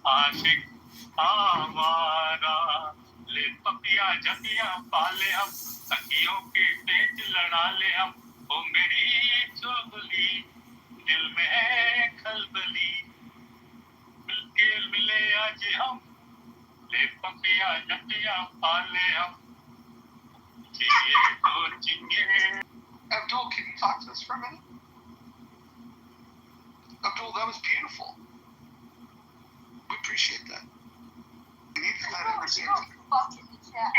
आशिक आवारा, ले पपिया जपिया पाले हम, सखियों के तेज लड़ा ले हम। ओ मेरी चुलबुली, दिल में है खलबली, मिलके मिले आज हम, ले पपिया जपिया पाले हम, जिए तो जिए। Abdul, can you talk to us for a minute? Abdul, that was beautiful. We appreciate that. We need to let everything. Fuck in the chat.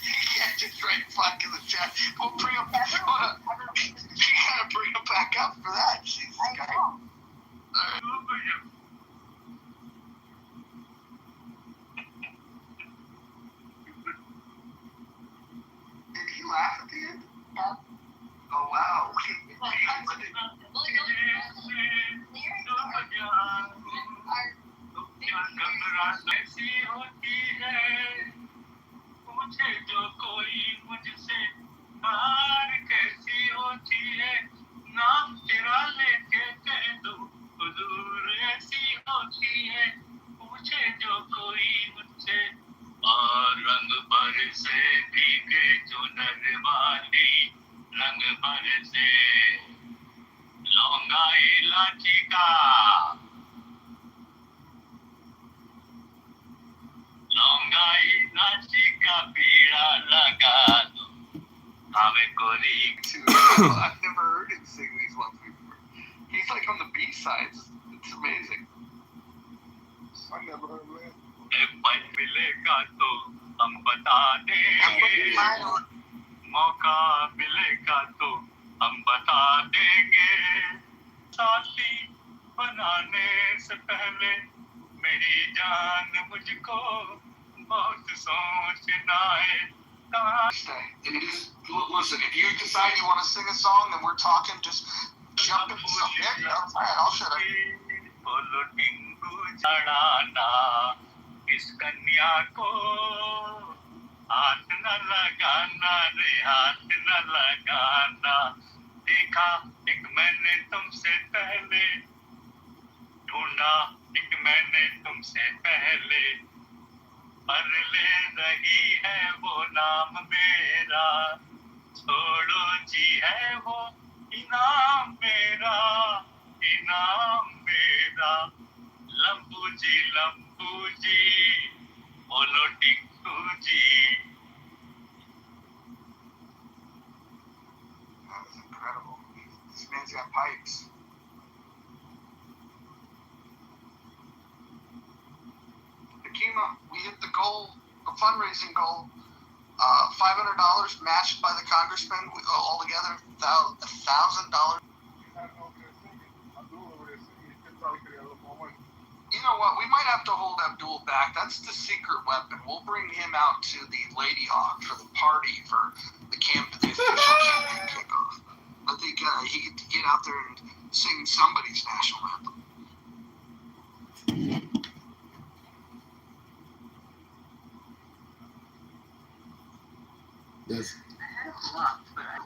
You can't just write fuck in the chat. We'll bring him. You gotta bring him back up for that. Jesus Christ. Did he laugh at the end? No. Oh wow. मुझे जो कोई मुझसे हार कैसी होती है, नाम तेरा लेके कह दो हुजूर ऐसी होती है। मुझे जो कोई मुझसे और रंग भर से भीगे चुनर वाली, रंग भर से लौंगा इलायची का, लौंगा इलायची का पीड़ा लगा दो हमें गोरी। I've never heard him sing these ones before. He's like on the B sides. It's amazing. I never heard of that. एक पल मिलेगा तो हम बता देंगे, मौका मिलेगा तो हम बता देंगे। साथी बनाने से पहले मेरी जान मुझको बहुत सोचना है। And you just listen. If you decide you want to sing a song and we're talking, just jump in. Yeah, all right, I'll shut up. बोलो टिंगू चढ़ाना इस कन्या को, हाथ न लगाना रे, हाथ न लगाना। देखा एक मैंने तुमसे पहले, ढूंढा एक मैंने तुमसे पहले, पर ले रही है वो नाम मेरा, छोड़ो जी है वो इनाम मेरा, इनाम मेरा। लंबू जी बोलो टिक्कू जी। That was incredible. This man's got pipes. Akima, we hit the goal, the fundraising goal. $500 matched by the congressman. Altogether, $1,000. You know what? We might have to hold Abdul back. That's the secret weapon. We'll bring him out to the Lady Hawk for the party for the campaign kickoff. I think he could get out there and sing somebody's national anthem. Yes.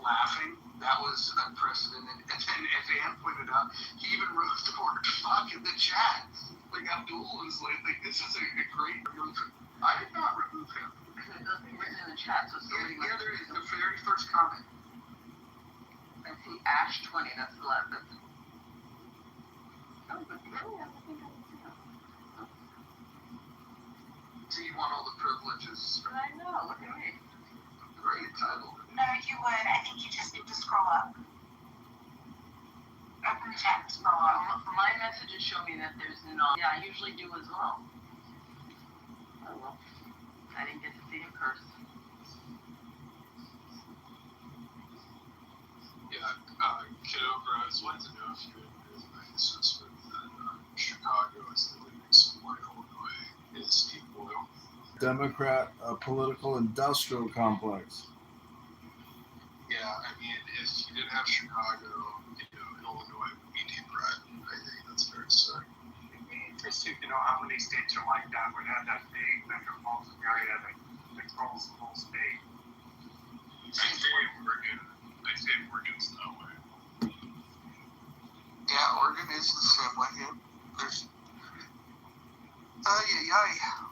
Laughing. That was unprecedented. And then, as Ann pointed out, he even wrote the word fuck in the chat. Like, Abdul was like this is a great remove. I did not remove him. There's nothing written in the chat, so somebody Yeah, there is the very first comment. I see Ash 20, that's the last. That's... Oh, but really, I don't think I can see that. So you want all the privileges. But I know, look at me. Very entitled. No, you would. I think you just need to scroll up. Open the chat and scroll up. My messages show me that there's not. Yeah, I usually do as well. Oh well. I didn't get to see him curse. Yeah, Kitover, I was wanting to know if you agree with my assessment that Chicago is the leading supply of Illinois is deep oil. Democrat political industrial complex. Yeah, I mean, if you didn't have Chicago, Illinois would be deep red. I think that's fair to say. It'd be interesting to know how many states are like that, would have that big metropolitan area that controls the whole state. I'd say Oregon. I'd say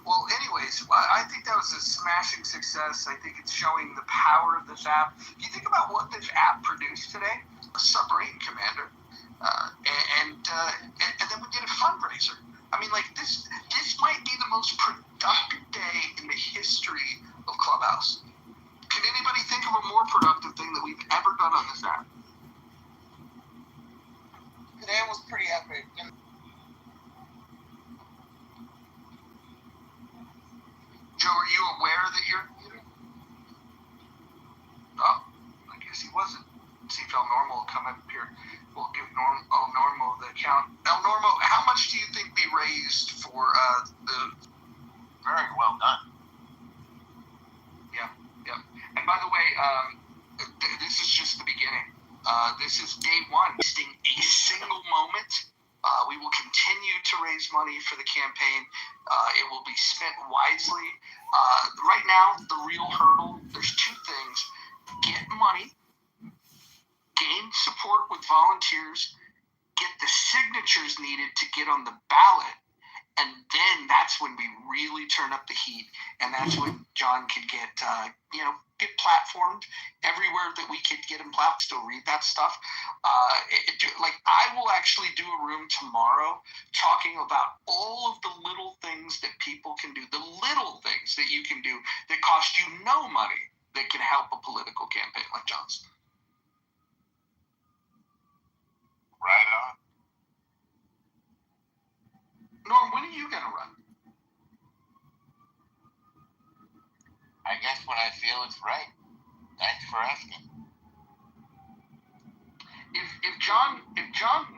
Well, anyways, I think that was a smashing success. I think it's showing the power of this app. You think about what this app produced today: a submarine commander, and then we did a fundraiser. I mean, like this might be the most productive day in the history of Clubhouse. Can anybody think of a more productive thing that we've ever done on this app? Today was pretty epic. Joe, are you aware that you're muted? Oh, I guess he wasn't. See if El Normo will come up here. We'll give El Normo the account. El Normo, how much do you think we raised for the... Very well done. Yeah. And by the way, this is just the beginning. This is day one. Wasting a single moment. We will continue to raise money for the campaign. It will be spent wisely. Right now, the real hurdle, there's two things. Get money, gain support with volunteers, get the signatures needed to get on the ballot, and then that's when we really turn up the heat, and that's when John could get platformed everywhere that we could get him platformed. Still read that stuff. I will actually do a room tomorrow talking about all of the little things that people can do, the little things that you can do that cost you no money that can help a political campaign like John's. Right on. Norm, when are you going to run? I guess when I feel it's right. Thanks for asking. If John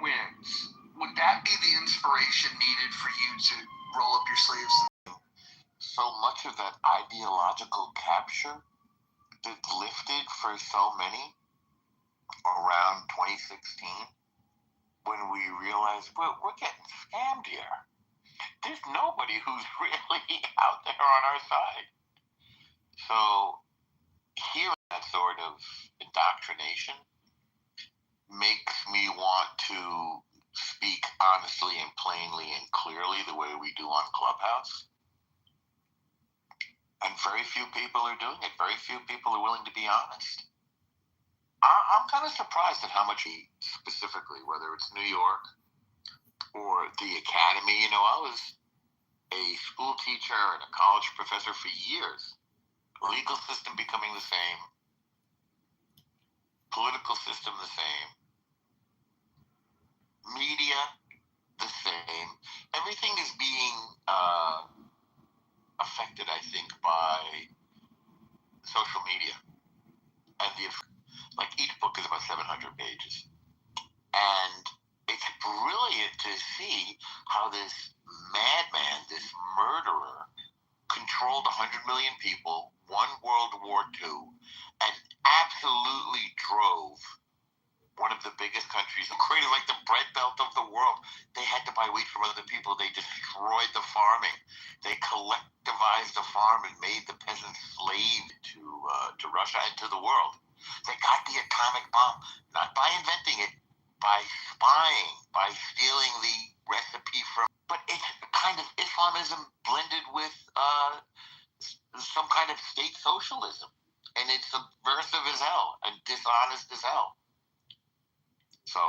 wins, would that be the inspiration needed for you to roll up your sleeves? So much of that ideological capture that's lifted for so many around 2016, when we realized we're getting scammed here. There's nobody who's really out there on our side. So hearing that sort of indoctrination makes me want to speak honestly and plainly and clearly the way we do on Clubhouse. And very few people are doing it. Very few people are willing to be honest. I'm kind of surprised at how much specifically, whether it's New York or the academy. I was a school teacher and a college professor for years. Legal system becoming the same. Political system the same. Media the same. Everything is being affected, I think, by social media. And each book is about 700 pages. And it's brilliant to see how this madman, this murderer, controlled 100 million people, won World War II, and absolutely drove one of the biggest countries, created like the bread belt of the world. They had to buy wheat from other people. They destroyed the farming. They collectivized the farm and made the peasants slave to Russia and to the world. They got the atomic bomb, not by inventing it, by spying, by stealing the recipe from. But it's kind of Islamism blended with some kind of state socialism. And it's subversive as hell and dishonest as hell. So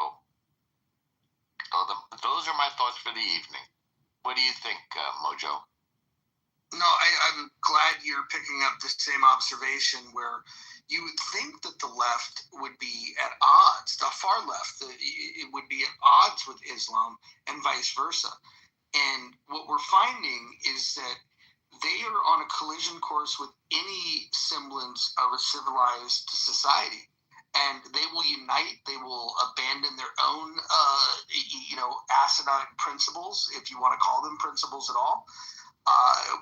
those are my thoughts for the evening. What do you think, Mojo? No, I'm glad you're picking up the same observation where you would think that the left would be at odds, the far left, it would be at odds with Islam and vice versa. And what we're finding is that they are on a collision course with any semblance of a civilized society. And they will unite, they will abandon their own, asinine principles, if you want to call them principles at all.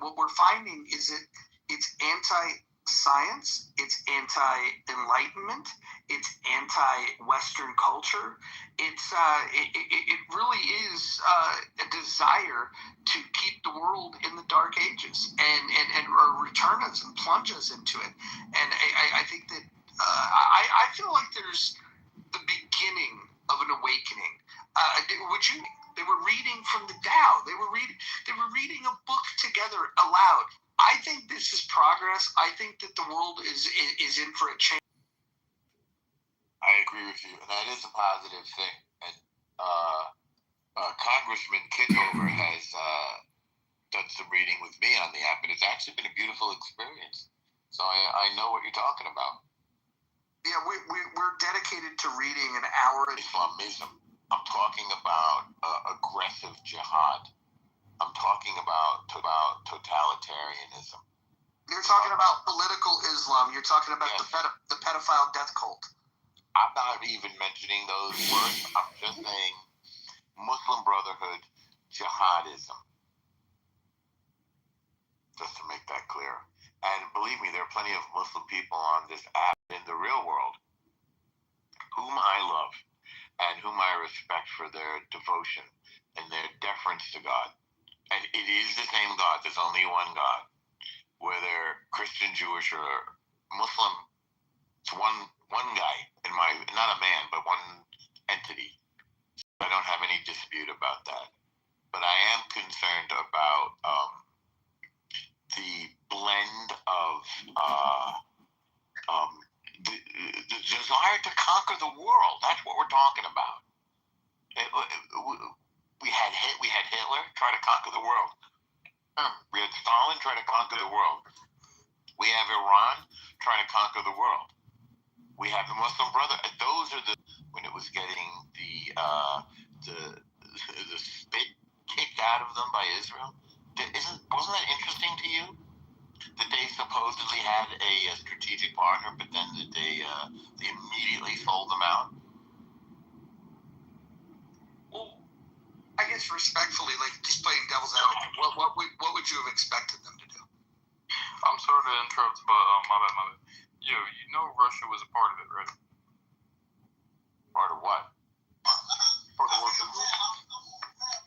What we're finding is that it's anti-science, it's anti-enlightenment, it's anti-Western culture. It really is a desire to keep the world in the dark ages and return us and plunge us into it. And I think that I feel like there's the beginning of an awakening. Would you? They were reading from the Tao. They were reading a book together aloud. I think this is progress. I think that the world is in for a change. I agree with you, and that is a positive thing. And Congressman Kitover has done some reading with me on the app, and it's actually been a beautiful experience. So I know what you're talking about. Yeah, we're dedicated to reading an hour. Islamism. I'm talking about aggressive jihad. I'm talking about totalitarianism. You're talking about political Islam. You're talking about the pedophile death cult. I'm not even mentioning those words. I'm just saying Muslim Brotherhood, jihadism. Just to make that clear. And believe me, there are plenty of Muslim people on this app in the real world whom I love and whom I respect for their devotion and their deference to God. And it is the same God. There's only one God. Whether Christian, Jewish, or Muslim, it's one guy in my, not a man, but one entity. I don't have any dispute about that. But I am concerned about the blend of the desire to conquer the world. That's what we're talking about. We had Hitler try to conquer the world. We had Stalin try to conquer the world. We have Iran trying to conquer the world. We have the Muslim Brotherhood. Those are when it was getting the spit kicked out of them by Israel. Wasn't that interesting to you? That they supposedly had a strategic partner, but then that they immediately sold them out. Well, I guess respectfully, like just playing devil's advocate, what would you have expected them to do? I'm sorry to interrupt, but my bad. Yo, you know Russia was a part of it, right? Part of what? Part of the war.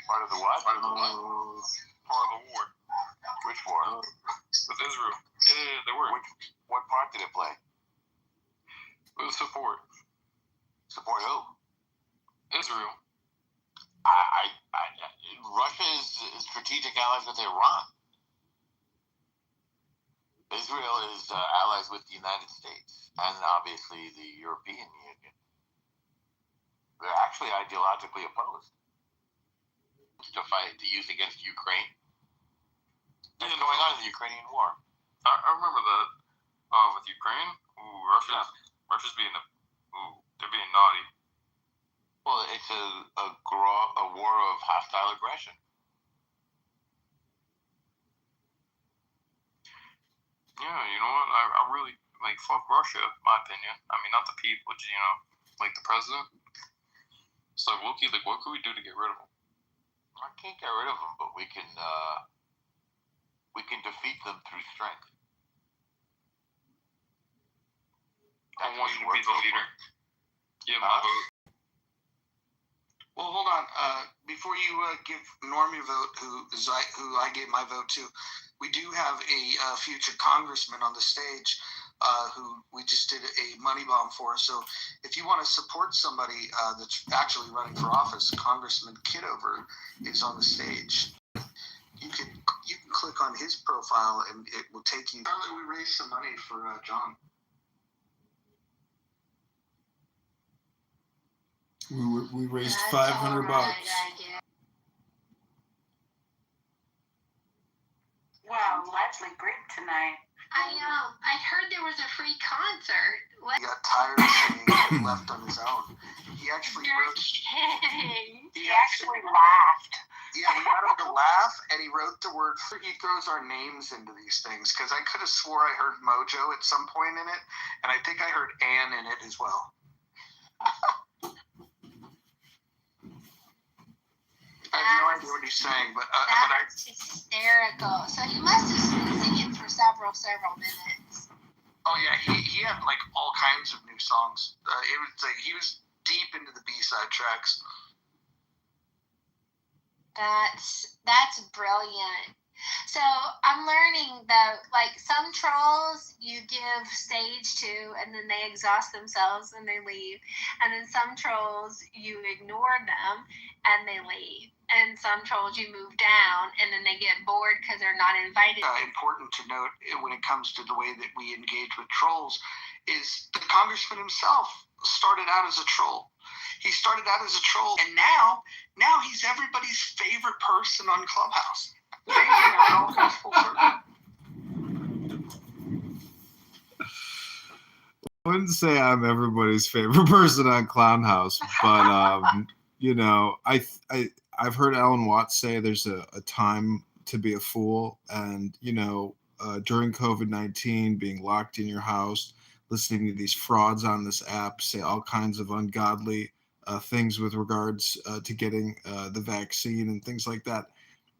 Part of the what? Part of the war. Which war? With Israel. Yeah, they were. What part did it play? It was support. Support who? Israel. Russia is strategic allies with Iran. Israel is allies with the United States and obviously the European Union. They're actually ideologically opposed to use against Ukraine. What's going on in the Ukrainian war? I remember that. With Ukraine, Russia's being they're being naughty. Well, it's a war of hostile aggression. Yeah, you know what? I really fuck Russia, in my opinion. I mean, not the people, but the president. It's like, Loki, what could we do to get rid of him? I can't get rid of them, but we can defeat them through strength. I want you to be the leader. Yeah, my vote. Well, hold on. Before you give Norm your vote, who I gave my vote to, we do have a future congressman on the stage who we just did a money bomb for. So if you want to support somebody that's actually running for office, Congressman Kitover is on the stage. You can click on his profile and it will take you. Earlier we raised some money for John. We raised $500. Wow, lively group tonight. I heard there was a free concert. What? He got tired of singing and left on his own. He actually wrote. He actually laughed. Yeah, we got him to laugh, and he wrote the word. He throws our names into these things because I could have swore I heard Mojo at some point in it, and I think I heard Ann in it as well. I have no idea what he's saying, but that's hysterical. So he must have been singing for several minutes. Oh yeah, he had like all kinds of new songs. It was like he was deep into the B-side tracks. That's brilliant. So I'm learning though, like some trolls you give stage to and then they exhaust themselves and they leave. And then some trolls you ignore them and they leave. and some trolls you move down, and then they get bored because they're not invited. Important to note when it comes to the way that we engage with trolls is the congressman himself started out as a troll. He started out as a troll, and now he's everybody's favorite person on Clubhouse. It all comes full circle. I wouldn't say I'm everybody's favorite person on Clown House, but you know, I've heard Alan Watts say there's a time to be a fool, and you know, during COVID-19, being locked in your house, listening to these frauds on this app say all kinds of ungodly things with regards to getting the vaccine and things like that.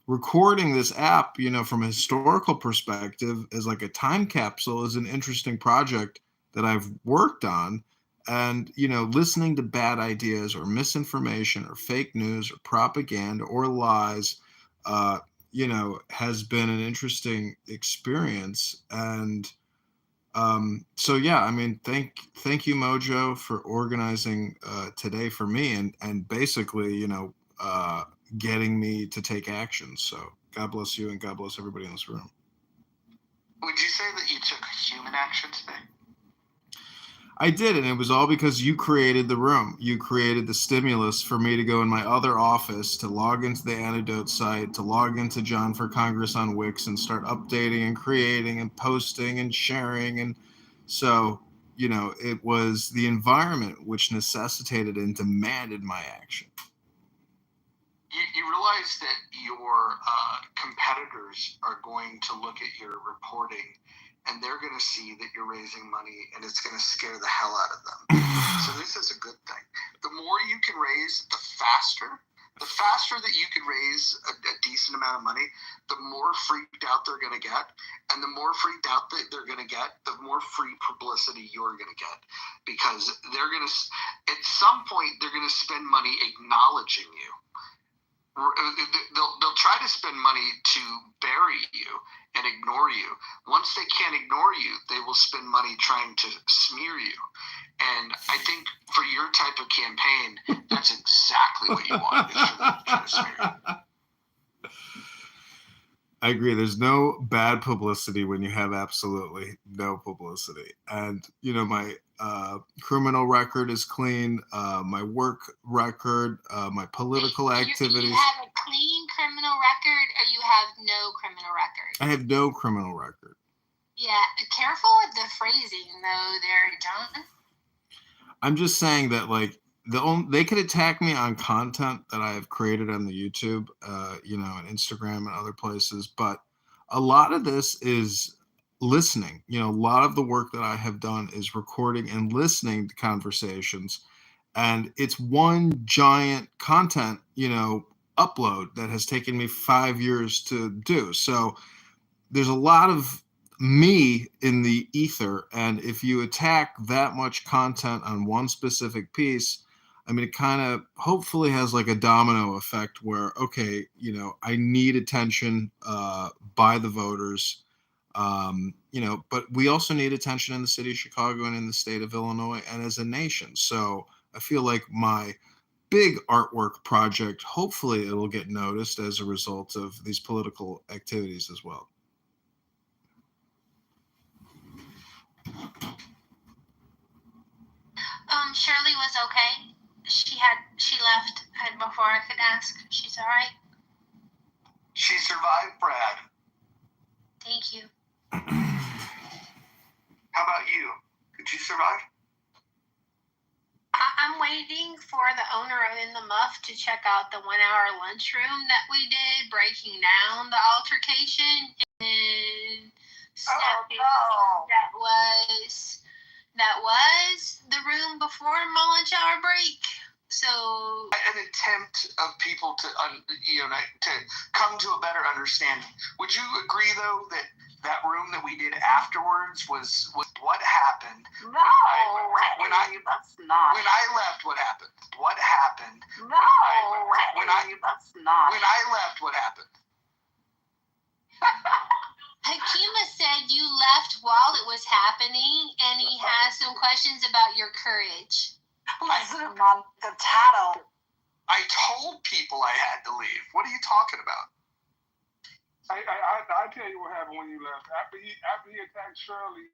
Recording this app, you know, from a historical perspective as like a time capsule is an interesting project that I've worked on. And, you know, listening to bad ideas or misinformation or fake news or propaganda or lies, you know, has been an interesting experience. And so, yeah, I mean, thank you, Mojo, for organizing today for me and basically, you know, getting me to take action. So God bless you and God bless everybody in this room. Would you say that you took human action today? I did, and it was all because you created the room. You created the stimulus for me to go in my other office, to log into the Antidote site, to log into John for Congress on Wix and start updating and creating and posting and sharing. And so, you know, it was the environment which necessitated and demanded my action. You realize that your competitors are going to look at your reporting and they're going to see that you're raising money and it's going to scare the hell out of them. So this is a good thing. The more you can raise, the faster that you can raise a decent amount of money, the more freaked out they're going to get. And the more freaked out that they're going to get, the more free publicity you're going to get. Because they're going to, at some point, they're going to spend money acknowledging you. They'll try to spend money to bury you and ignore you. Once they can't ignore you, they will spend money trying to smear you. And I think for your type of campaign, that's exactly what you want, is for them to try to smear you. I agree. There's no bad publicity when you have absolutely no publicity. And, you know, my criminal record is clean. My work record, my political activities. You have a clean criminal record or you have no criminal record? I have no criminal record. Yeah, careful with the phrasing, though, there, John. I'm just saying that, like, they could attack me on content that I have created on the YouTube, you know, and Instagram and other places. But a lot of this is listening. You know, a lot of the work that I have done is recording and listening to conversations. And it's one giant content, you know, upload that has taken me 5 years to do. So there's a lot of me in the ether. And if you attack that much content on one specific piece, I mean, it kind of hopefully has like a domino effect where, okay, you know, I need attention by the voters, you know, but we also need attention in the city of Chicago and in the state of Illinois and as a nation. So I feel like my big artwork project, hopefully it'll get noticed as a result of these political activities as well. Shirley was okay. She left before I could ask. She's all right. She survived, Brad. Thank you. How about you? Did you survive? I'm waiting for the owner of In the Muff to check out the 1 hour lunchroom that we did, breaking down the altercation. And that was the room before my lunch hour break. So an attempt of people to to come to a better understanding. Would you agree though that room that we did afterwards was what happened? No, that's not. When I left, what happened? What happened? No, that's not. When I left, what happened? Hakima said you left while it was happening, and he has some questions about your courage. Listen, Mom, the tattle. I told people I had to leave. What are you talking about? I tell you what happened when you left. After he attacked Shirley,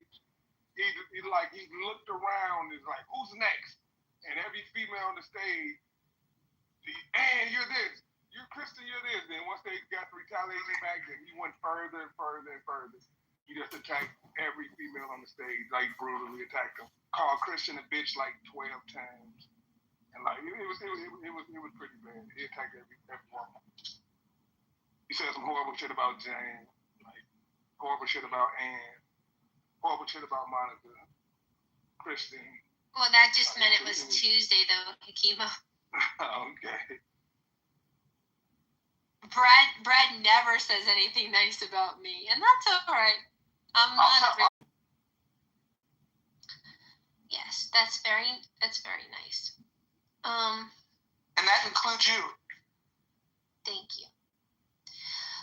he looked around and was like, who's next? And every female on the stage, and you're this, you're Kristen, you're this. Then once they got the retaliation back, then he went further and further and further. He just attacked every female on the stage, like brutally attacked them. Called Christian a bitch like 12 times. And like it was pretty bad. He attacked every woman. He said some horrible shit about Jane, like horrible shit about Anne, horrible shit about Monica, Kristen. Well, that just meant it was Tuesday, though, Hakima. Okay. Brad never says anything nice about me, and that's all right. I'm not a Yes, that's very nice. And that includes you. Thank you.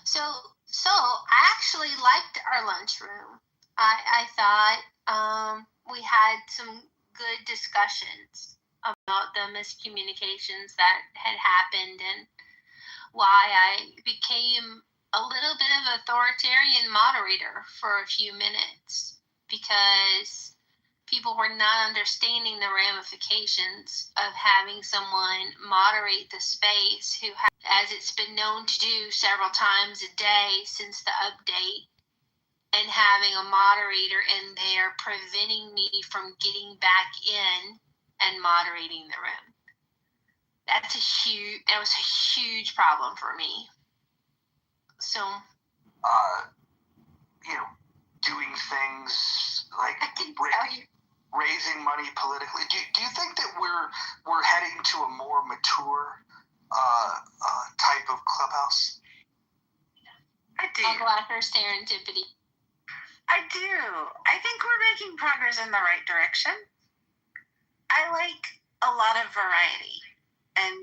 So I actually liked our lunchroom. I thought we had some good discussions about the miscommunications that had happened and why I became a little bit of authoritarian moderator for a few minutes because people were not understanding the ramifications of having someone moderate the space who, as it's been known to do several times a day since the update, and having a moderator in there preventing me from getting back in and moderating the room. That was a huge problem for me. So, doing things like I can tell you. Raising money politically. Do you think that we're heading to a more mature type of clubhouse? I do. I'll go after serendipity. I do. I think we're making progress in the right direction. I like a lot of variety. And,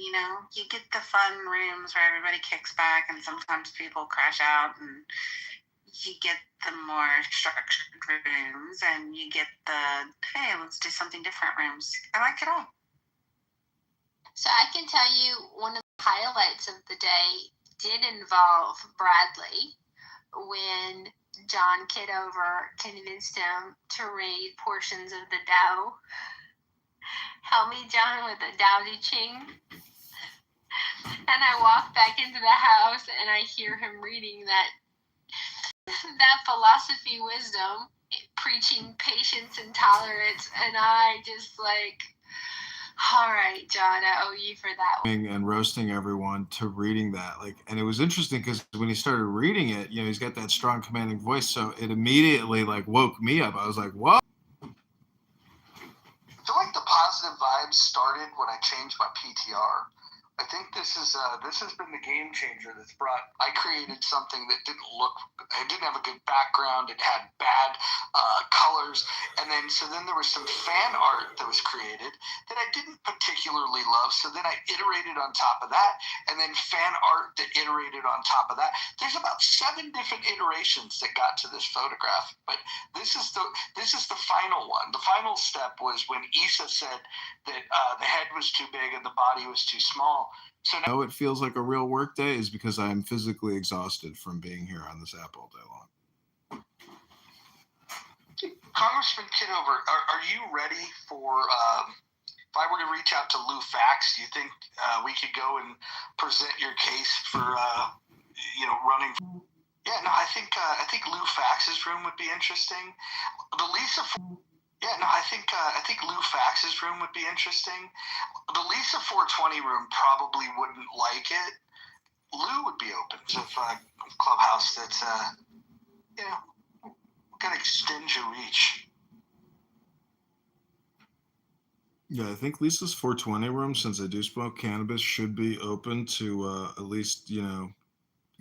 you get the fun rooms where everybody kicks back and sometimes people crash out, and you get the more structured rooms and you get the, hey, let's do something different rooms. I like it all. So I can tell you one of the highlights of the day did involve Bradley when John Kitover convinced him to read portions of the Tao. Help me, John, with the Tao Te Ching. And I walk back into the house and I hear him reading that philosophy wisdom, preaching patience and tolerance, and I just like, all right, John, I owe you for that. And roasting everyone to reading that, and it was interesting because when he started reading it, he's got that strong, commanding voice, so it immediately woke me up. I was like, "Whoa!" I feel like the positive vibes started when I changed my PTR. I think this has been the game changer that's brought. I created something that it didn't have a good background. It had bad colors, and then there was some fan art that was created that I didn't particularly love. So then I iterated on top of that, and then fan art that iterated on top of that. There's about 7 different iterations that got to this photograph, but this is the final one. The final step was when Issa said that the head was too big and the body was too small. So now it feels like a real work day is because I am physically exhausted from being here on this app all day long. Congressman Kitover, are you ready for, if I were to reach out to Lou Fax, do you think we could go and present your case for, running? Yeah, no, I think Lou Fax's room would be interesting. The Lisa... Yeah, no, I think Lou Fax's room would be interesting. The Lisa 420 room probably wouldn't like it. Lou would be open to a clubhouse that's, gonna extend your reach. Yeah, I think Lisa's 420 room, since I do smoke cannabis, should be open to at least,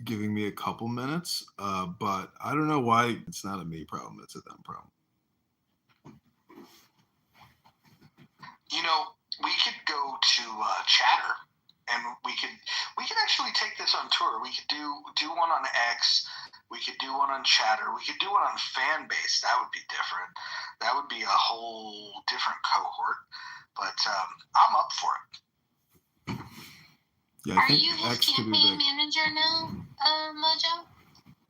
giving me a couple minutes. But I don't know why it's not a me problem, it's a them problem. We could go to Chatter, and we could actually take this on tour. We could do one on X. We could do one on Chatter. We could do one on Fanbase. That would be different. That would be a whole different cohort. But I'm up for it. Yeah, I Are think you his X could be campaign big. manager now, Mojo?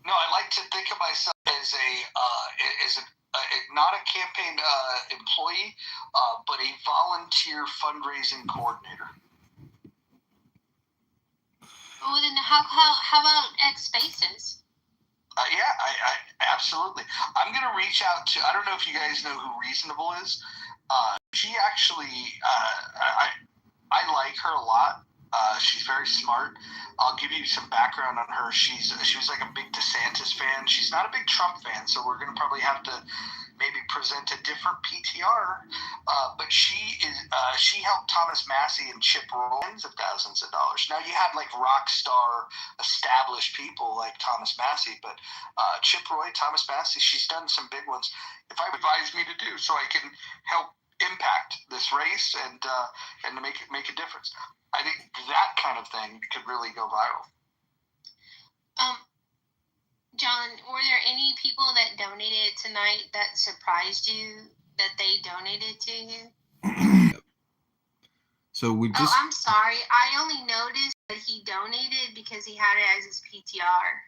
No, I like to think of myself as not a campaign employee, but a volunteer fundraising coordinator. Well, then how about X Spaces? Yeah, I absolutely. I'm gonna reach out to. I don't know if you guys know who Reasonable is. She actually, I like her a lot. She's very smart. I'll give you some background on her. She was like a big DeSantis fan. She's not a big Trump fan, so we're gonna probably have to maybe present a different PTR. But she helped Thomas Massey and Chip Roy tens of thousands of dollars. Now you had like rock star established people like Thomas Massey, but Chip Roy, Thomas Massey, she's done some big ones. If I advise me to do so, I can help impact this race and to make a difference. I think that kind of thing could really go viral. John, were there any people that donated tonight that surprised you that they donated to you? So we just. Oh, I'm sorry. I only noticed that he donated because he had it as his PTR,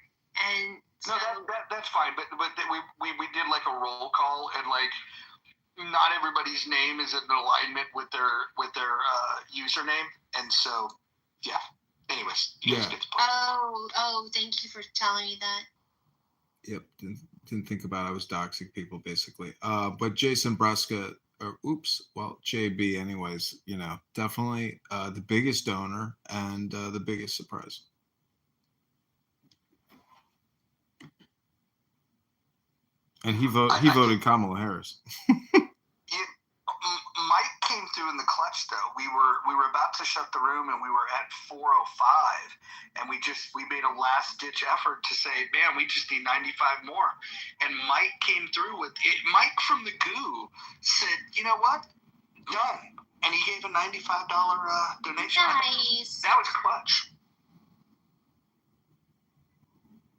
and so... No, that's fine. But we did like a roll call, and like not everybody's name is in alignment with their username, and so yeah. Anyways, you guys get the point. Oh, thank you for telling me that. Yep, didn't think about it. I was doxing people basically. But Jason Breska, JB anyways, definitely the biggest donor and the biggest surprise. And he voted Kamala Harris. Mike came through in the clutch though. We were about to shut the room and we were at 4:05, and we made a last ditch effort to say, man, we just need 95 more. And Mike came through with it. Mike from the Goo said, you know what? Done. And he gave a $95 donation. Nice. That was clutch.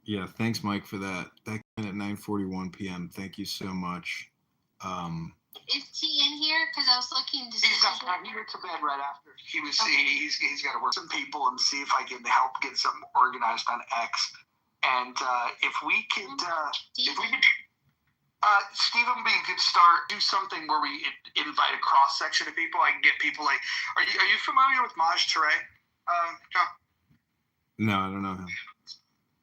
Yeah, thanks, Mike, for that. That came in at 9:41 p.m. Thank you so much. Is he in here? Because I was looking to see. He went to bed right after. He's got to work with some people and see if I can help get something organized on X. And if we could, Stephen would be a good start. Do something where we invite a cross section of people. I can get people like. Are you familiar with Maj Touré, John? No, I don't know him.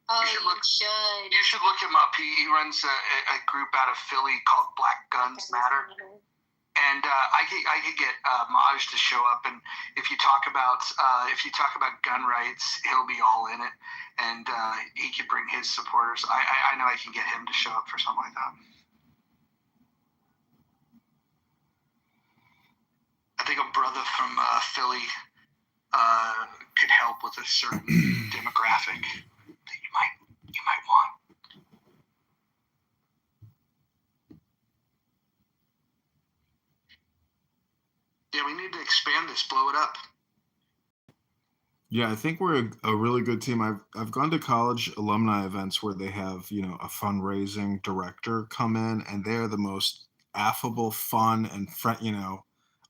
Oh, you should look him up. He runs a group out of Philly called Black Guns Matter. And I could get Maj to show up, and if you talk about gun rights, he'll be all in it, and he could bring his supporters. I know I can get him to show up for something like that. I think a brother from Philly could help with a certain demographic that you might want. Yeah, we need to expand this, blow it up. Yeah, I think we're a really good team. I've gone to college alumni events where they have, a fundraising director come in, and they're the most affable, fun, and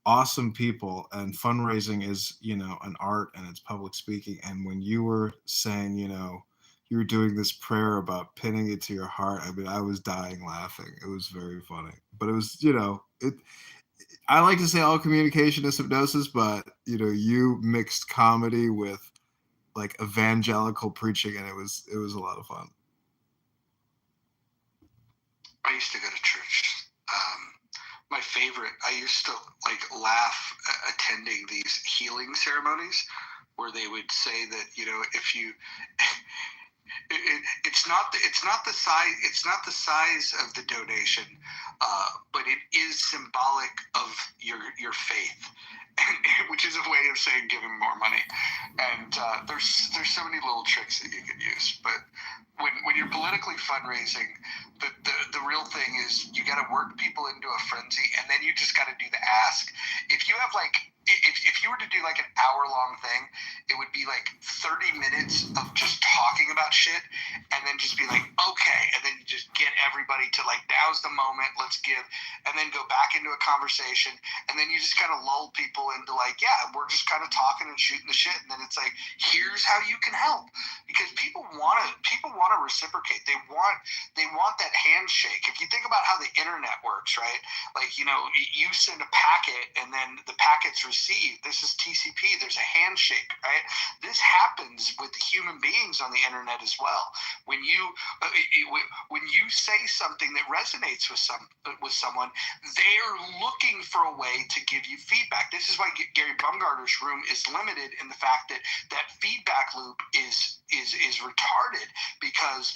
awesome people. And fundraising is, an art, and it's public speaking. And when you were saying, you were doing this prayer about pinning it to your heart, I mean, I was dying laughing. It was very funny. But it was, I like to say all communication is hypnosis, but you mixed comedy with like evangelical preaching, and it was a lot of fun. I used to go to church. My favorite, I used to laugh attending these healing ceremonies where they would say that if you it's not the size of the donation, but it is symbolic of your faith, which is a way of saying give him more money. And there's so many little tricks that you could use. But when you're politically fundraising, the real thing is you got to work people into a frenzy, and then you just got to do the ask. If you have if you were to do like an hour-long thing, it would be like 30 minutes of just talking about shit, and then just be like, okay, and then you just get everybody to like, now's the moment, let's give, and then go back into a conversation, and then you just kind of lull people into like, yeah, we're just kind of talking and shooting the shit, and then it's like, here's how you can help, because people want to reciprocate. They want that handshake. If you think about how the internet works, right? Like, you know, you send a packet, and then the packet's received. This is TCP. There's a handshake, right? This happens with human beings on the internet as well. When you say something that resonates with someone, they're looking for a way to give you feedback. This is why Gary Bumgarner's room is limited in the fact that feedback loop is retarded, because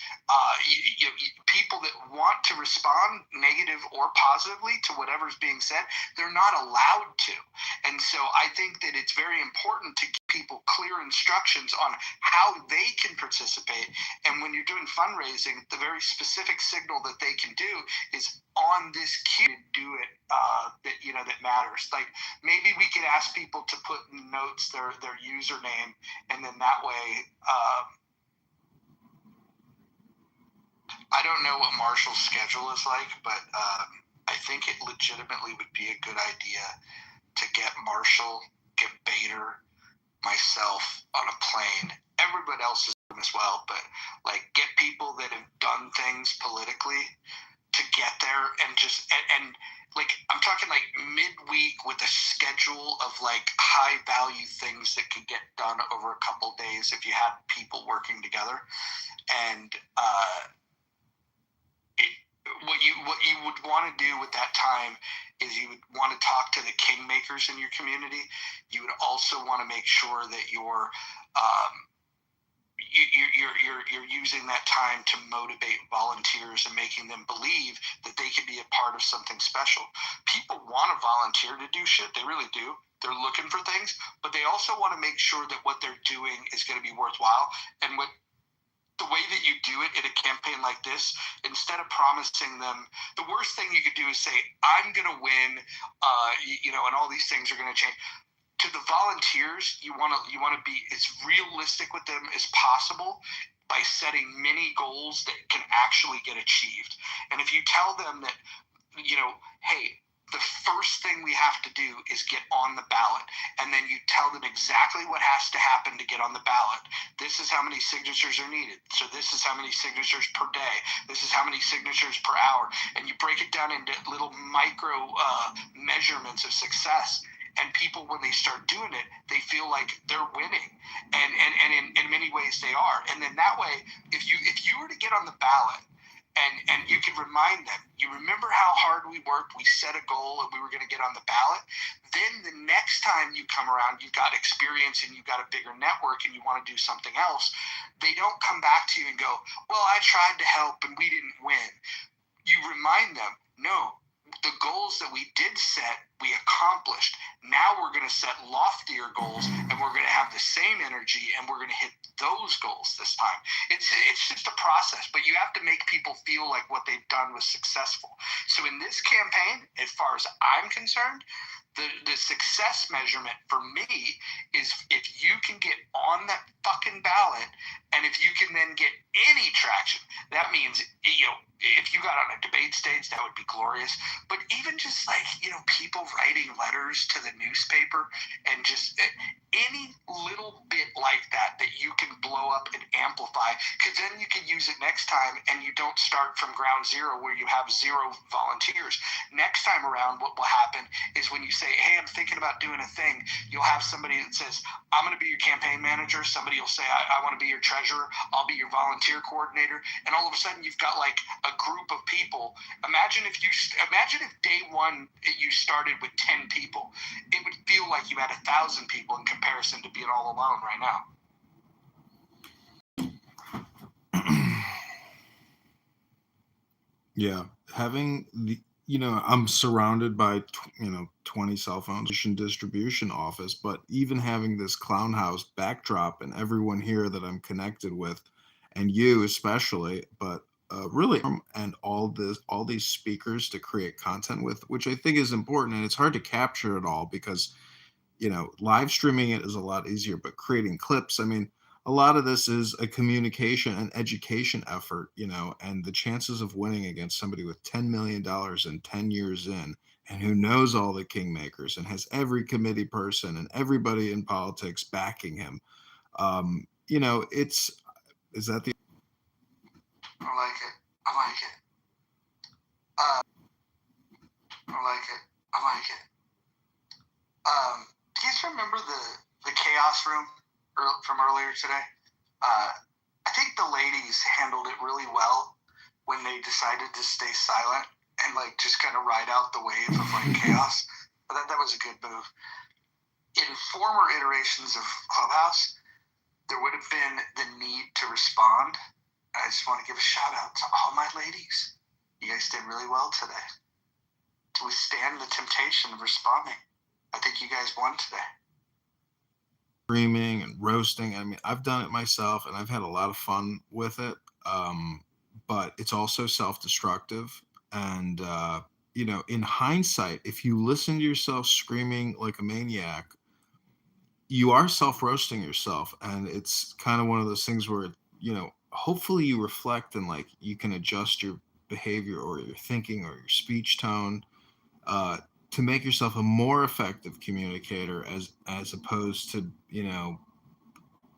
people that want to respond negative or positively to whatever's being said, they're not allowed to. And so I think that it's very important to give people clear instructions on how they can participate. And when you're doing fundraising, the very specific signal that they can do is on this cue to do it that matters. Like, maybe we could ask people to put in notes their username, and then that way I don't know what Marshall's schedule is like, but I think it legitimately would be a good idea to get Marshall, get Bader, myself on a plane, everybody else is as well, but like get people that have done things politically to get there, and just and like I'm talking like midweek with a schedule of like high value things that could get done over a couple days if you had people working together. And what you would want to do with that time is you would want to talk to the kingmakers in your community. You would also want to make sure that you're using that time to motivate volunteers and making them believe that they can be a part of something special. People want to volunteer to do shit. They really do. They're looking for things, but they also want to make sure that what they're doing is going to be worthwhile. And the way that you do it in a campaign like this, instead of promising them, the worst thing you could do is say, I'm going to win, and all these things are going to change. To the volunteers, you want to be as realistic with them as possible by setting mini goals that can actually get achieved. And if you tell them that, hey, the first thing we have to do is get on the ballot, and then you tell them exactly what has to happen to get on the ballot. This is how many signatures are needed. So this is how many signatures per day. This is how many signatures per hour. And you break it down into little micro measurements of success. And people, when they start doing it, they feel like they're winning, and in many ways they are. And then that way, if you were to get on the ballot, and you can remind them, you remember how hard we worked, we set a goal, and we were going to get on the ballot. Then the next time you come around, you've got experience and you've got a bigger network, and you want to do something else. They don't come back to you and go, well, I tried to help and we didn't win. You remind them, no, the goals that we did set, we accomplished. Now we're going to set loftier goals, and we're going to have the same energy, and we're going to hit those goals this time. It's just a process, but you have to make people feel like what they've done was successful. So in this campaign, as far as I'm concerned, the success measurement for me is if you can get on that fucking ballot, and if you can then get any traction. That means, if you got on a debate stage, that would be glorious. But even just like, people writing letters to the newspaper, and just any little bit like that you can blow up and amplify, because then you can use it next time, and you don't start from ground zero where you have zero volunteers. Next time around, what will happen is when you say, hey, I'm thinking about doing a thing, you'll have somebody that says, I'm going to be your campaign manager. Somebody will say, I want to be your treasurer. I'll be your volunteer coordinator. And all of a sudden, you've got like a group of people. Imagine if day one you started with 10 people. It would feel like you had 1,000 people in comparison to being all alone right now. Yeah, having I'm surrounded by 20 cell phones distribution office, but even having this clown house backdrop and everyone here that I'm connected with, and you especially, but really, and all these speakers to create content with, which I think is important, and it's hard to capture it all because live streaming it is a lot easier, but creating clips, I mean, a lot of this is a communication and education effort, and the chances of winning against somebody with $10 million and 10 years in, and who knows all the kingmakers and has every committee person and everybody in politics backing him. Is that the? I like it. I like it. I like it. I like it. Do you guys remember the chaos room from earlier today? I think the ladies handled it really well when they decided to stay silent and just kind of ride out the wave of chaos. But that was a good move. In former iterations of Clubhouse, there would have been the need to respond. I just want to give a shout out to all my ladies. You guys did really well today to withstand the temptation of responding. I think you guys won today. Screaming and roasting. I mean, I've done it myself and I've had a lot of fun with it. But it's also self-destructive. And, in hindsight, if you listen to yourself screaming like a maniac, you are self-roasting yourself. And it's kind of one of those things where, hopefully you reflect and you can adjust your behavior or your thinking or your speech tone, to make yourself a more effective communicator as opposed to,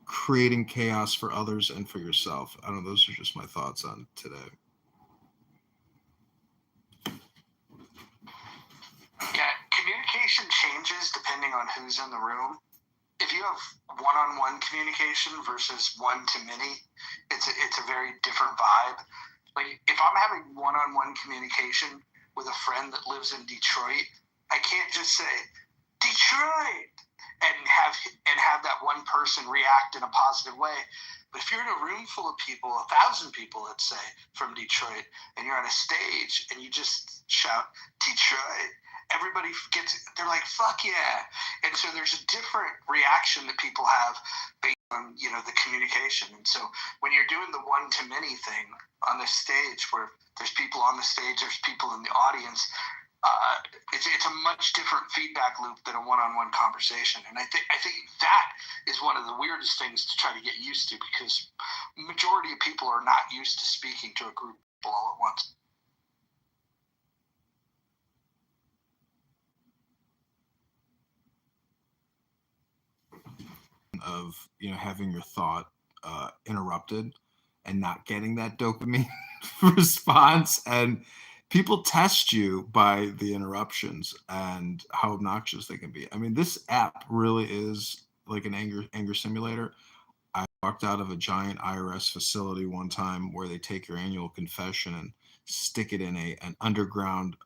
creating chaos for others and for yourself. I don't know. Those are just my thoughts on today. Yeah, communication changes depending on who's in the room. If you have one-on-one communication versus one-to-many, it's a very different vibe. If I'm having one-on-one communication with a friend that lives in Detroit, I can't just say Detroit and have that one person react in a positive way. But if you're in a room full of people, 1,000 people, let's say, from Detroit, and you're on a stage and you just shout Detroit, everybody they're like, fuck yeah. And so there's a different reaction that people have based on, the communication. And so when you're doing the one-to-many thing on the stage, where there's people on the stage, there's people in the audience, it's a much different feedback loop than a one-on-one conversation. And I think that is one of the weirdest things to try to get used to, because majority of people are not used to speaking to a group of people all at once. Of having your thought interrupted and not getting that dopamine response, and people test you by the interruptions and how obnoxious they can be. I mean, this app really is like an anger simulator. I walked out of a giant IRS facility one time where they take your annual confession and stick it in an underground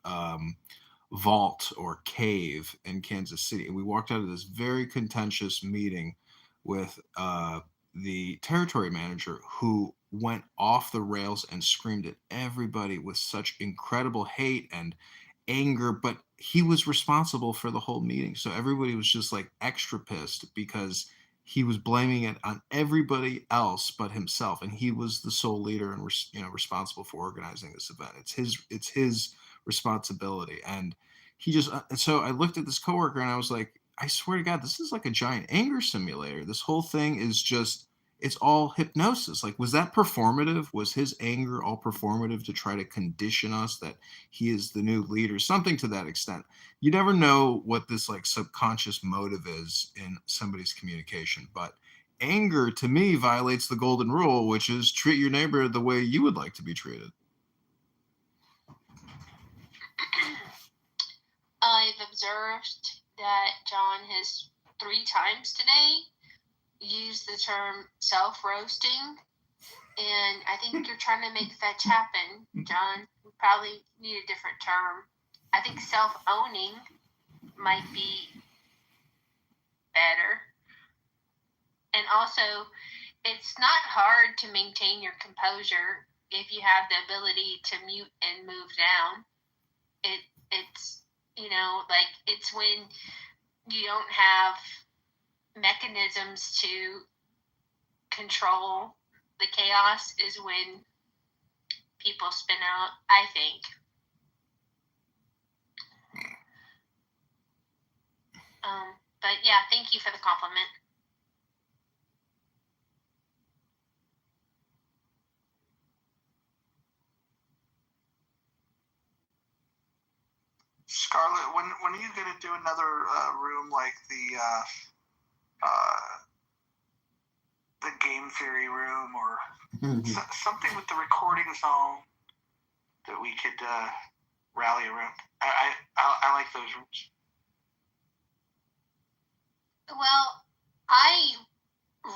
vault or cave in Kansas City. And we walked out of this very contentious meeting with the territory manager, who went off the rails and screamed at everybody with such incredible hate and anger, but he was responsible for the whole meeting. So everybody was just extra pissed because he was blaming it on everybody else but himself, and he was the sole leader and responsible for organizing this event. It's his responsibility. And he just so I looked at this coworker and I was like, I swear to God, this is like a giant anger simulator. This whole thing is just, it's all hypnosis. Was that performative? Was his anger all performative to try to condition us that he is the new leader? Something to that extent. You never know what this subconscious motive is in somebody's communication, but anger to me violates the golden rule, which is treat your neighbor the way you would like to be treated. I've observed that John has 3 times today used the term self-roasting, and I think you're trying to make fetch happen, John. You probably need a different term. I think self-owning might be better. And also, it's not hard to maintain your composure if you have the ability to mute and move down. It's it's when you don't have mechanisms to control the chaos is when people spin out, I think. But yeah, thank you for the compliment. Scarlett, when are you gonna do another room like the game theory room or something with the recordings all that we could rally around? I like those rooms. Well, I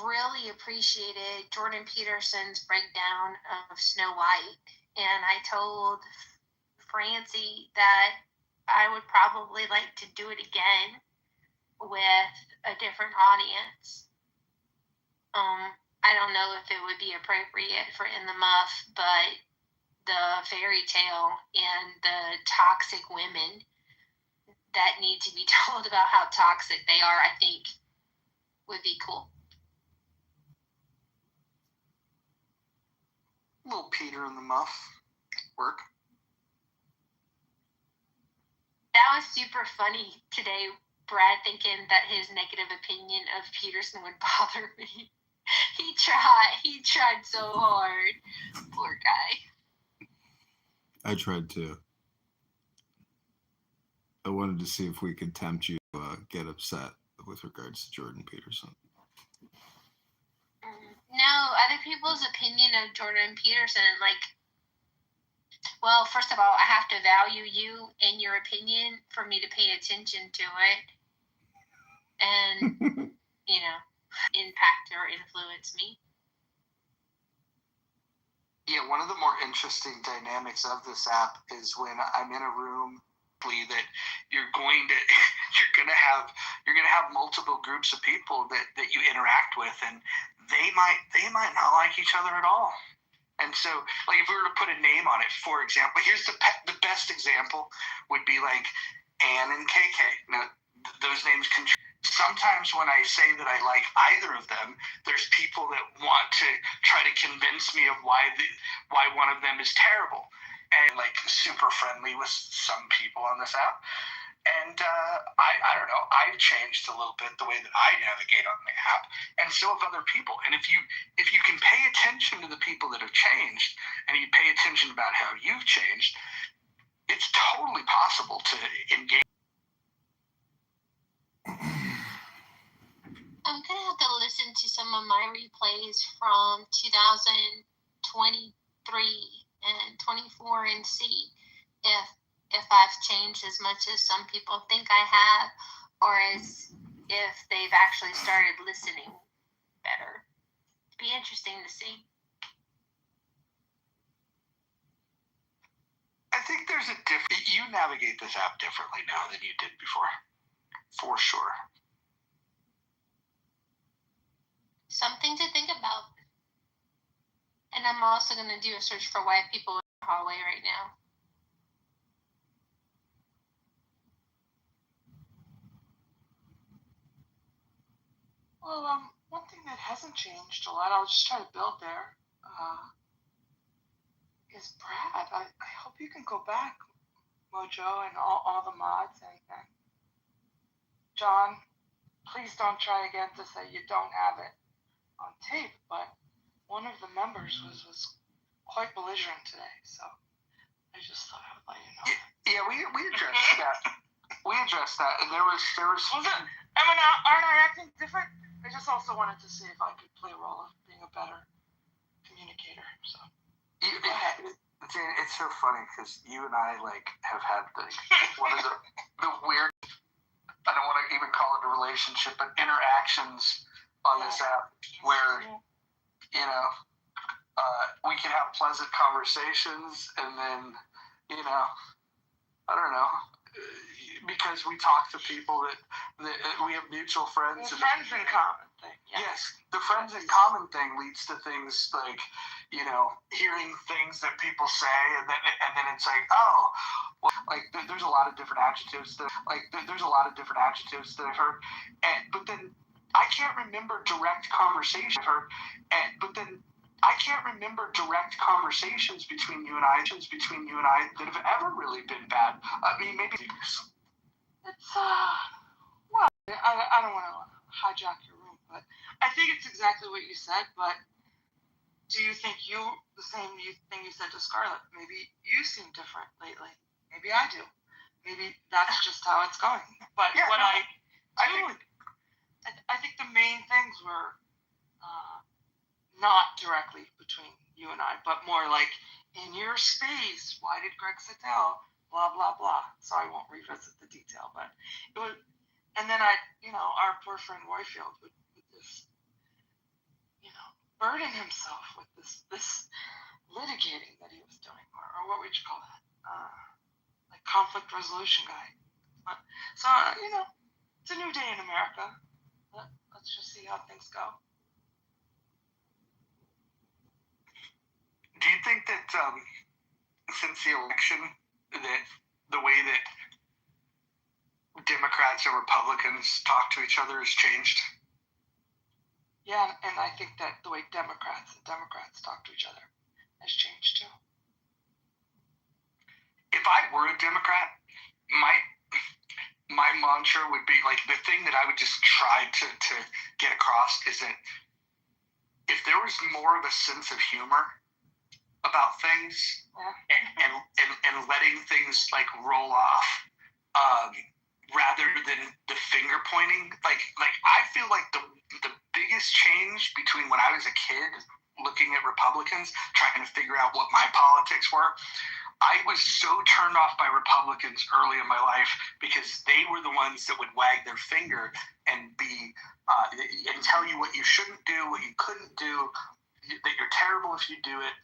really appreciated Jordan Peterson's breakdown of Snow White, and I told Francie that I would probably like to do it again with a different audience. I don't know if it would be appropriate for In the Muff, but the fairy tale and the toxic women that need to be told about how toxic they are, I think would be cool. Little Peter in the Muff work. That was super funny today, Brad, thinking that his negative opinion of Peterson would bother me. He tried so hard. Poor guy. I tried to. I wanted to see if we could tempt you to get upset with regards to Jordan Peterson. No, other people's opinion of Jordan Peterson, well, first of all, I have to value you and your opinion for me to pay attention to it and, impact or influence me. Yeah, one of the more interesting dynamics of this app is when I'm in a room that you're gonna have multiple groups of people that you interact with, and they might not like each other at all. And so, if we were to put a name on it, for example, here's the best example would be like Ann and KK. Now, those names sometimes when I say that I like either of them, there's people that want to try to convince me of why one of them is terrible. And super friendly with some people on this app. And I don't know, I've changed a little bit the way that I navigate on the app, and so have other people. And if you can pay attention to the people that have changed, and you pay attention about how you've changed, it's totally possible to engage. I'm going to have to listen to some of my replays from 2023 and 24 and see if I've changed as much as some people think I have, or if they've actually started listening better. It'd be interesting to see. I think there's you navigate this app differently now than you did before, for sure. Something to think about. And I'm also going to do a search for white people in the hallway right now. Well, one thing that hasn't changed a lot, I'll just try to build there, is Brad. I hope you can go back, Mojo, and all the mods, and John, please don't try again to say you don't have it on tape, but one of the members was quite belligerent today, so I just thought I would let you know. Yeah, we addressed that. We addressed that, and there was. Was it? Aren't I acting different? I just also wanted to see if I could play a role of being a better communicator. So. It's so funny because you and I have had one of the weird. I don't want to even call it a relationship, but interactions on this app where we can have pleasant conversations, and then I don't know. Because we talk to people that we have mutual friends. The friends in common thing. Yes, the friends in common thing leads to things like, hearing things that people say, and then it's like, oh, well, there's a lot of different adjectives that I've heard, but then I can't remember direct conversations between you and I that have ever really been bad. I mean, maybe. It's I don't want to hijack your room, but I think it's exactly what you said. But do you think the same thing you said to Scarlett? Maybe you seem different lately. Maybe I do. Maybe that's just how it's going. But Yeah, what no, I think the main things were not directly between you and I, but more like in your space. Why did Greg Siddell? Blah blah blah. So I won't revisit the detail, but it was. And then our poor friend Royfield would just, burden himself with this litigating that he was doing, or what would you call that? Like conflict resolution guy. So it's a new day in America. Let's just see how things go. Do you think that since the election, that the way that Democrats and Republicans talk to each other has changed? Yeah, and I think that the way Democrats talk to each other has changed too. If I were a Democrat, my mantra would be like the thing that I would just try to get across is that if there was more of a sense of humor about things and letting things like roll off, rather than the finger pointing, like I feel like the biggest change between when I was a kid looking at Republicans trying to figure out what my politics were, I was so turned off by Republicans early in my life because they were the ones that would wag their finger and and tell you what you shouldn't do, what you couldn't do, that you're terrible if you do it.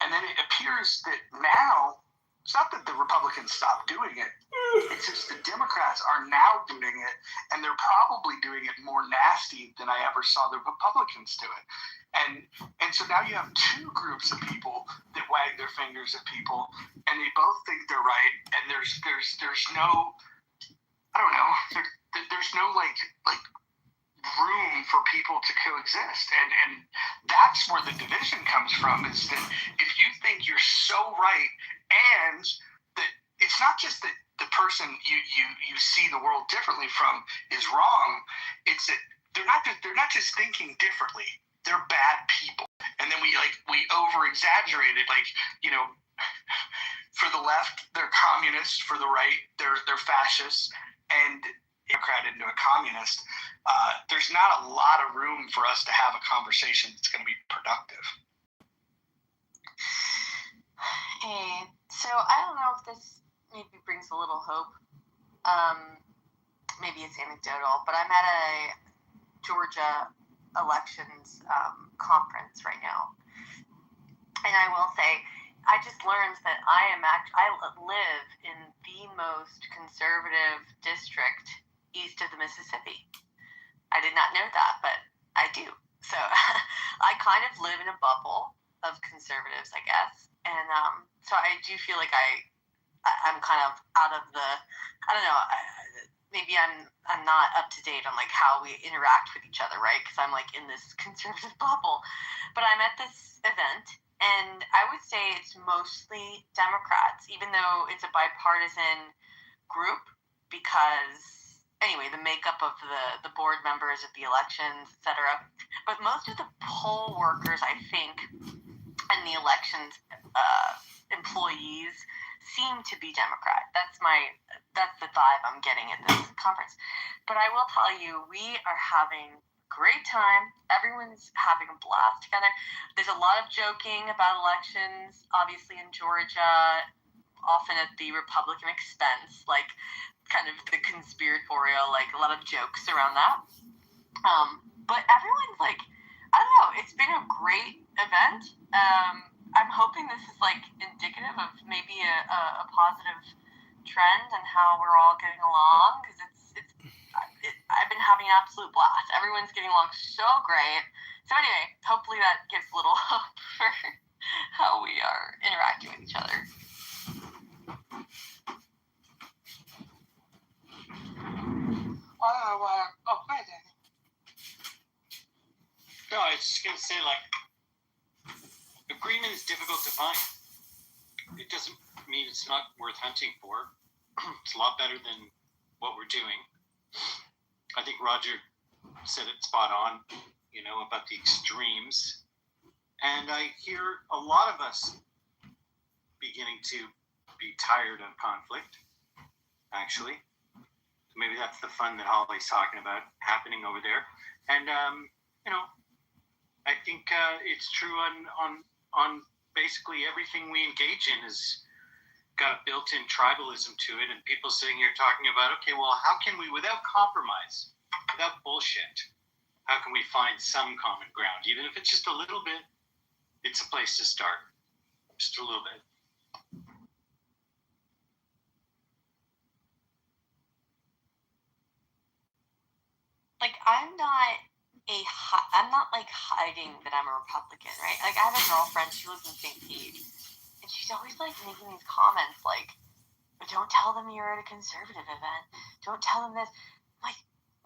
And then it appears that now, it's not that the Republicans stopped doing it, it's just the Democrats are now doing it, and they're probably doing it more nasty than I ever saw the Republicans do it. And so now you have two groups of people that wag their fingers at people, and they both think they're right, and there's no, I don't know, there's no like room for people to coexist, and that's where the division comes from, is that if you think you're so right, and that it's not just that the person you see the world differently from is wrong, it's that they're not just thinking differently, they're bad people. And then we over exaggerate it, for the left they're communists, for the right they're fascists, and Democrat into a communist. There's not a lot of room for us to have a conversation that's going to be productive. Hey, so I don't know if this maybe brings a little hope. Maybe it's anecdotal, but I'm at a Georgia elections conference right now, and I will say, I just learned that I live in the most conservative district east of the Mississippi. I did not know that, but I do. So I kind of live in a bubble of conservatives, I guess. And so I do feel like I'm kind of out of the, I don't know, maybe I'm not up to date on like how we interact with each other, right? Because I'm like in this conservative bubble. But I'm at this event, and I would say it's mostly Democrats, even though it's a bipartisan group, because anyway, the makeup of the board members at the elections, etc. But most of the poll workers, I think, and the elections employees seem to be Democrat. That's the vibe I'm getting at this conference. But I will tell you, we are having a great time. Everyone's having a blast together. There's a lot of joking about elections, obviously in Georgia, often at the Republican expense, like kind of the conspiratorial, like a lot of jokes around that. But everyone's like, I don't know, it's been a great event. I'm hoping this is like indicative of maybe a positive trend and how we're all getting along, because I've been having an absolute blast. Everyone's getting along so great. So anyway, hopefully that gives a little hope for how we are interacting with each other. Go ahead, Danny. No, I was just going to say, like, agreement is difficult to find. It doesn't mean it's not worth hunting for. It's a lot better than what we're doing. I think Roger said it spot on, you know, about the extremes. And I hear a lot of us beginning to be tired of conflict, actually. So maybe that's the fun that Holly's talking about happening over there. And, you know, I think it's true on basically everything we engage in is got a built-in tribalism to it, and people sitting here talking about, okay, well, how can we, without compromise, without bullshit, how can we find some common ground? Even if it's just a little bit, it's a place to start. Just a little bit. Like, I'm not like hiding that I'm a Republican, right? Like, I have a girlfriend, she lives in St. Pete, and she's always like making these comments like, don't tell them you're at a conservative event. Don't tell them this. Like,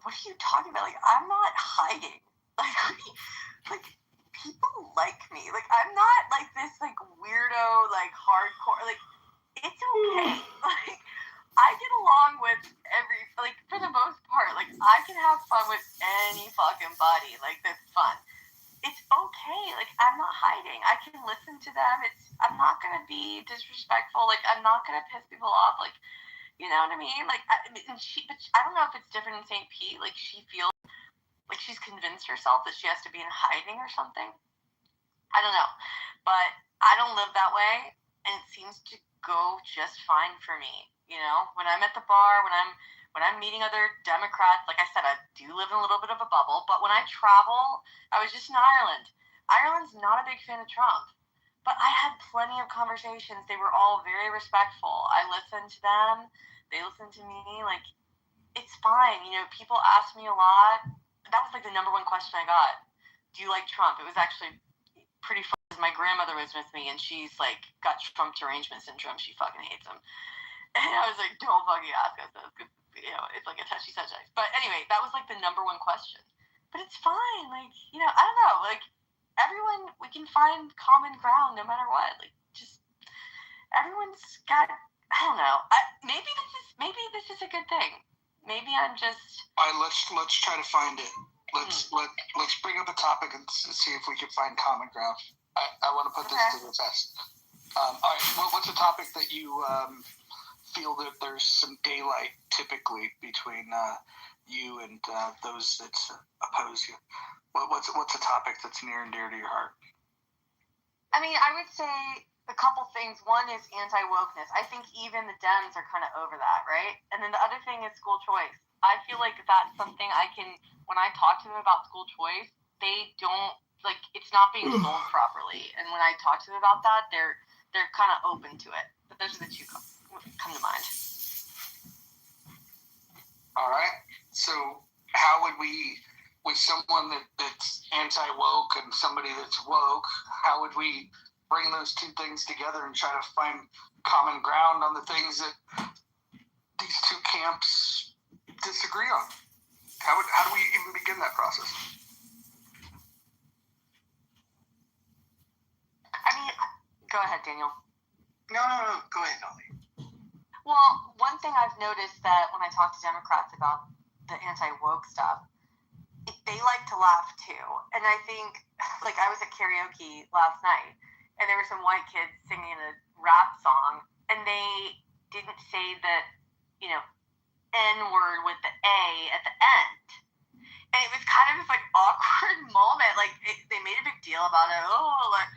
what are you talking about? Like, I'm not hiding. Like people like me. Like, I'm not like this like weirdo, like hardcore. Like, it's okay. Like, I get along with like, for the most part, like, I can have fun with any fucking buddy. Like, that's fun. It's okay. Like, I'm not hiding. I can listen to them. I'm not gonna be disrespectful. Like, I'm not gonna piss people off. Like, you know what I mean? Like, but I don't know if it's different in St. Pete. Like, she feels like she's convinced herself that she has to be in hiding or something. I don't know, but I don't live that way, and it seems to go just fine for me. You know, when I'm at the bar, when I'm meeting other Democrats, like I said, I do live in a little bit of a bubble, but when I travel, I was just in Ireland. Ireland's not a big fan of Trump, but I had plenty of conversations. They were all very respectful. I listened to them. They listened to me. Like, it's fine. You know, people ask me a lot. That was like the number one question I got. Do you like Trump? It was actually pretty fun. My grandmother was with me, and she's like got Trump derangement syndrome. She fucking hates him. And I was like, don't fucking ask us this, because, you know, it's like a touchy subject. But anyway, that was like the number one question. But it's fine. Like, you know, I don't know. Like, everyone, we can find common ground no matter what. Like, just everyone's got, I don't know. Maybe this is a good thing. Maybe I'm just. All right, let's try to find it. Let's bring up a topic and see if we can find common ground. I want to put this to the test. All right, what's a topic that you feel that there's some daylight typically between you and those that oppose you? What's a topic that's near and dear to your heart? I mean, I would say a couple things. One is anti-wokeness. I think even the Dems are kind of over that, right? And then the other thing is school choice. I feel like that's something I can, when I talk to them about school choice, they don't, like, it's not being sold properly. And when I talk to them about that, they're kind of open to it. But those are the two come to mind. All right. So how would we, with someone that's anti-woke and somebody that's woke, how would we bring those two things together and try to find common ground on the things that these two camps disagree on? How do we even begin that process? I mean, go ahead, Daniel. No, go ahead, Holly. Well, one thing I've noticed that when I talk to Democrats about the anti-woke stuff, they like to laugh too. And I think, like, I was at karaoke last night, and there were some white kids singing a rap song, and they didn't say the, you know, N-word with the A at the end. And it was kind of this, like, awkward moment. Like, they made a big deal about it. Oh, like,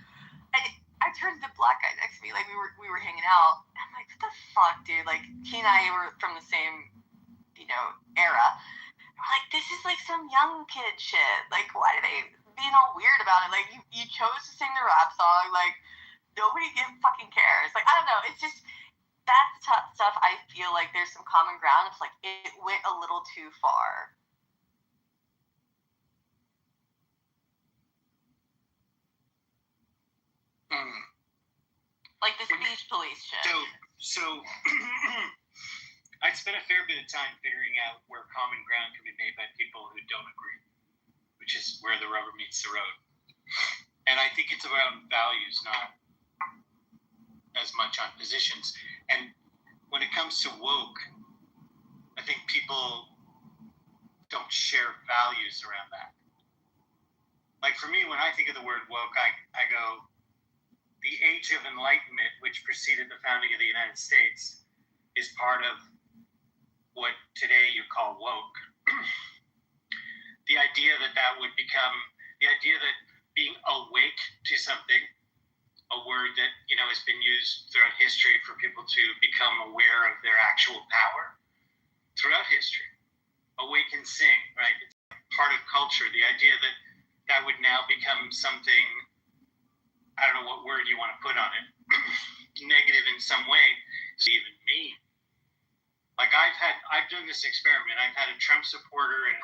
and I turned to the black guy next to me, like, we were hanging out. And I'm like, what the fuck, dude? Like, he and I were from the same, you know, era. We're like, this is like some young kid shit. Like, why are they being all weird about it? Like, you chose to sing the rap song. Like, nobody fucking cares. Like, I don't know. It's just, that's stuff I feel like there's some common ground. It's like, it went a little too far. Like the speech police shit. So I'd spent a fair bit of time figuring out where common ground can be made by people who don't agree, which is where the rubber meets the road. And I think it's around values, not as much on positions. And when it comes to woke, I think people don't share values around that. Like for me, when I think of the word woke, I go, the age of enlightenment, which preceded the founding of the United States, is part of what today you call woke. The idea that would become, the idea that being awake to something, a word that, has been used throughout history for people to become aware of their actual power throughout history. Awake and sing, right? It's part of culture. The idea that would now become something, I don't know what word you want to put on it, negative in some way, does it even mean? Like I've done this experiment. I've had a Trump supporter and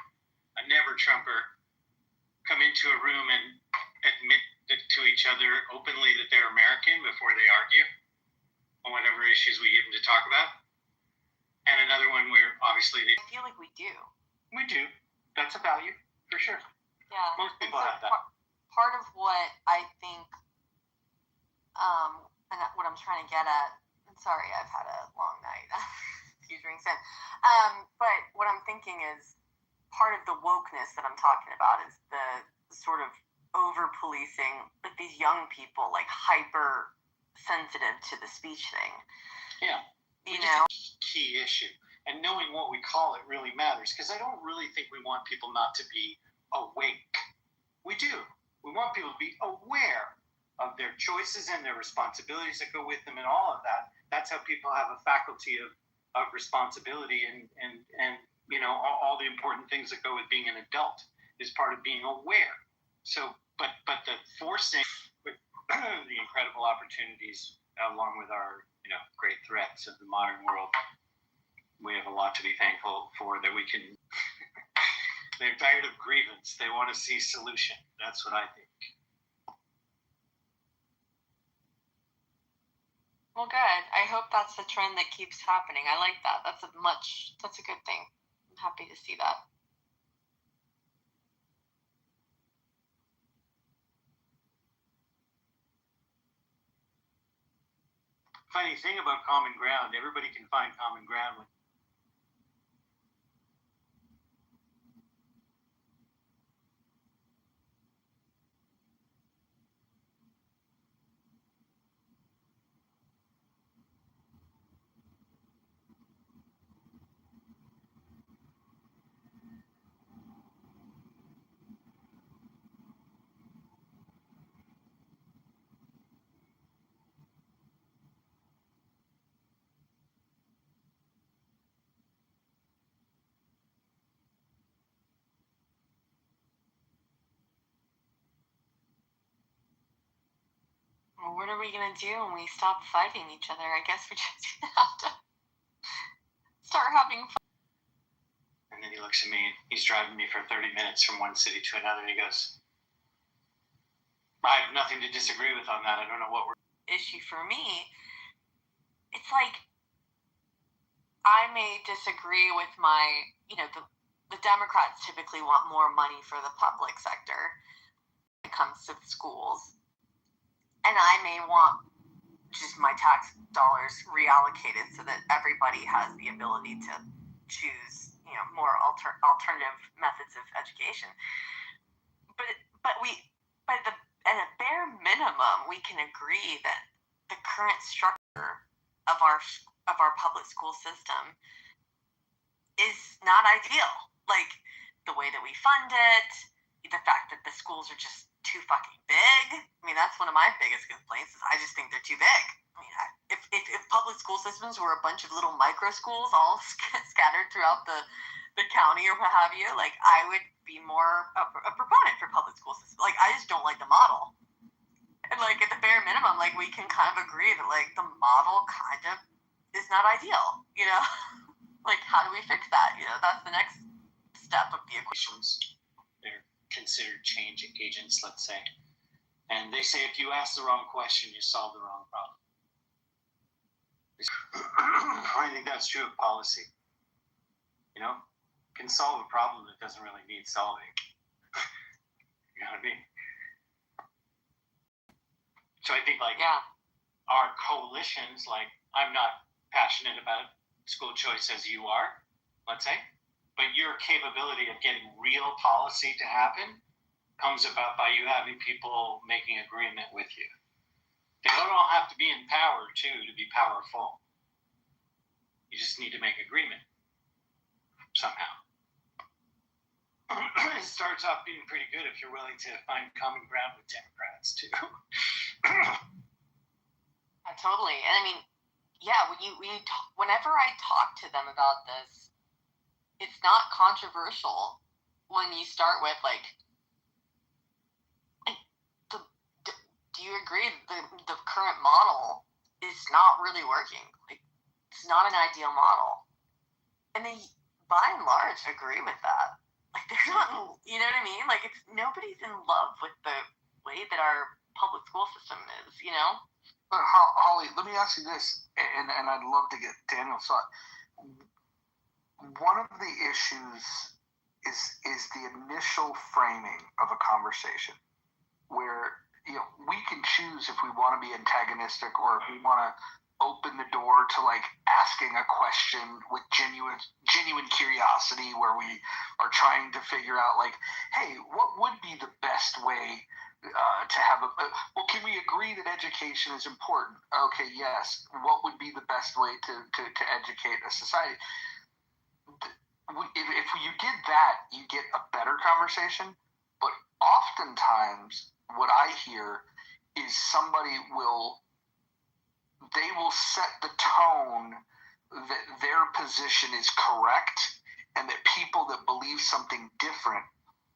a never Trumper come into a room and admit to each other openly that they're American before they argue on whatever issues we get them to talk about. And another one where obviously I feel like we do. We do. That's a value for sure. Yeah. Most people so have that. Part of what I think, and what I'm trying to get at, I'm sorry, I've had a long night. Few drinks in. But what I'm thinking is part of the wokeness that I'm talking about is the sort of over policing, like these young people, like hyper sensitive to the speech thing. Yeah. You know? Key issue. And knowing what we call it really matters, because I don't really think we want people not to be awake. We do. We want people to be aware of their choices and their responsibilities that go with them and all of that. That's how people have a faculty of responsibility and all the important things that go with being an adult is part of being aware. So, but the forcing with the incredible opportunities along with our great threats of the modern world, we have a lot to be thankful for that we can. They're tired of grievance. They want to see solution. That's what I think. Well, good. I hope that's the trend that keeps happening. I like that. That's a good thing. I'm happy to see that. Funny thing about common ground, everybody can find common ground with. Well, what are we going to do when we stop fighting each other? I guess we just have to start having fun. And then he looks at me and he's driving me for 30 minutes from one city to another and he goes, I have nothing to disagree with on that. I don't know what we're... Issue for me, it's like I may disagree with my, the Democrats typically want more money for the public sector when it comes to the schools. And I may want just my tax dollars reallocated so that everybody has the ability to choose, more alternative methods of education. But at a bare minimum, we can agree that the current structure of our public school system is not ideal. Like the way that we fund it, the fact that the schools are just too fucking big. I mean, that's one of my biggest complaints is I just think they're too big. I mean, if public school systems were a bunch of little micro schools all scattered throughout the county or what have you, like I would be more a proponent for public school systems. Like I just don't like the model. And like at the bare minimum, like we can kind of agree that like the model kind of is not ideal, Like how do we fix that? That's the next step of the equation. They're considered change agents, let's say. And they say if you ask the wrong question, you solve the wrong problem. I think that's true of policy. Can solve a problem that doesn't really need solving. You know what I mean? So I think our coalitions, like I'm not passionate about school choice as you are, let's say. But your capability of getting real policy to happen comes about by you having people making agreement with you. They don't all have to be in power, too, to be powerful. You just need to make agreement somehow. It starts off being pretty good if you're willing to find common ground with Democrats, too. Totally. And I mean, yeah, whenever I talk to them about this, it's not controversial when you start with like do you agree the current model is not really working? Like, it's not an ideal model. And they, by and large, agree with that. Like, they're not, you know what I mean? Like, nobody's in love with the way that our public school system is, you know? But Holly, let me ask you this, and I'd love to get Daniel's thought. One of the issues is the initial framing of a conversation where, you know, we can choose if we want to be antagonistic or if we want to open the door to like asking a question with genuine curiosity where we are trying to figure out like, hey, what would be the best way to have well, can we agree that education is important? Okay, yes. What would be the best way to educate a society? If you did that, you get a better conversation. But oftentimes, what I hear is somebody will set the tone that their position is correct and that people that believe something different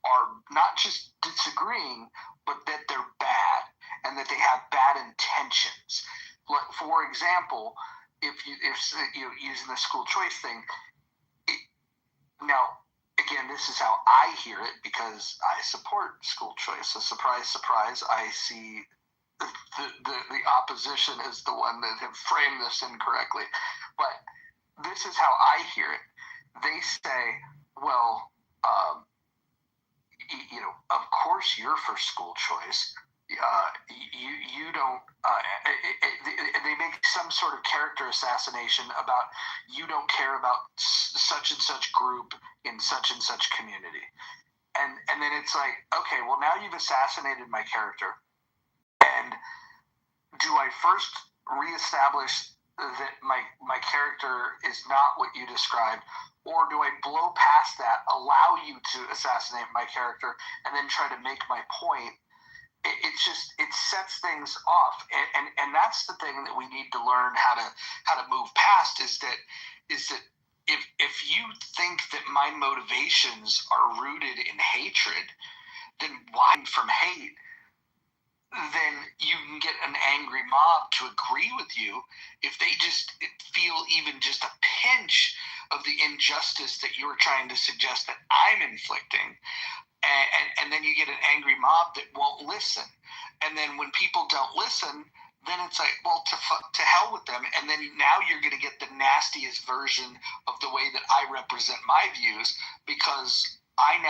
are not just disagreeing, but that they're bad and that they have bad intentions. Like, for example, if using the school choice thing, now, again, this is how I hear it because I support school choice. So surprise, surprise, I see the opposition is the one that have framed this incorrectly. But this is how I hear it. They say, well, of course you're for school choice. You don't. They make some sort of character assassination about you don't care about such and such group in such and such community, and then it's like, okay, well now you've assassinated my character, and do I first reestablish that my character is not what you described, or do I blow past that, allow you to assassinate my character, and then try to make my point? It sets things off, and that's the thing that we need to learn how to move past is that if you think that my motivations are rooted in hatred, then why from hate? Then you can get an angry mob to agree with you if they just feel even just a pinch of the injustice that you're trying to suggest that I'm inflicting. And then you get an angry mob that won't listen. And then when people don't listen, then it's like, well, to hell with them. And then now you're going to get the nastiest version of the way that I represent my views because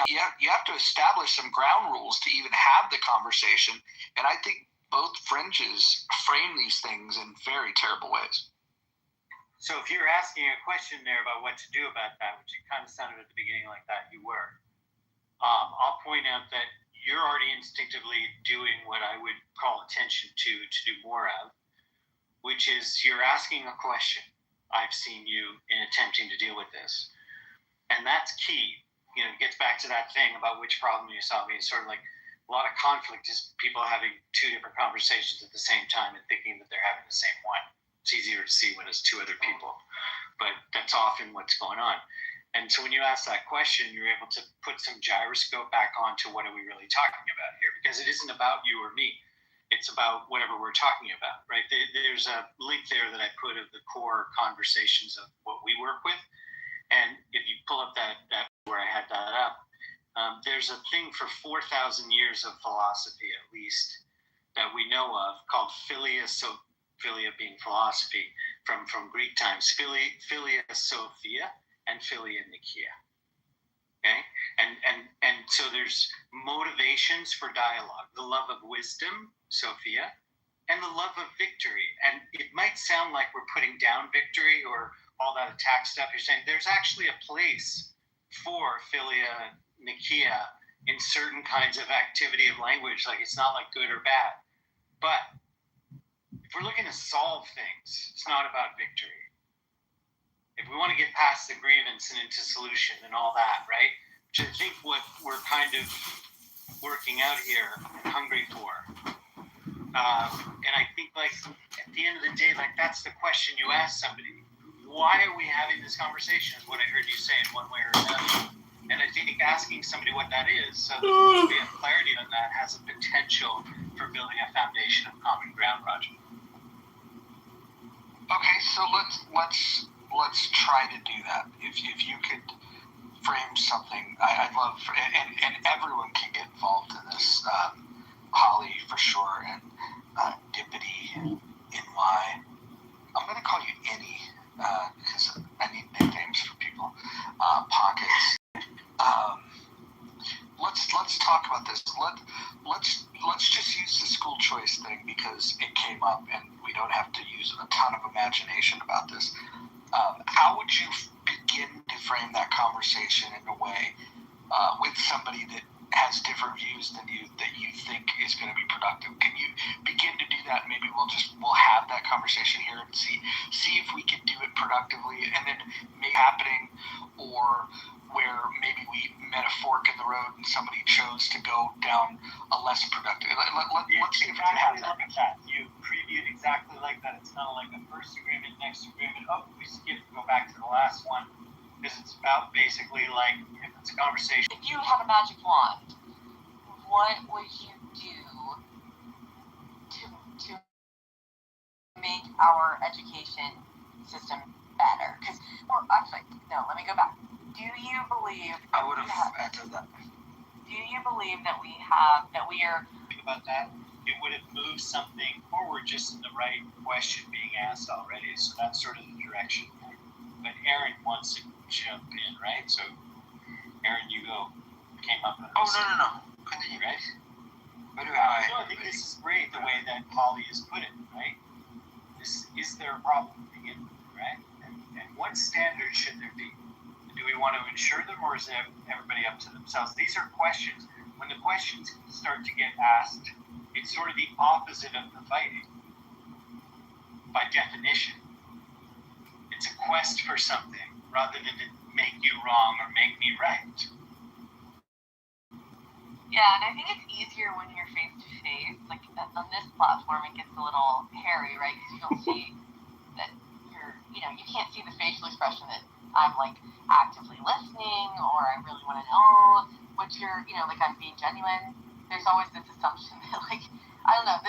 you have to establish some ground rules to even have the conversation. And I think both fringes frame these things in very terrible ways. So if you're asking a question there about what to do about that, which it kind of sounded at the beginning like that, you were. I'll point out that you're already instinctively doing what I would call attention to do more of, which is you're asking a question. I've seen you in attempting to deal with this. And that's key. You know, it gets back to that thing about which problem you're solving. It's sort of like a lot of conflict is people having two different conversations at the same time and thinking that they're having the same one. It's easier to see when it's two other people. But that's often what's going on. And so when you ask that question, you're able to put some gyroscope back on to what are we really talking about here? Because it isn't about you or me. It's about whatever we're talking about, right? There's a link there that I put of the core conversations of what we work with. And if you pull up that where I had that up, there's a thing for 4,000 years of philosophy, at least, that we know of called philia being philosophy from Greek times, philia sophia, and philia nikia. Okay, and so there's motivations for dialogue, the love of wisdom, Sophia, and the love of victory. And it might sound like we're putting down victory or all that attack stuff. You're saying there's actually a place for philia, nikia in certain kinds of activity of language. Like, it's not like good or bad. But if we're looking to solve things, it's not about victory. If we want to get past the grievance and into solution and all that, right? Which I think what we're kind of working out here and hungry for. And I think, like, at the end of the day, like, that's the question you ask somebody. Why are we having this conversation is what I heard you say in one way or another. And I think asking somebody what that is, so that we have clarity on that, has a potential for building a foundation of common ground, Roger. Okay, so let's try to do that. If you could frame something, I'd love for, and everyone can get involved in this. Holly for sure, and Dippity, NY. I'm gonna call you Innie because I need nicknames for people. Pockets. Let's talk about this. Let's just use the school choice thing because it came up, and we don't have to use a ton of imagination about this. How would you begin to frame that conversation in a way with somebody that has different views than you that you think is going to be productive? Can you begin to do that? Maybe we'll have that conversation here and see if we can do it productively, and then maybe happening, or where maybe we met a fork in the road and somebody chose to go down a less productive. Let's see if we can have that. You previewed exactly like that. It's kind of like a first agreement, next agreement. Oh, we skipped, go back to the last one. Because it's about basically like, if it's a conversation. If you had a magic wand, what would you do to make our education system better? Or actually, no, let me go back. Do you believe? I would have answered that. Do you believe that we are? Think about that. It would have moved something forward just in the right question being asked already. So that's sort of the direction. But Aaron wants to jump in, right? So, Aaron, you came up with this. No. Continue, right? I think this is great the way that Holly has put it, right? Is there a problem again, right? And what standards should there be? Do we want to ensure them, or is everybody up to themselves? These are questions. When the questions start to get asked, it's sort of the opposite of the fighting, by definition. It's a quest for something rather than to make you wrong or make me right. Yeah, and I think it's easier when you're face to face. Like on this platform, it gets a little hairy, right? Because you don't see that you can't see the facial expression that I'm like actively listening, or I really want to know what you're, like I'm being genuine. There's always this assumption that, like, I don't know,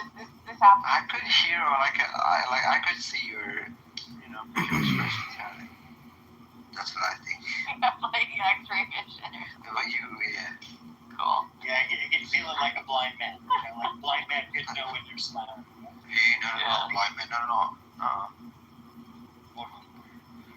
this happens. I could hear, I could see your, facial expressions happening. That's what I think. Like X-ray vision. Yeah. Cool. Yeah, I can feel it like a blind man. Like blind man could know when you're smiling. Hey, no, blind man, not at all.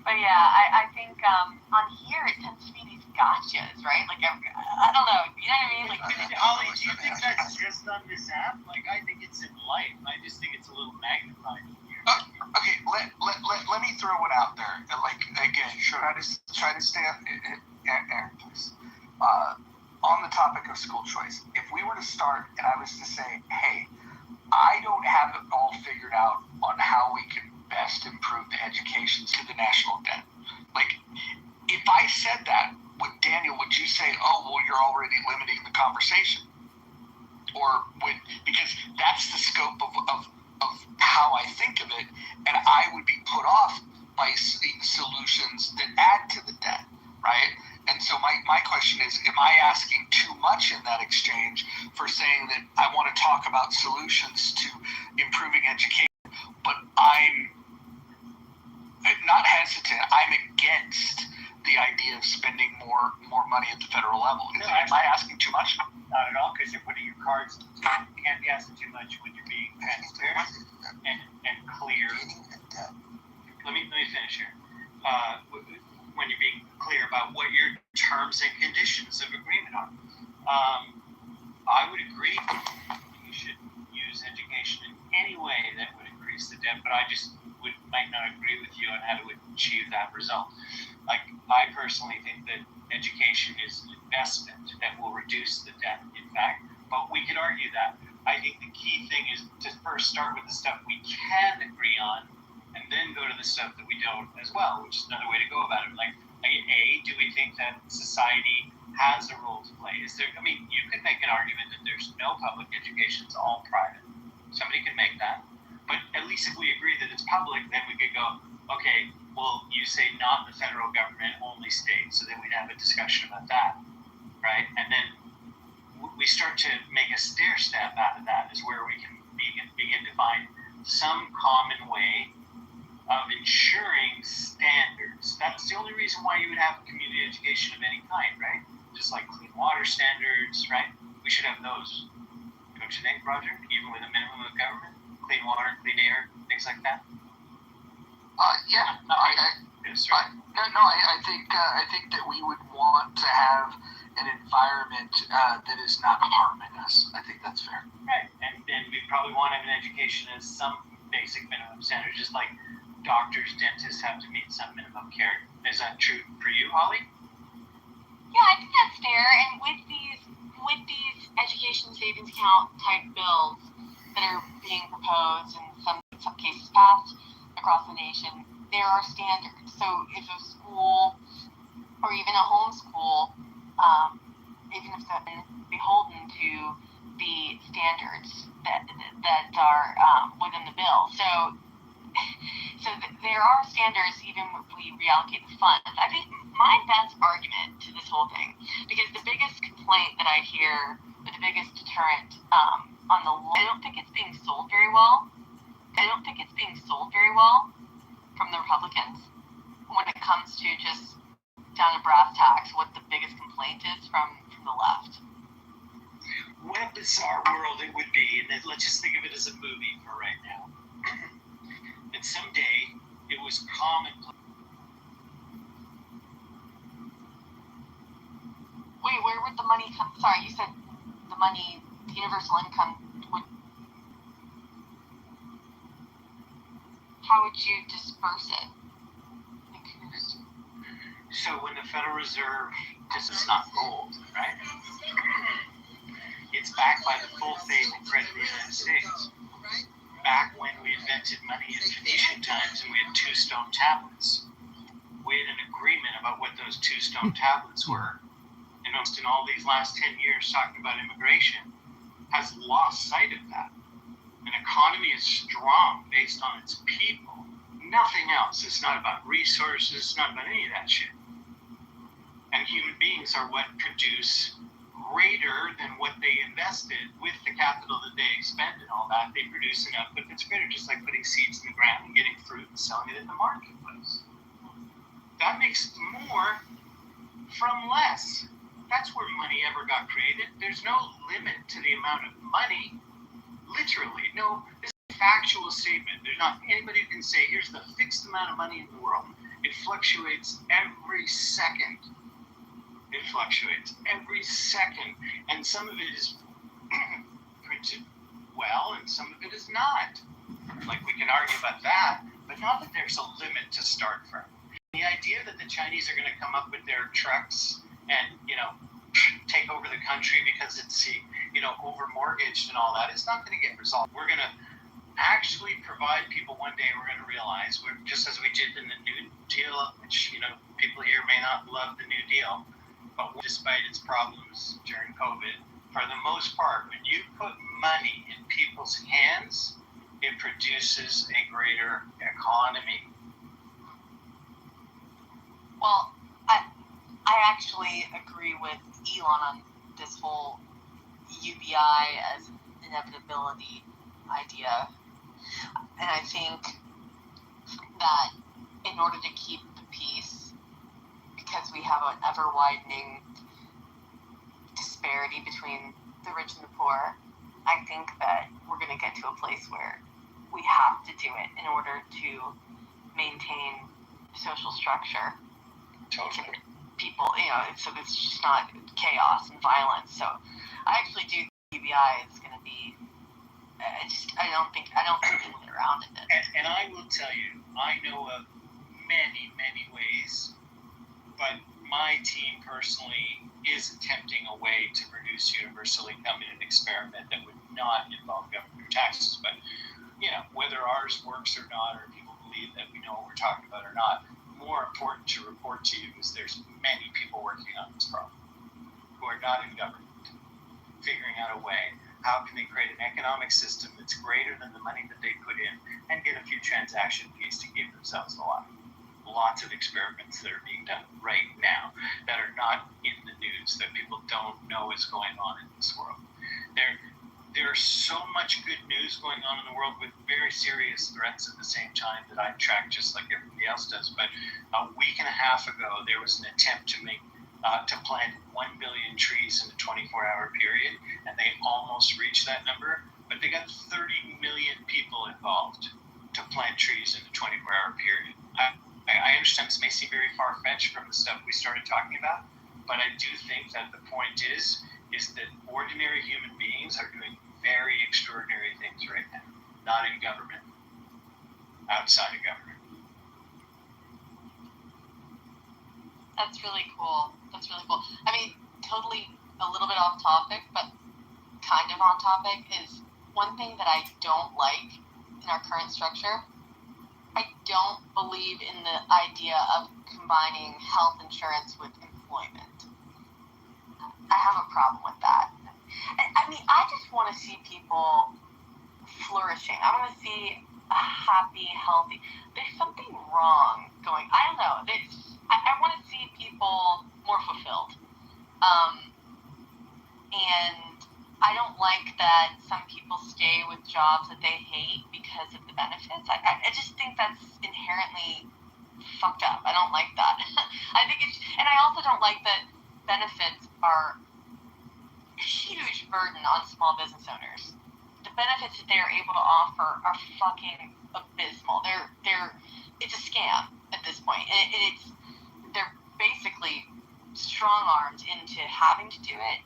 But yeah, I think on here it tends to be these gotchas, right? Like I don't know, you know what I mean? Like, Holly, do you think that's just on this app? Like, I think it's in life. I just think it's a little magnified. Okay, let me throw it out there. Like, again, try to stay up, Aaron, please. On the topic of school choice, if we were to start and I was to say, hey, I don't have it all figured out on how we can best improve the education to the national debt. Like, if I said that, would you say, oh, well, you're already limiting the conversation? Or because that's the scope of how I think of it, and I would be put off by solutions that add to the debt, right? And so my question is, am I asking too much in that exchange for saying that I want to talk about solutions to improving education, but I'm not hesitant, I'm against the idea of spending more money at the federal level? Am I asking too much? Not at all, because you're putting your cards on the table. You can't be asking too much when you're being transparent and clear. Let me finish here. When you're being clear about what your terms and conditions of agreement are. I would agree you should use education in any way that would increase the debt, but I just might not agree with you on how to achieve that result. Like, I personally think that education is an investment that will reduce the debt, in fact. But we could argue that. I think the key thing is to first start with the stuff we can agree on, and then go to the stuff that we don't as well, which is another way to go about it. Like A, do we think that society has a role to play? Is there? I mean, you could make an argument that there's no public education; it's all private. Somebody could make that. But at least if we agree that it's public, then we could go, okay, well, you say not the federal government, only state. So then we'd have a discussion about that, right? And then we start to make a stair step out of that, is where we can begin to find some common way of ensuring standards. That's the only reason why you would have community education of any kind, right? Just like clean water standards, right? We should have those. Don't you think, Roger? Even with a minimum of government, clean water, clean air, things like that. Yeah. No, Yes, sir. I think that we would want to have an environment that is not harming us. I think that's fair. Right, and then we probably want to have an education as some basic minimum standards, just like doctors, dentists have to meet some minimum care. Is that true for you, Holly? Yeah, I think that's fair. And with these education savings account type bills that are being proposed and some cases passed across the nation, there are standards. So if a school or even a homeschool, even if they're beholden to the standards that are within the bill. So there are standards even if we reallocate the funds. I think my best argument to this whole thing, because the biggest complaint that I hear, or the biggest deterrent I don't think it's being sold very well. From the Republicans when it comes to just down to brass tacks what the biggest complaint is from the left. What a bizarre world it would be, and then let's just think of it as a movie for right now. That someday it was commonplace. Wait, where would the money come? Sorry, you said the money, the universal income would. How would you disperse it? So when the Federal Reserve, because it's not gold, right? It's backed by the full faith and credit of the United States. Back when we invented money in Phoenician times and we had 2 stone tablets, we had an agreement about what those 2 stone tablets were. And almost in all these last 10 years talking about immigration has lost sight of that. An economy is strong based on its people. Nothing else. It's not about resources. It's not about any of that shit. And human beings are what produce greater than what they invested with the capital that they expend and all that. They produce an output that's greater, just like putting seeds in the ground and getting fruit and selling it in the marketplace. That makes more from less. That's where money ever got created. There's no limit to the amount of money. Literally, no. This is a factual statement. There's not anybody who can say, here's the fixed amount of money in the world. It fluctuates every second. It fluctuates every second. And some of it is printed well, and some of it is not. Like, we can argue about that, but not that there's a limit to start from. The idea that the Chinese are going to come up with their trucks and, take over the country because it's, over mortgaged and all that, it's not going to get resolved. We're going to actually provide people one day, we're going to realize, just as we did in the New Deal, which, people here may not love the New Deal, but despite its problems during COVID, for the most part, when you put money in people's hands, it produces a greater economy. Well, I actually agree with Elon on this whole UBI as inevitability idea. And I think that in order to keep the peace, because we have an ever-widening disparity between the rich and the poor, I think that we're going to get to a place where we have to do it in order to maintain social structure. Totally. People, so it's just not chaos and violence. So I actually do think UBI is going to be. I don't think we can get around it. And I will tell you, I know of many, many ways, but my team personally is attempting a way to reduce universal income in an experiment that would not involve government taxes. But, whether ours works or not, or people believe that we know what we're talking about or not, more important to report to you is there's many people working on this problem who are not in government, figuring out a way. How can they create an economic system that's greater than the money that they put in and get a few transaction fees to keep themselves alive? Lots of experiments that are being done right now that are not in the news, that people don't know is going on in this world. There's so much good news going on in the world with very serious threats at the same time that I track just like everybody else does. But a week and a half ago, there was an attempt to plant 1 billion trees in a 24-hour period, and they almost reached that number, but they got 30 million people involved to plant trees in a 24-hour period. I understand this may seem very far-fetched from the stuff we started talking about, but I do think that the point is that ordinary human beings are doing very extraordinary things right now, not in government, outside of government. That's really cool. I mean, totally a little bit off topic, but kind of on topic is one thing that I don't like in our current structure. I don't believe in the idea of combining health insurance with employment. I have a problem with that. I mean, I just want to see people flourishing. I want to see a happy, healthy. There's something wrong going. I don't know. I want to see people more fulfilled. And I don't like that some people stay with jobs that they hate because of the benefits. I just think that's inherently fucked up. I don't like that. And I also don't like that benefits are a huge burden on small business owners. The benefits that they're able to offer are fucking abysmal. It's a scam at this point. They're basically strong-armed into having to do it,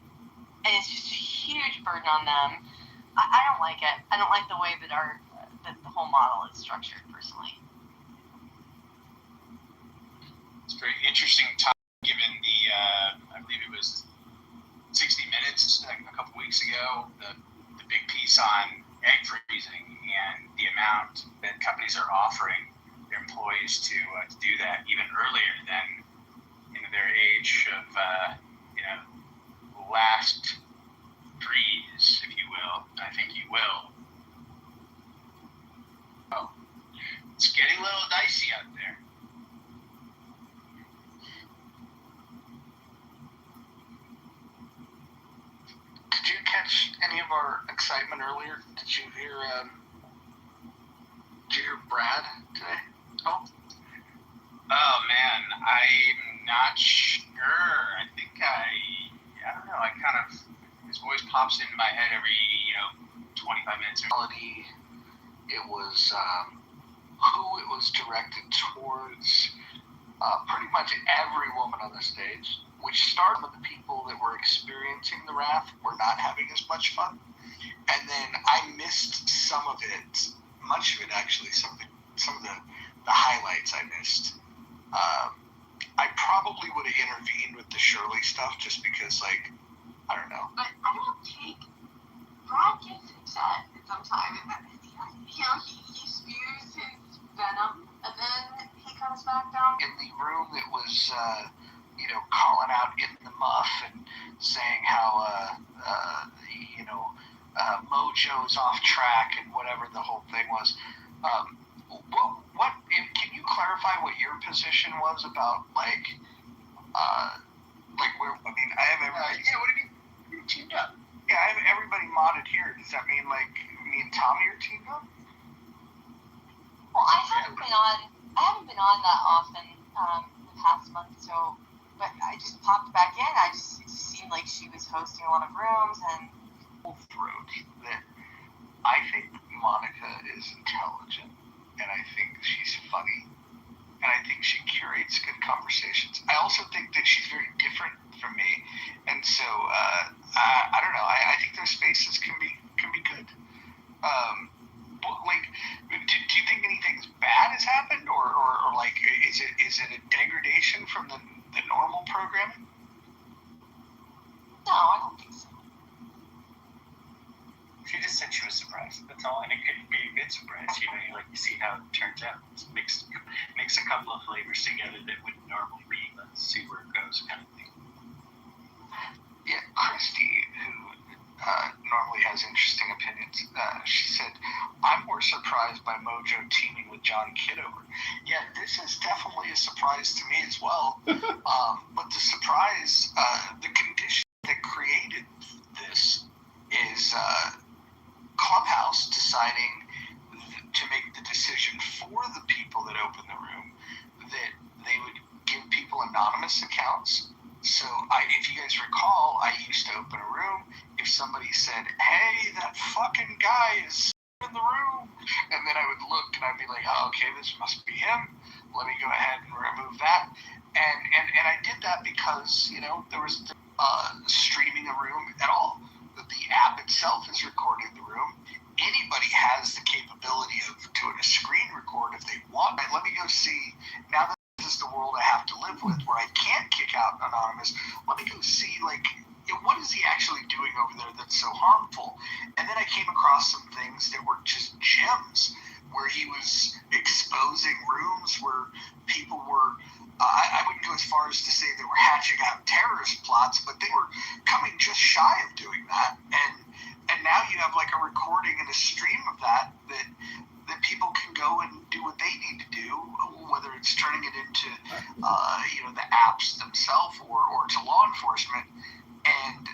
and it's just a huge burden on them. I don't like it. I don't like the way that the whole model is structured, personally. It's a very interesting topic, given the, I believe it was 60 Minutes a couple weeks ago, the big piece on egg freezing and the amount that companies are offering their employees to do that even earlier than their age of last freeze, if you will. I think you will. Oh, it's getting a little dicey out there. Did you catch any of our excitement earlier? Did you hear Brad today? Oh man, I'm not sure. I think I don't know. I kind of, his voice pops into my head every 25 minutes. It was who it was directed towards. Pretty much every woman on the stage, which started with the people that were experiencing the wrath were not having as much fun. And then I missed some of it, much of it actually, some of the highlights I missed. I probably would have intervened with the Shirley stuff just because, I don't know. But I don't think Brad gets upset sometimes. He spews his venom, and then he comes back down. In the room that was, calling out in the muff and saying how, Mojo's off track and whatever the whole thing was. What can you clarify what your position was about, where, I mean, I have everybody. Yeah, what do you mean? You're teamed up. Yeah, I have everybody modded here. Does that mean, me and Tommy are teamed up? Well, I haven't been on that often the past month, so, but I just popped back in. It just seemed like she was hosting a lot of rooms and throat that I think Monica is intelligent, and I think she's funny, and I think she curates good conversations. I also think that she's very different from me, and so I don't know. I think those spaces can be good. Do you think anything bad has happened, or is it a degradation from the normal program? get surprised. You know, you see how it turns out. It's mix a couple of flavors together that wouldn't normally be. Let's see where it goes, kind of thing. Yeah, Christy, who normally has interesting opinions, she said, I'm more surprised by Mojo teaming with John Kitover. Yeah, this is definitely a surprise to me as well. But the surprise, the condition that created this is Clubhouse deciding to make the decision for the people that open the room that they would give people anonymous accounts. So if you guys recall, I used to open a room. If somebody said, hey, that fucking guy is in the room, and then I would look and I'd be like, oh, okay, this must be him. Let me go ahead and remove that. And I did that because, you know, there was streaming a room at all. The app itself is recording the room. Anybody has the capability of doing a screen record if they want. Let me go see, now that this is the world I have to live with where I can't kick out Anonymous, let me go see, like, what is he actually doing over there that's so harmful? And then I came across some things that were just gems, where he was exposing rooms where people were, I wouldn't go as far as to say they were hatching out terrorist plots, but they were coming just shy of doing that. And now you have like a recording and a stream of that people can go and do what they need to do, whether it's turning it into, the apps themselves or to law enforcement. And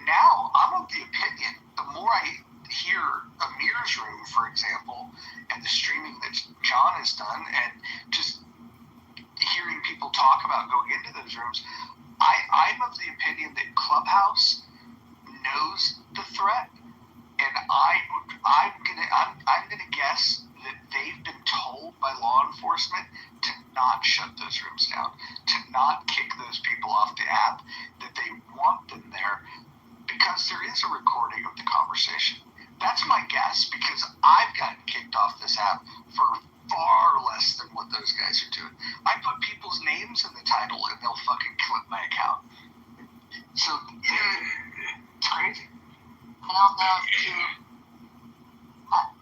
now I'm of the opinion, the more I hear Amir's room, for example, and the streaming that John has done, and just hearing people talk about going into those rooms, I'm of the opinion that Clubhouse knows the threat, and I'm gonna guess that they've been told by law enforcement to not shut those rooms down, to not kick those people off the app, that they want them there because there is a recording of the conversation. That's my guess, because I've gotten kicked off this app for far less than what those guys are doing. I put people's names in the title and they'll fucking clip my account. So, it's crazy. I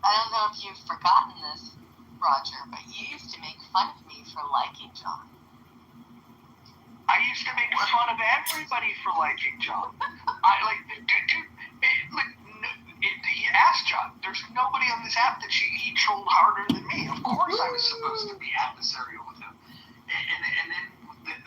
don't know if you've forgotten this, Roger, but you used to make fun of me for liking John. I used to make fun of everybody for liking John. Ask John. There's nobody on this app that he trolled harder than me. Of course I was supposed to be adversarial with him. And then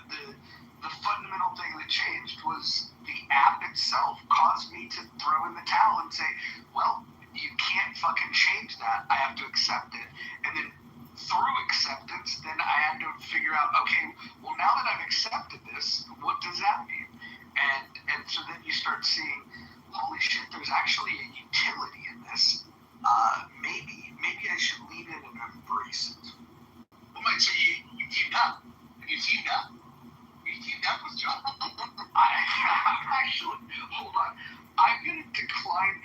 the fundamental thing that changed was the app itself caused me to throw in the towel and say, well, you can't fucking change that. I have to accept it. And then through acceptance, then I had to figure out, okay, well, now that I've accepted this, what does that mean? And so then you start seeing, holy shit, there's actually a utility in this. Maybe I should lean in and embrace it. Well, Mike, so you teamed up. Have you teamed up? You teamed up with John? Actually, hold on. I'm going to decline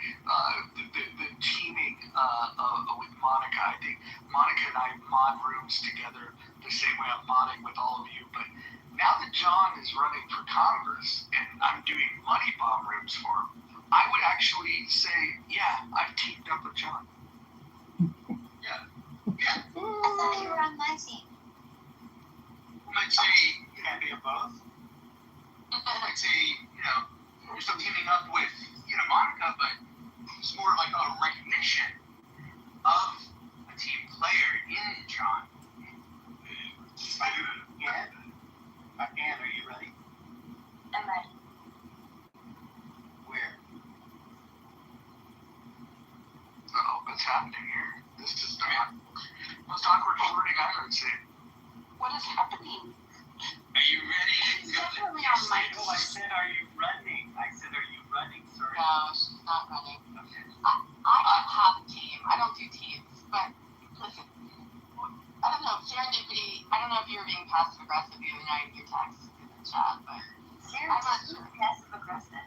the teaming with Monica. I think Monica and I mod rooms together the same way I'm modding with all of you. But now that John is running for Congress and I'm doing money bomb rooms for him, I would actually say, yeah, I've teamed up with John. Yeah. I thought you were on my team. I might say you can be of both. I might say, you're still teaming up with, Monica, but it's more like a recognition of a team player in John. Anne, are you ready? I'm ready. Where? Oh, what's happening here? This is the most awkward flirting I've ever seen. What is happening? Are you ready? She's definitely on my team. I said, are you running? I said, are you running? Sorry. No, she's not running. Okay. I don't have a team. I don't do teams. But listen, I don't know, serendipity. I don't know if you were being passive aggressive the other night in your text in the chat, but I'm not sure. Passive aggressive.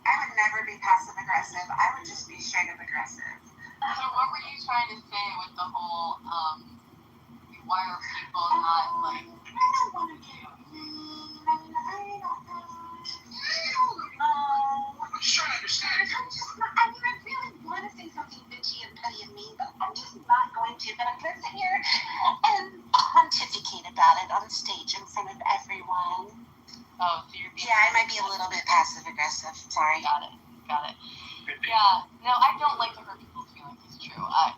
I would never be passive aggressive. I would just be straight up aggressive. So what were you trying to say with the whole, why are people not like? I don't want to do. I don't know. I'm just trying to understand. I really want to say something bitchy and petty might be a little bit passive aggressive. Sorry. Got it. Yeah. No, I don't like to hurt people's feelings. It's true. I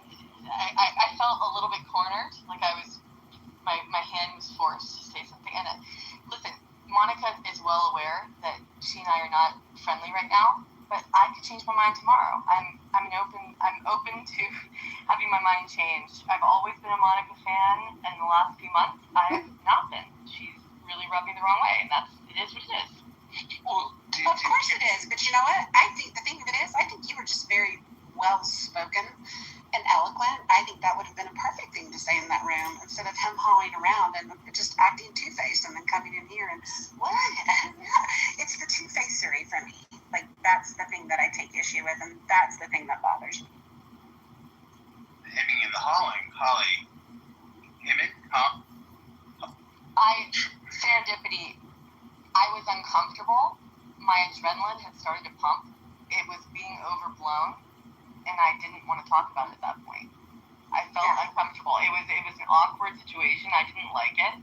felt a little bit cornered, like I was, my hand was forced to say something. And listen, Monica is well aware that she and I are not friendly right now, but I could change my mind tomorrow. I'm open to having my mind changed. I've always been a Monica fan, and the last few months I have not been. She's really rubbed me the wrong way, and it is what it is. Well, Of course it is, but you know what? I think the thing of it is, I think you were just very well spoken and eloquent. I think that would have been a perfect thing to say in that room instead of him hauling around and just acting two-faced and then coming in here and what? It's the two-facery for me. Like, that's the thing that I take issue with, and that's the thing that bothers me. Hemming and the hauling, Holly. Hemming, huh? Serendipity. I was uncomfortable. My adrenaline had started to pump. It was being overblown, and I didn't want to talk about it at that point. I felt uncomfortable. It was an awkward situation. I didn't like it,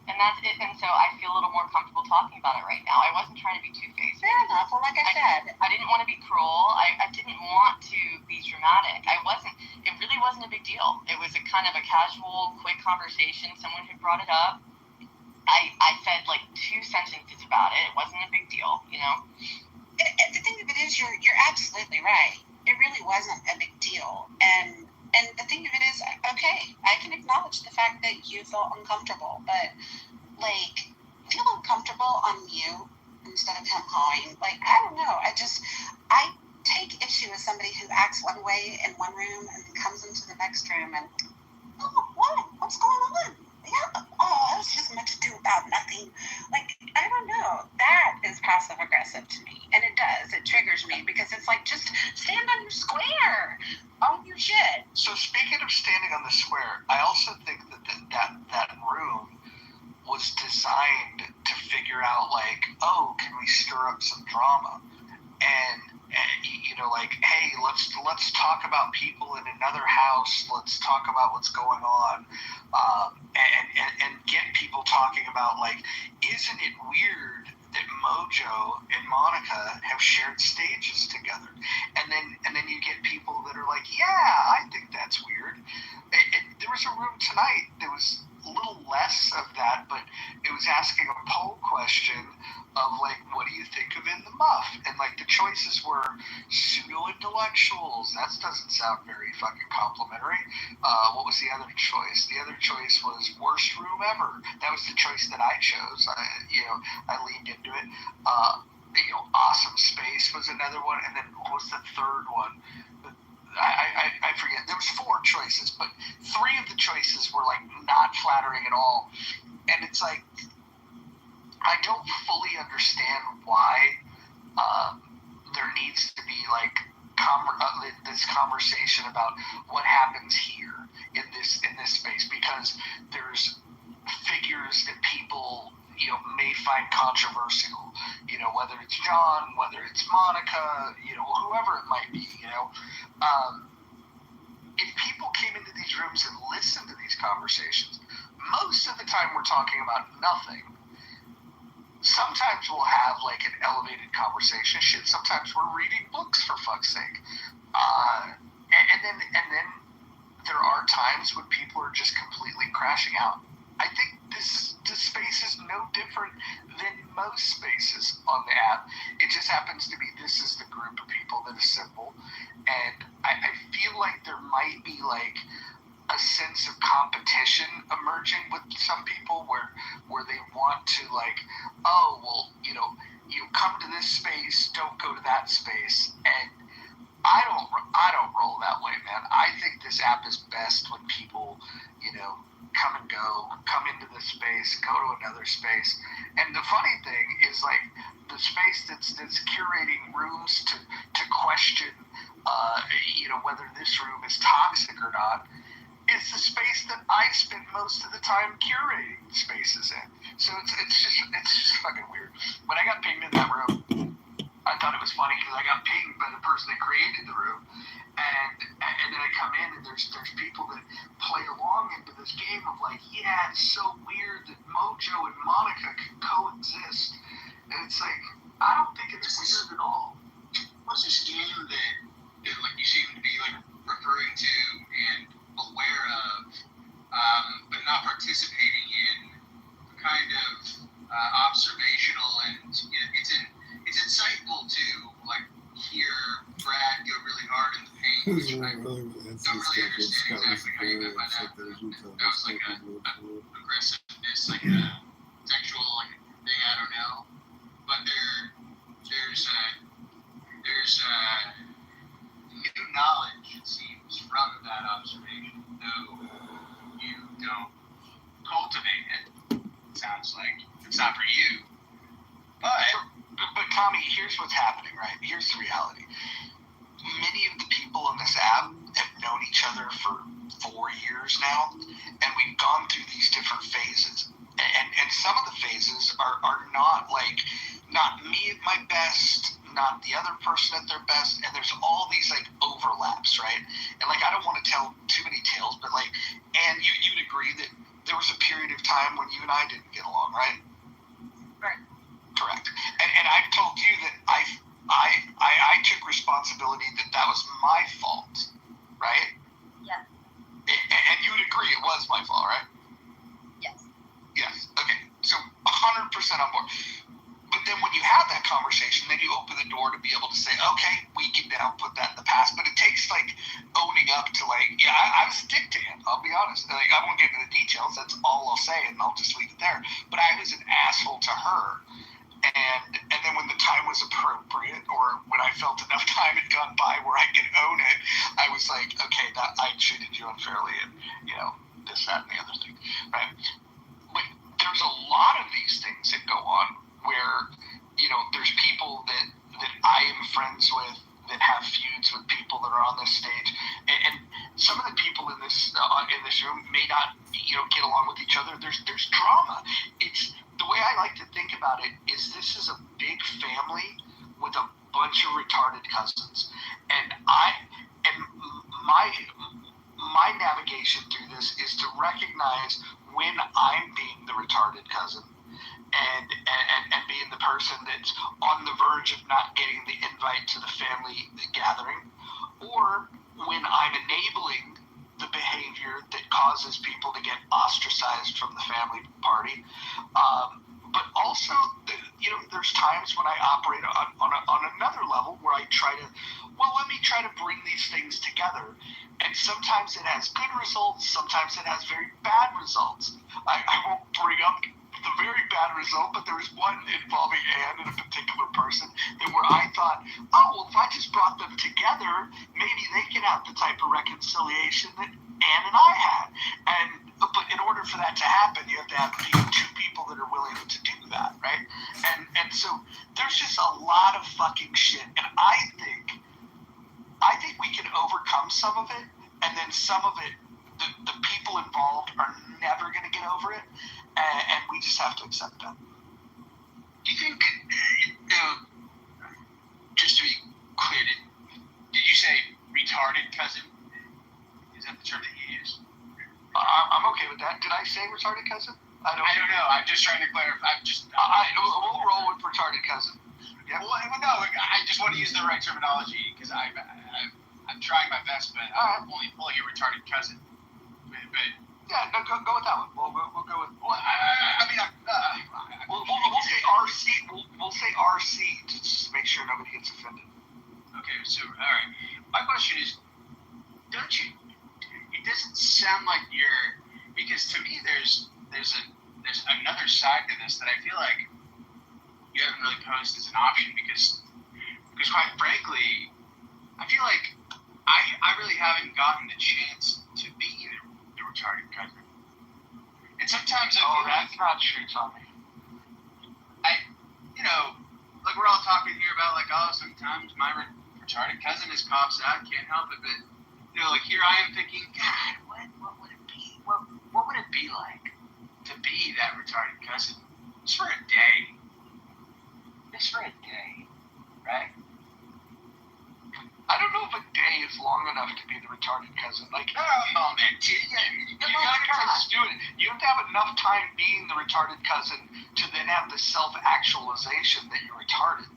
and that's it. And so I feel a little more comfortable talking about it right now. I wasn't trying to be two-faced. Fair enough. Well, like I said, I didn't want to be cruel. I didn't want to be dramatic. It really wasn't a big deal. It was a kind of a casual, quick conversation. Someone had brought it up. I said like 2 sentences about it. It wasn't a big deal, you know? The thing of it is, you're absolutely right. It really wasn't a big deal. And the thing of it is, okay, I can acknowledge the fact that you felt uncomfortable, but, like, feel uncomfortable on you instead of him hawing. Like, I don't know. I take issue with somebody who acts one way in one room and then comes into the next room and, oh, what? What's going on? Yeah, oh, it was just much ado about nothing. Like, I don't know. That is passive aggressive to me. And it does. It triggers me because it's like, just stand on your square. Own your shit. So speaking of standing on the square, I also think that room was designed to figure out, like, oh, can we stir up some drama? And you know, like, hey, let's talk about people in another house. Let's talk about what's going on, and get people talking about, like, isn't it weird that Mojo and Monica have shared stages together? And then you get people that are like, yeah, I think that's weird. There was a room tonight that was a little less of that, but it was asking a poll question of, like, what do you think of In the Muff? And, like, the choices were pseudo-intellectuals. That doesn't sound very fucking complimentary. What was the other choice? The other choice was worst room ever. That was the choice that I chose. I leaned into it. Awesome space was another one. And then what was the third one? I forget. There was 4 choices, but 3 of the choices were, like, not flattering at all. And it's like, I don't fully understand why there needs to be, like, this conversation about what happens here in this space, because there's figures that people, may find controversial, whether it's John, whether it's Monica, whoever it might be, if people came into these rooms and listened to these conversations, most of the time we're talking about nothing. Sometimes we'll have, like, an elevated conversation. Shit, sometimes we're reading books, for fuck's sake. And then there are times when people are just completely crashing out. I think this space is no different than most spaces on the app. It just happens to be this is the group of people that assemble. And I feel like there might be, like, a sense of competition emerging with some people where they want to, like, oh, well, you come to this space, don't go to that space. And I don't roll that way, man. I think this app is best when people, come and go, come into this space, go to another space. And the funny thing is, like, the space that's curating rooms to question, whether this room is toxic or not, is the space that I spend most of the time curating spaces in. So it's just fucking weird. When I got pinged in that room, I thought it was funny because I got pinged by the person that created the room, and then I come in and there's people that play along into this game of, like, yeah, it's so weird that Mojo and Monica can coexist, and it's like, I don't think it's weird at all. What's this game that like you seem to be like referring to and aware of, but not participating in, kind of observational, and it's insightful to like hear Brad go really hard in the paint, which I don't really understand exactly how you meant by that. That was like a aggressiveness, like a sexual like thing. I don't know, but there's new knowledge, it seems, from that observation, though you don't cultivate it. Sounds like it's not for you. But Tommy, here's what's happening, right? Here's the reality. Many of the people on this app have known each other for 4 years now, and we've gone through these different phases. And some of the phases are not like, not me at my best, not the other person at their best, and there's all these like overlaps, right? And like, I don't want to tell too many tales, but like, and you'd agree that there was a period of time when you and I didn't get along, right? Right. Correct. And I've told you that I took responsibility that was my fault, right? Yeah. And you would agree it was my fault, right? Yes. Yes. Okay. So 100% on board. But then when you have that conversation, then you open the door to be able to say, okay, we can now put that in the past. But it takes like owning up to like, yeah, I was a dick to him. I'll be honest. Like, I won't get into the details. That's all I'll say, and I'll just leave it there. But I was an asshole to her. And then when the time was appropriate, or when I felt enough time had gone by where I could own it, I was like, okay, that I treated you unfairly, and this, that, and the other thing, right? But there's a lot of these things that go on where there's people that I am friends with that have feuds with people that are on this stage, and some of the people in this room may not get along with each other. There's drama. It's the way I like to think about it is this is a big family with a bunch of retarded cousins, and my navigation through this is to recognize when I'm being the retarded cousin and being the person that's on the verge of not getting the invite to the family gathering, or when I'm enabling the behavior that causes people to get ostracized from the family party. But also, there's times when I operate on another level where I try to, let me try to bring these things together. And sometimes it has good results, sometimes it has very bad results. I won't bring up the very bad result, but there was one involving Anne and a particular person where I thought, if I just brought them together, maybe they can have the type of reconciliation that Anne and I had. But in order for that to happen, you have to have two people that are willing to do that, right? And so there's just a lot of fucking shit, and I think we can overcome some of it, and then some of it, the people involved are never going to get over it, and we just have to accept that. Do you think, just to be clear, did you say retarded cousin? Is that the term that you used? I'm okay with that. Did I say retarded cousin? I don't know. I'm just trying to clarify. We'll roll with retarded cousin. Yeah. Well, no, I just want to use the right terminology because I'm trying my best, but I'm only pulling a retarded cousin. But yeah, no, go with that one. We'll go with. Well, we'll say RC. We'll say RC to just make sure nobody gets offended. Okay, so all right. My question is, don't you? It doesn't sound like you're, because to me there's another side to this that I feel like you haven't really posed as an option because quite frankly, I feel like I really haven't gotten the chance to be the retarded cousin. And sometimes that's not true, Tommy. Like we're all talking here about like, sometimes my retarded cousin is pops out, can't help it, but like here I am thinking, God, what would it be? What would it be like to be that retarded cousin? Just for a day. Just for a day, right? I don't know if a day is long enough to be the retarded cousin. Like, Oh man, you gotta kind of do it. You have to have enough time being the retarded cousin to then have the self-actualization that you're retarded.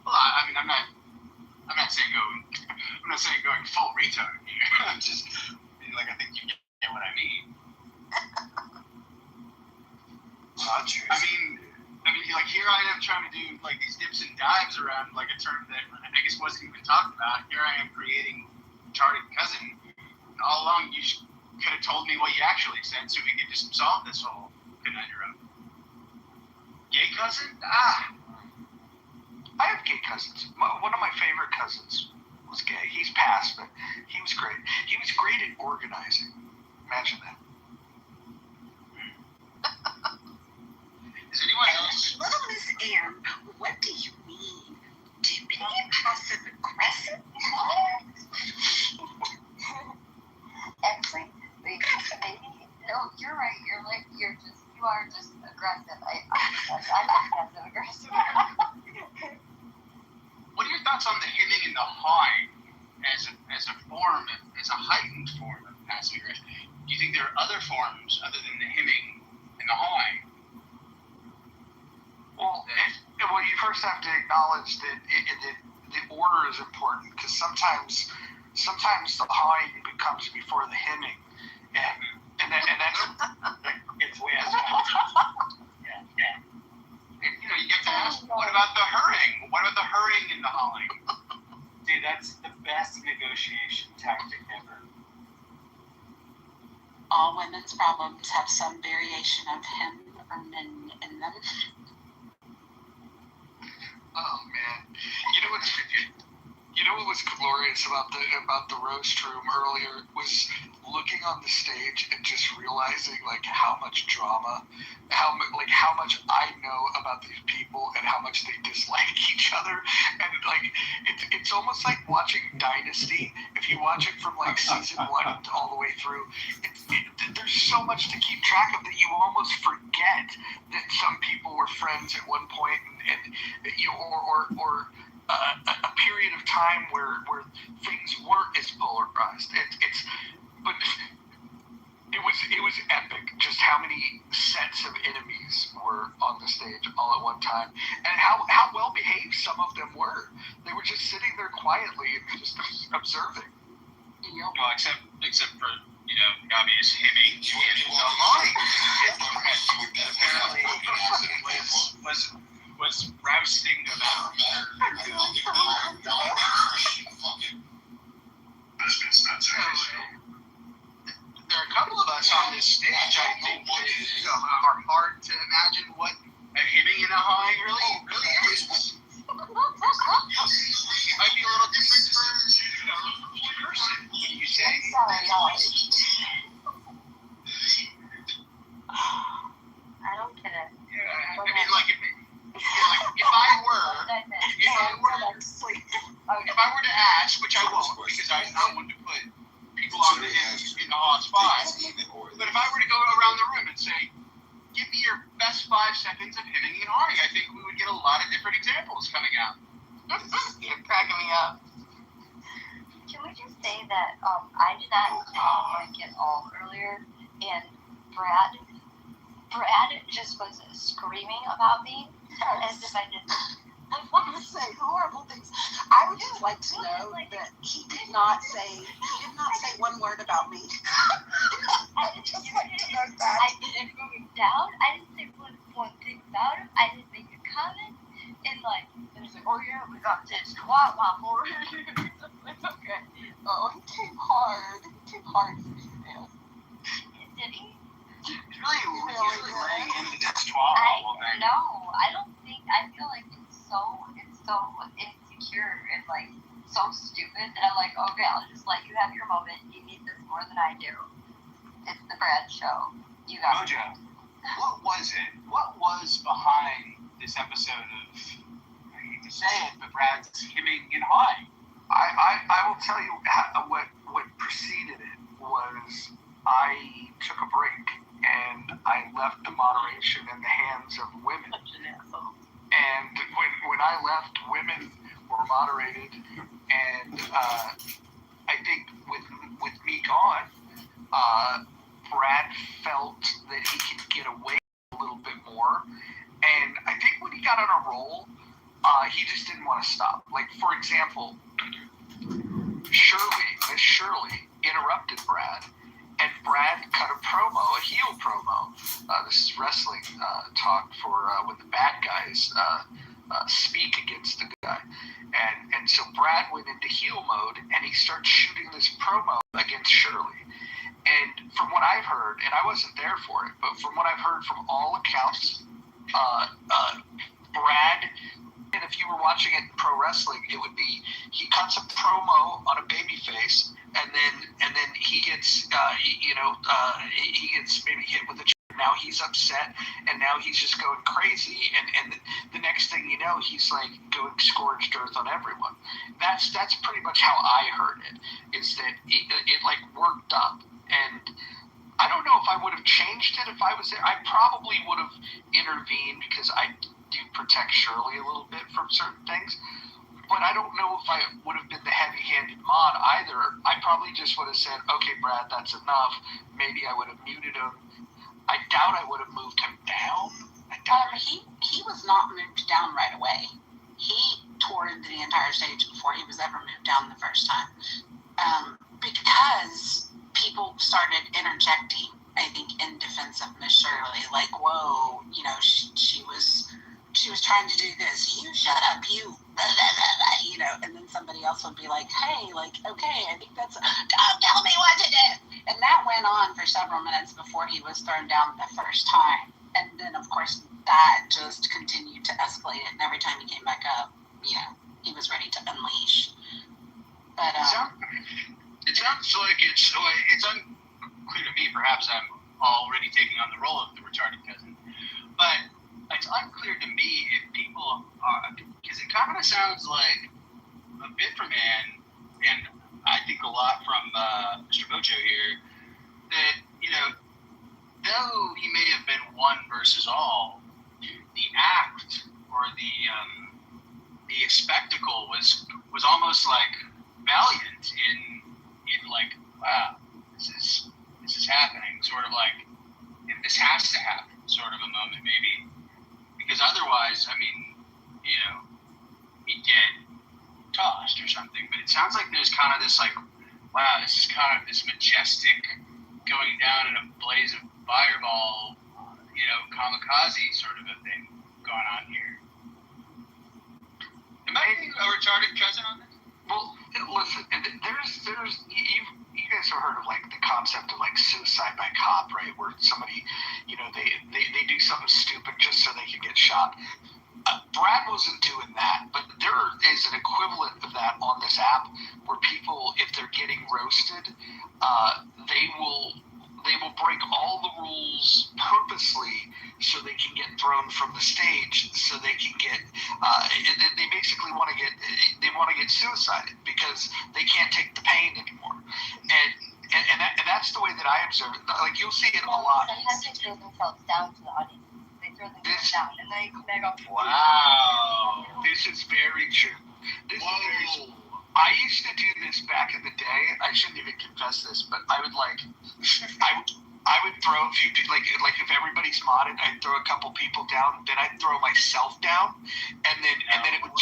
Well, I mean, I'm not saying going full retard here. I'm just like, I think you get what I mean. I mean, like here I am trying to do like these dips and dives around like a term that I guess wasn't even talked about. Here I am creating retarded cousin. And all along, you could have told me what you actually said, so we could just solve this whole conundrum. Gay cousin? I have gay cousins. One of my favorite cousins was gay. He's passed, but he was great. He was great at organizing. Imagine that. Is anyone else? Little Miss Anne, what do you mean? Being passive aggressive? Actually, maybe no, you're right. You are just aggressive. I'm passive aggressive. What are your thoughts on the hemming and the hawing as a heightened form of passive aggression? Do you think there are other forms other than the hemming and the hawing? Well, you first have to acknowledge that the order is important, because sometimes the hawing comes before the hemming, and that's It's way out. Yeah. You get to ask, what about the hurrying? What about the hurrying and the hawing? Dude, that's the best negotiation tactic ever. All women's problems have some variation of him or men in them. Oh man, you know what was glorious about the roast room earlier was looking on the stage and just realizing like how much drama, how much I know about these people and how much they dislike each other, and like it's almost like watching Dynasty. If you watch it from like season 1 all the way through, there's so much to keep track of that you almost forget that some people were friends at one point, and you know, or a period of time where things weren't as polarized. But it was epic just how many sets of enemies were on the stage all at one time, and how well behaved some of them were. They were just sitting there quietly and just observing. Well, except for the obvious hemming and the hawing. Apparently was rousting about. There are a couple of us on this stage, I think, that are hard to imagine what a hemming and a hawing really is. It might be a little different for each person. What you say? I don't get it. Yeah, I mean, like if I were to ask, which I won't, because I'm not one to put people on the in the hot spot. But if I were to go around the room and say, give me your best 5 seconds of hemming and hawing, I think we would get a lot of different examples coming out. You're cracking me up. Can we just say that I did not like it all earlier, and Brad just was screaming about me as if I didn't. I want to say horrible things. I would just like to know that he did not say one word about me. I just like to know that. I didn't put him down. I didn't say one thing about him. I didn't make a comment. And like, there's like, oh yeah, we got this waffle. Okay. Oh, he came hard. He came hard for you, man. Did he? It's really laying into this waffle thing. No, I don't think. I feel like it's so insecure and like so stupid that I'm like, okay, I'll just let you have your moment. You need this more than I do. It's the Brad show. You got Mojo, what was it? What was behind this episode of, I hate to say it, but Brad's hemming and hawing? I will tell you what preceded it was I took a break and I left the moderation in the hands of women. And when I left, women more moderated, and I think with me gone, Brad felt that he could get away a little bit more, and I think when he got on a roll, he just didn't want to stop. Like, for example, Miss Shirley interrupted Brad, and Brad cut a promo, a heel promo. This is wrestling talk for when the bad guys speak against the good guy. And so Brad went into heel mode, and he starts shooting this promo against Shirley. And from what I've heard, and I wasn't there for it, but from what I've heard from all accounts, Brad, and if you were watching it in pro wrestling, it would be he cuts a promo on a baby face, and then he gets he gets maybe hit with a. Now he's upset, and now he's just going crazy, and the next thing you know, he's like going scorched earth on everyone. That's pretty much how I heard it. Is that it like worked up, and I don't know if I would have changed it if I was there. I probably would have intervened because I do protect Shirley a little bit from certain things. But I don't know if I would have been the heavy-handed mod either. I probably just would have said, okay, Brad, that's enough. Maybe I would have muted him. I doubt I would have moved him down. He was not moved down right away. He toured the entire stage before he was ever moved down the first time. Because people started interjecting, I think, in defense of Miss Shirley. Like, whoa, she was trying to do this. You shut up, you, blah, blah, blah, blah, and then somebody else would be like, hey, like, okay, I think don't tell me what to do. And that went on for several minutes before he was thrown down the first time. And then, of course, that just continued to escalate it. And every time he came back up, he was ready to unleash. But, it sounds like it's unclear to me. Perhaps I'm already taking on the role of the retarded cousin. But it's unclear to me if people are, because it kind of sounds like a bit from Ann, and I think a lot from Mr. Bojo here, that, though he may have been one versus all, the act or the spectacle was almost like valiant in like, wow, this is happening, sort of like, if this has to happen, sort of a moment maybe. Because otherwise, I mean, he'd get tossed or something. But it sounds like there's kind of this, like, wow, this is kind of this majestic going down in a blaze of fireball, kamikaze sort of a thing going on here. Am I a retarded cousin on this? Well, listen, there's you guys have heard of like the concept of like suicide by cop, right? Where somebody, they do something stupid just so they can get shot. Brad wasn't doing that, but there is an equivalent of that on this app where people, if they're getting roasted, they will break all the rules purposely so they can get thrown from the stage, so they can get they basically want to get suicided because they can't take the pain anymore, and that's the way that I observe it. Like, you'll see it a lot. Sometimes they throw themselves down to the audience. They throw themselves down, and then they go. Wow, this is very true. I used to do this back in the day. I shouldn't even confess this, but I would throw a few people, like if everybody's modded, I'd throw a couple people down, then I'd throw myself down, and then it would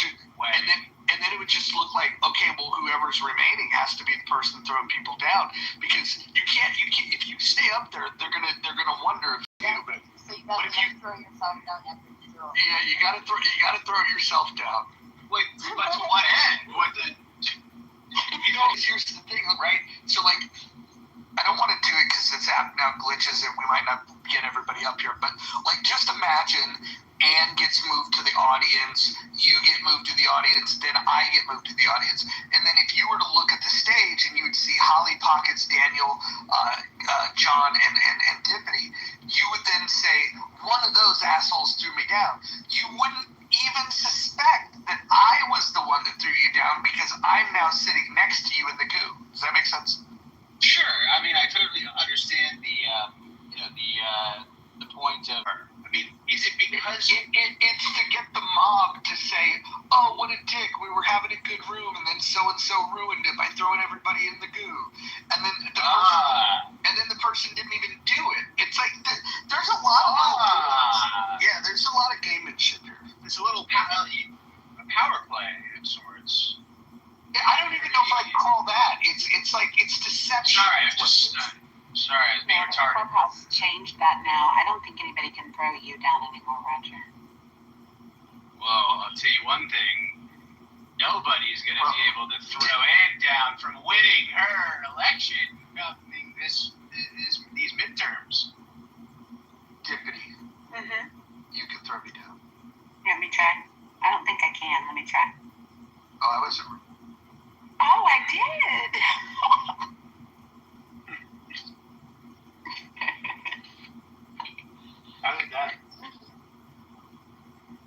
just look like, okay, well, whoever's remaining has to be the person throwing people down, because you can't if you stay up there, they're gonna wonder if you. So you gotta throw yourself down after the throw. Yeah, you gotta throw yourself down. Wait, but to what end? Here's the thing, right? So, like, I don't want to do it because this app now glitches and we might not get everybody up here, but, like, just imagine Ann gets moved to the audience, you get moved to the audience, then I get moved to the audience. And then if you were to look at the stage and you would see Holly Pockets, Daniel, John, and Tiffany, you would then say, one of those assholes threw me down. You wouldn't even suspect that I was the one that threw you down because I'm now sitting next to you in the goo. Does that make sense? Sure. I mean, I totally understand the point of, I mean, Is it because it's to get the mob to say, "Oh, what a dick! We were having a good room, and then so and so ruined it by throwing everybody in the goo," and then the person didn't even do it. It's like there's a lot of there's a lot of gamemanship here. There's a little power play of sorts. Yeah, I don't even know if I'd call that. It's like it's deception. Sorry, I was being retarded. Clubhouse changed that now. I don't think anybody can throw you down anymore, Roger. Well, I'll tell you one thing. Nobody's going to be able to throw Ann down from winning her election governing these midterms. Tiffany, you can throw me down. Let me try. I don't think I can. Let me try. Oh, I wasn't. Oh, I did. How did that?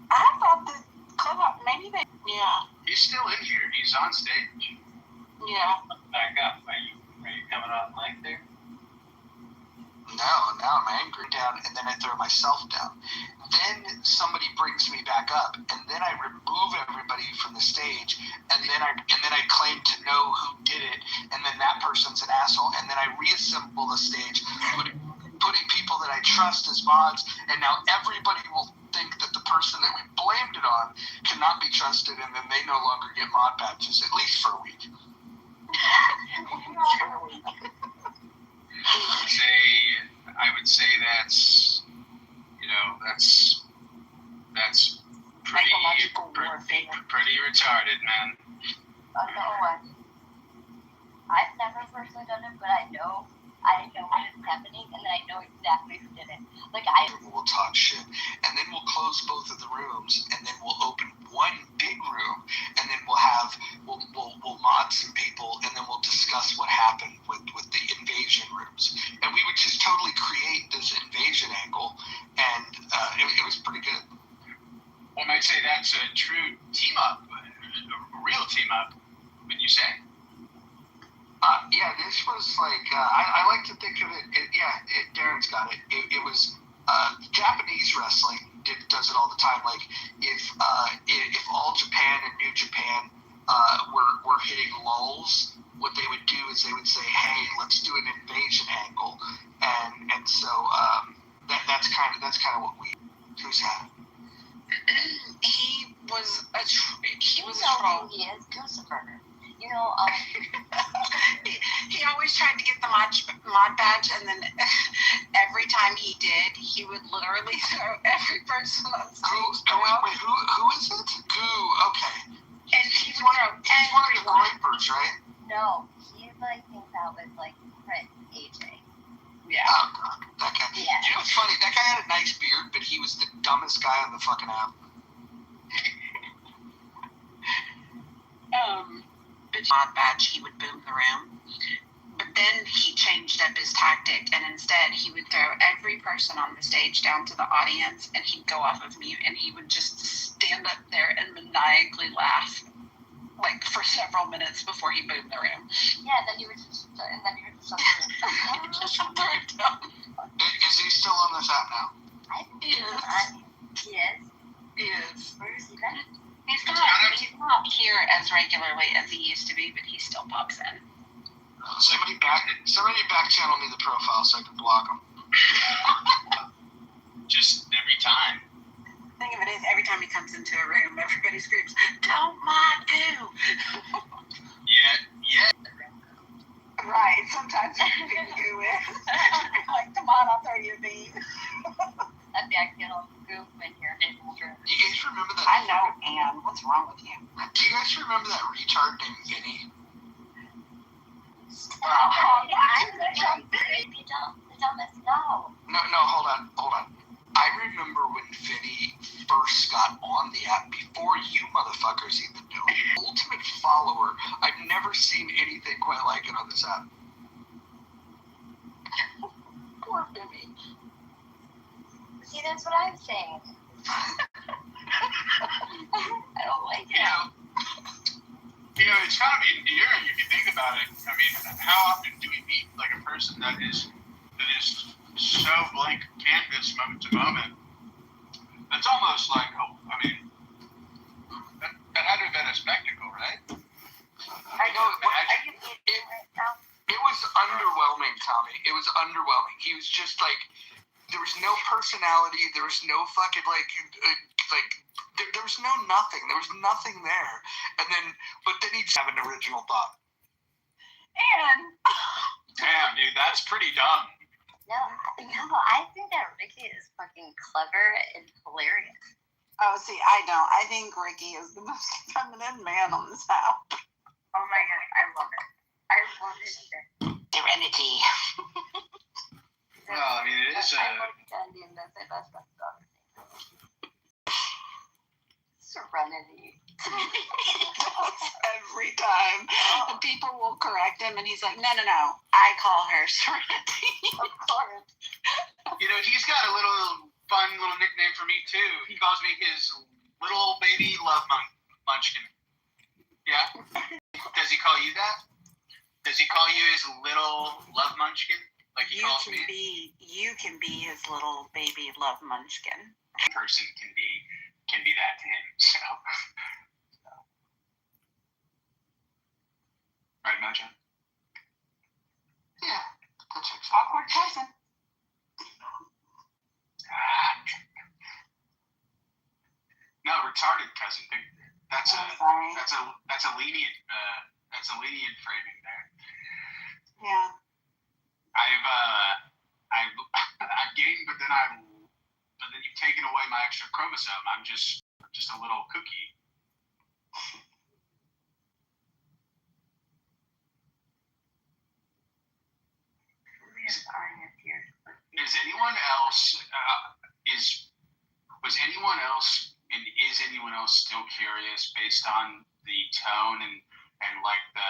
I thought that Clubhouse, maybe they. Yeah. He's still in here. He's on stage. Yeah. Back up. Are you coming on mic there? No, now I'm angry down, and then I throw myself down. Then somebody brings me back up, and then I remove everybody from the stage, and then I claim to know who did it, and then that person's an asshole, and then I reassemble the stage, putting people that I trust as mods, and now everybody will think that the person that we blamed it on cannot be trusted, and then they no longer get mod badges, at least for a week. I would say that's pretty retarded, man. I've never personally done it, but I know when it's happening, and then I know exactly who did it. We'll talk shit, and then we'll close both of the rooms, and then we'll open one big room, and then we'll mod some people, and then we'll discuss what happened with the invasion rooms, and we would just totally create this invasion angle, and it was pretty good. One might say that's a true team up, a real team up, wouldn't you say? Yeah, this was like, I like to think of it, Darren's got it. It was Japanese wrestling does it all the time. Like, if All Japan and New Japan were hitting lulls, what they would do is they would say, hey, let's do an invasion angle. And so that's kind of what who's had. He was a troll. He is Kitover. He always tried to get the mod badge, and then every time he did, he would literally throw every person on stage. Wait, who is it? Goo, okay. And he's one of your gripers, right? No, he hangs out with Prince AJ. Yeah. Oh god, that guy. Yeah. You know what's funny? That guy had a nice beard, but he was the dumbest guy on the fucking app. Mod badge, he would boom the room. But then he changed up his tactic, and instead he would throw every person on the stage down to the audience, and he'd go off of mute, and he would just stand up there and maniacally laugh, for several minutes before he boomed the room. Yeah, then you would just throw it down. Is he still on this app now? He is. He is. Where is he then? He's not here as regularly as he used to be, but he still pops in. Somebody back channel me the profile so I can block him. Just every time. The thing of it is, every time he comes into a room, everybody screams, "Don't mod do!" Yeah. Right, sometimes you can do it. Come on, I'll throw you a bean. That'd be accidental goof in here. You guys remember that? I know, Anne. What's wrong with you? Do you guys remember that retard named Vinny? No, hold on. I remember when Vinny first got on the app, before you motherfuckers even knew. Ultimate follower. I've never seen anything quite like it on this app. Poor Vinny. See, that's what I'm saying. I don't like it. It's kind of endearing if you think about it. I mean, how often do we meet a person that is so blank canvas moment to moment It's almost like, I mean, that had to have been a spectacle, right? I know. I can see it right now. It was underwhelming, Tommy. It was underwhelming. He was just like, there was no personality. There was no fucking there was no nothing. There was nothing there. And then, but then he'd have an original thought. And Damn, dude, that's pretty dumb. no, I think that Ricky is fucking clever and hilarious. Oh, see, I don't. I think Ricky is the most feminine man on this app. Oh my god, I love it. I love it. Serenity. Well, I mean, it is I love Candy and that's it. That's Serenity. Every time. And people will correct him, and he's like, no. I call her Serenity. Of course. You know, he's got a fun little nickname for me, too. He calls me his little baby love munchkin. Yeah? Does he call you that? Does he call you his little love munchkin? Like he calls me? You can be his little baby love munchkin. Person can be that to him, so. Right, Mojo? Yeah, that checks out. Awkward cousin. No, retarded cousin. That's a lenient framing there. Yeah. I've gained, but then you've taken away my extra chromosome. I'm just a little cookie. Is anyone else was anyone else and is anyone else still curious based on the tone and like the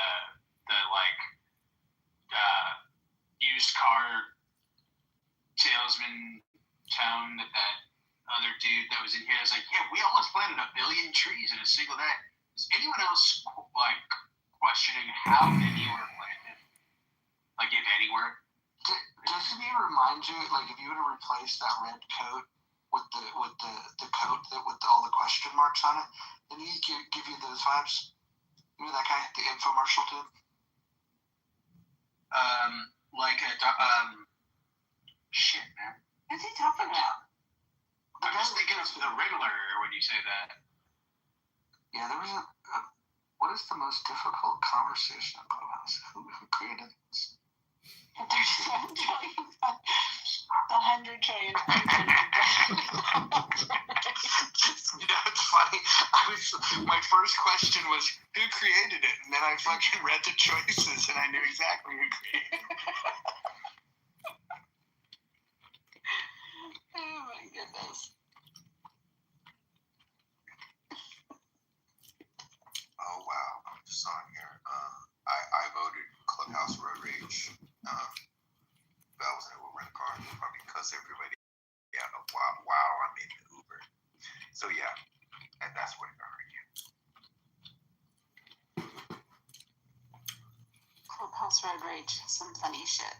used car salesman tone that other dude that was in here was like, yeah, we almost planted 1 billion trees in a single day. Is anyone else like questioning how many were planted? Like if any were? Doesn't he remind you, like, if you were to replace that red coat with the coat with all the question marks on it, then he give you those vibes? You know that guy, the infomercial dude? Shit, man. What's he talking about? I'm just thinking of the Riddler when you say that. Yeah, there was what is the most difficult conversation in Clubhouse? Who created this? There's 1 trillion. 100 trillion. It's funny. My first question was, who created it? And then I fucking read the choices and I knew exactly who created it. Oh my goodness. Oh wow, I'm just on here. I voted Clubhouse Road Rage. That was in Uber in the car, probably because everybody. Yeah, wow, I'm in the Uber. So yeah, and that's what it got you. Clubhouse Road Rage, some funny shit.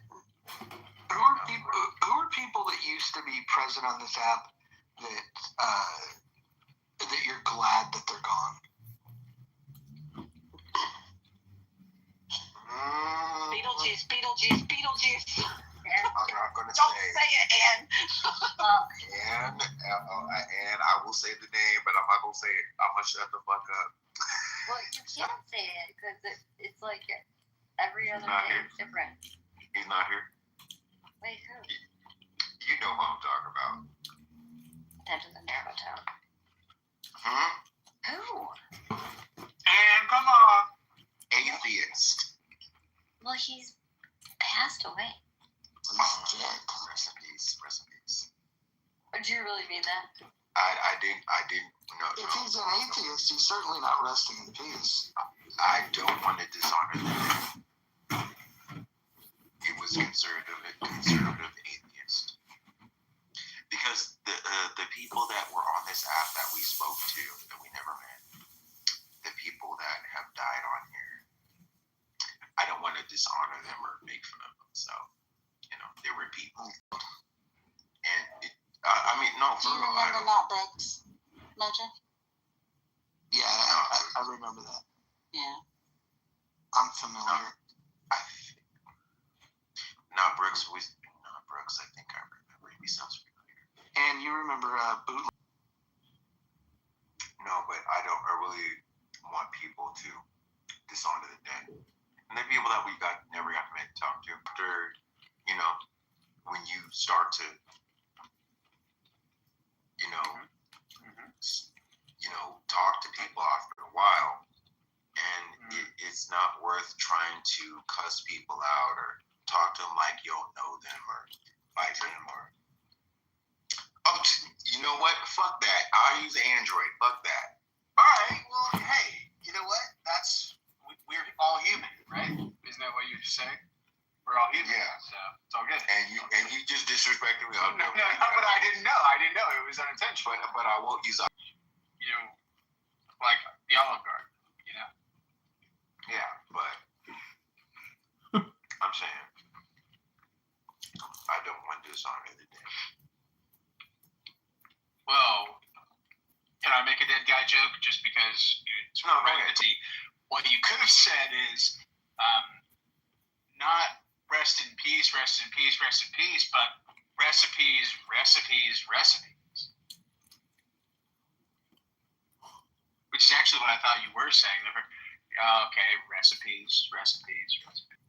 Who are people that used to be present on this app that you're glad that they're gone? Beetlejuice. I'm not going to Don't say. say it, Ann. And I will say the name, but I'm not going to say it. I'm going to shut the fuck up. Well, you can't say it because it's like every other Not day here. is different. He's not here. Wait, who? You know who I'm talking about. Head to the narrow town. Who? And come on. Atheist. Well, he's passed away. Rest in peace. Rest in peace. Do you really mean that? I didn't know. If he's an atheist, he's certainly not resting in peace. I don't want to dishonor them. It was conservative atheist. Because the people that were on this app that we spoke to, that we never met, the people that have died on here, I don't want to dishonor them or make fun of them. So, there were people, and I mean, no. Do you remember Matt Brooks, Mojo? Yeah, I remember that. Yeah. I'm familiar. Not Brooks. Not Brooks. I think I remember. He sounds familiar. And you remember Bootleg? No, but I really want people to dishonor the dead. And the people that we never got to talk to. After, when you start to, talk to people after a while, and it's not worth trying to cuss people out or talk to them like you don't know them or fight them or. Oh, you know what? Fuck that. I'll use Android. Fuck that. All right. Well, hey, you know what? We're all human, right? Isn't that what you just saying? We're all human. Yeah. So it's all good. And you just disrespected me. No, but I didn't know. I didn't know. It was unintentional. But I won't use. Like the Olive Garden, Yeah, but I'm saying I don't want to dishonor the dead. Well, can I make a dead guy joke just because it's pregnancy? What you could have said is not rest in peace, rest in peace, rest in peace, but recipes, recipes, recipes. Which is actually what I thought you were saying. Okay, recipes, recipes, recipes.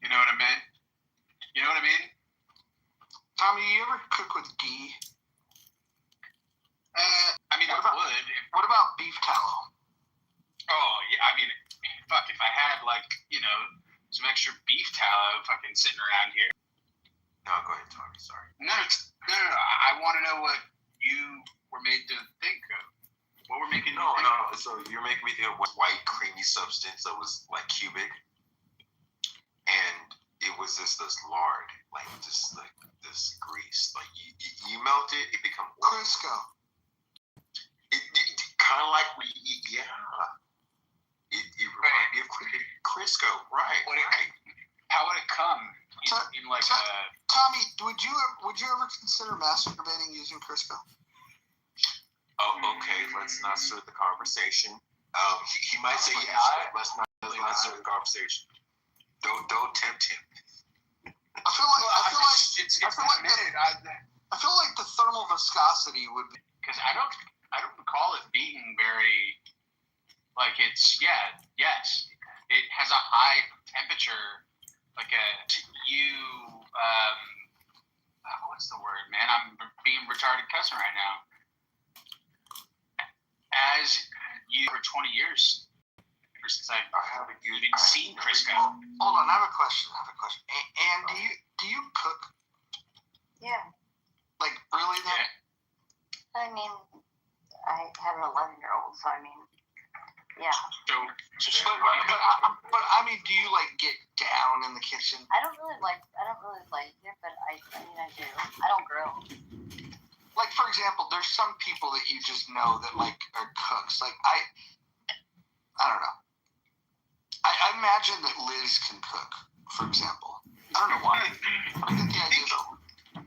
You know what I meant? You know what I mean? Tommy, you ever cook with ghee? I mean, I would. What about beef tallow? Oh, yeah, I mean, fuck, if I had, some extra beef tallow fucking sitting around here. No, go ahead, Tommy, sorry. No, I want to know what you were made to think of. What we're making? No. So you're making me think of white creamy substance that was like cubic, and it was this lard, this grease. Like you melt it, it becomes Crisco. It kind of like yeah. It reminds me of Crisco, right? How would it come in like a? Tommy, would you ever consider masturbating using Crisco? Oh, okay. Let's not start the conversation. He might say yes, but let's not start the conversation. Don't tempt him. I feel like the thermal viscosity would be, because I don't recall it being very like it's yes. It has a high temperature, like what's the word, man? I'm being retarded cussing right now. As you for 20 years, ever since I haven't even seen Crisco. Hold on, I have a question. And do you cook? Yeah. Like really though? Yeah. I mean, I have an 11-year-old, so I mean, yeah. But I mean, do you like get down in the kitchen? I don't really like it, but I mean, I do. I don't grill. Like, for example, there's some people that you just know that, like, are cooks. Like, I don't know. I imagine that Liz can cook, for example. I don't know why. I get the idea, though.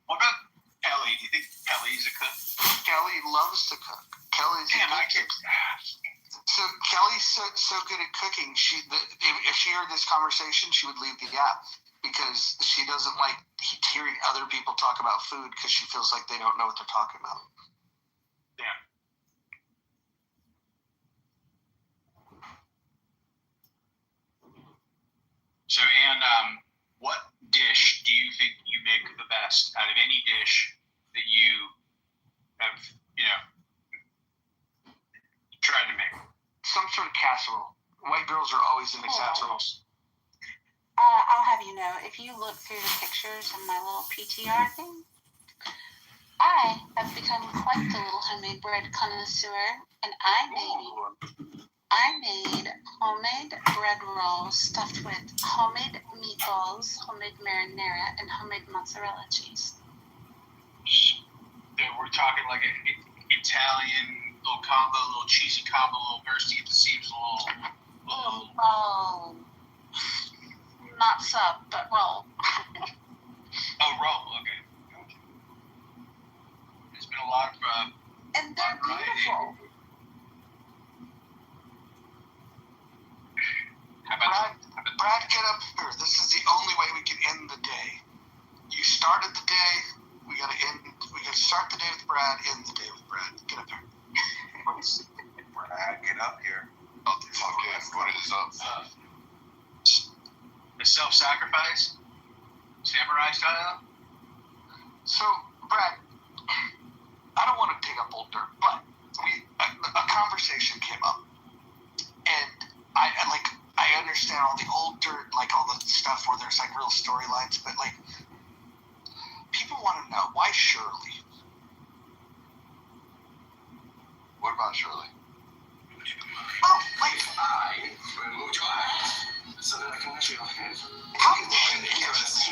What about Kelly? Do you think Kelly's a cook? Kelly loves to cook. Kelly's So Kelly's so good at cooking, if she heard this conversation, she would leave the app. Because she doesn't like hearing other people talk about food because she feels like they don't know what they're talking about. Yeah. So, Ann, what dish do you think you make the best out of any dish that you have, tried to make? Some sort of casserole. White girls are always into casseroles. I'll have you know, if you look through the pictures in my little PTR thing, I have become quite the little homemade bread connoisseur, and I made homemade bread rolls stuffed with homemade meatballs, homemade marinara, and homemade mozzarella cheese. We're talking like an Italian little combo, little cheesy combo, little bursty at the seams, little Not sub, but roll. Oh, roll. Okay. This is the only way we can end the day. You started the day. We gotta start the day with Brad. End the day with Brad. Get up here. Brad, get up here. Okay, what is up? The self-sacrifice, samurai style. So, Brad, I don't want to dig up old dirt, but a conversation came up, and I understand all the old dirt, like all the stuff where there's like real storylines, but like people want to know why Shirley. What about Shirley? Oh, like I removed your eyes so that I can let you off hands. how did she get this? I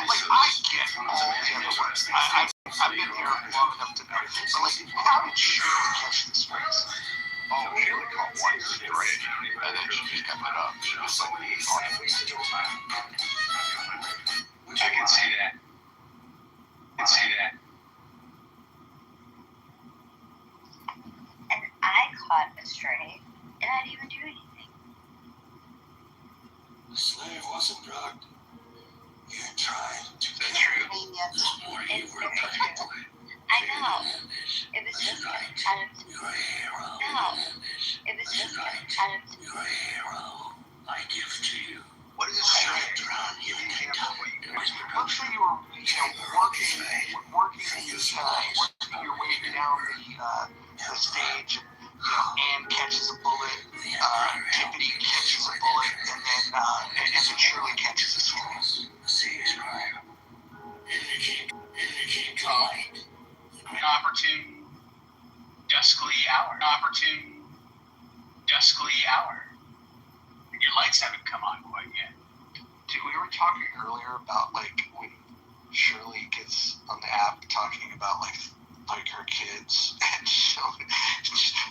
get all the other ones. I've been here long enough to know. But like, how did Shirley catch this race? Oh, Shirley caught one straight, and then she just kept it up. She was like, I can see that. And I caught a stray, and I didn't even do anything. The slave wasn't drugged. You tried to be I true. mean, yes, This morning you it's were very perfect. true. I know. It was just kind of. You're a hero. No. It was just kind of. You're a hero. I give to you. what is this Wrapped string? around you Give me and an example of what you can do. Let's say you were, working your way down the stage, and Anne catches a bullet, Tiffany catches a bullet, and then Shirley catches a stray. Seize crime. Indicate light. An opportune, duskly hour. Your lights haven't come on quite yet. Dude, we were talking earlier about like when Shirley gets on the app talking about like her kids, and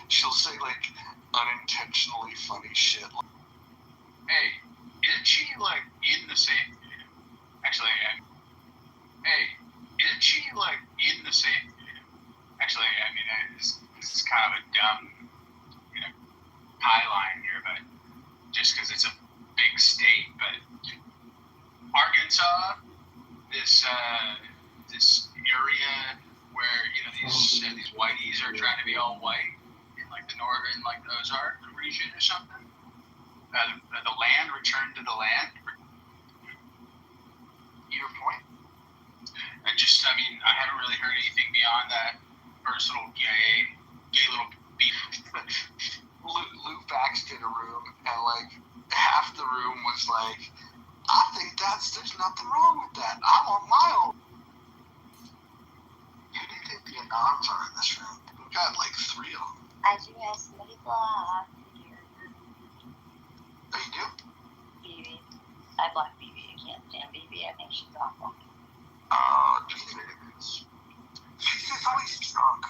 she'll say like unintentionally funny shit. Hey, isn't she like in the same? Actually, this is kind of a dumb, high line here, but just because it's a big state, but Arkansas, this area where these whiteys are trying to be all white in like the northern, like the Ozark region or something. The land returned to the land. Your point? I haven't really heard anything beyond that first little gay little beef. Luke Vax did a room, and like half the room was like, I think there's nothing wrong with that. I want my own. Who do you think the Anons are in this room? We've got like 3 of them. I do have somebody blocked here. Oh, you do? BB. I blocked BB. I can't stand BB. I think she's awful. She's just always drunk.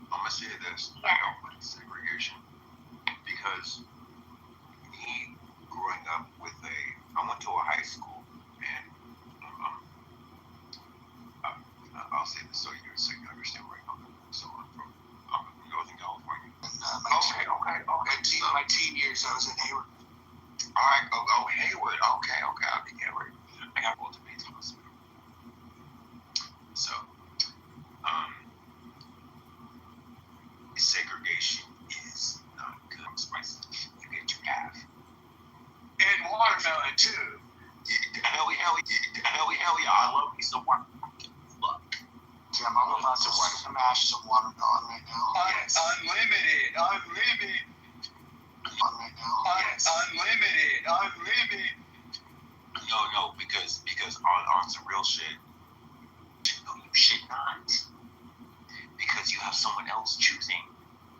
I'm gonna say this. Yeah. I don't like segregation because me growing up with I went to a high school, and I'll say this so you understand where I come from. So I'm from Northern California. Okay. My teen years, I was in Hayward. All right. Oh, Hayward. Okay. I'll be Hayward. I got Walter Bates Hospital. So, segregation is not good. Spicy. You get your half. And watermelon too. Hell yeah. I love me some watermelon. Fuck. Damn, I'm about to smash some watermelon right now. Yes. Unlimited. Right now. Yes. Unlimited. No, because on some real shit, you should not. Because you have someone else choosing.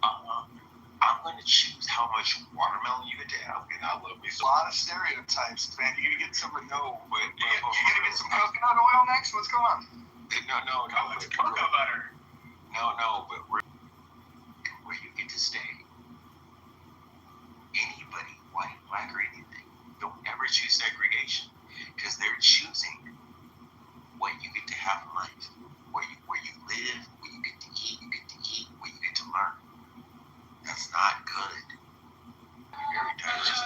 I'm going to choose how much watermelon you get to have, and I love me. A lot of stereotypes, man. You're gonna get some But you're gonna get some coconut oil next? What's going on? No. It's cocoa butter. No, but where you get to stay. Anybody, white, black, or anything, don't ever choose segregation, because they're choosing what you get to have in life, where you live, where you get to eat, where you get to learn. That's not good. Very diverse.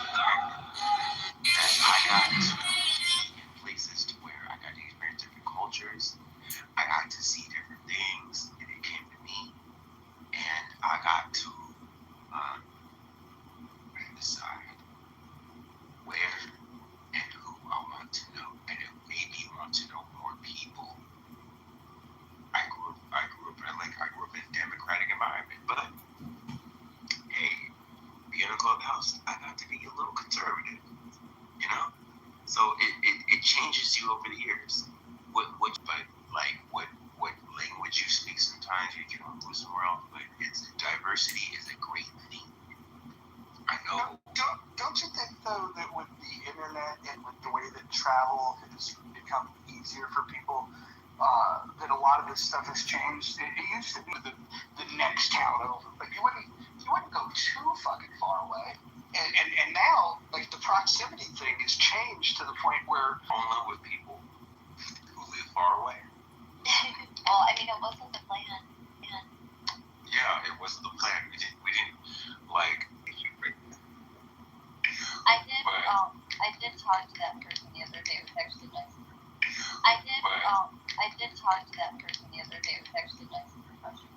to be a little conservative, you know. So it changes you over the years. What language you speak, sometimes you can move somewhere else, but diversity is a great thing. I know. Don't you think though that with the internet and with the way that travel has become easier for people, that a lot of this stuff has changed? It used to be the next town over, but you wouldn't go too fucking far away. And now, like, the proximity thing has changed to the point where only with people who live far away. Well, I mean, it wasn't the plan. Yeah, it wasn't the plan. We didn't like. I did talk to that person the other day. It was actually nice. I did talk to that person the other day. It was actually nice and professional.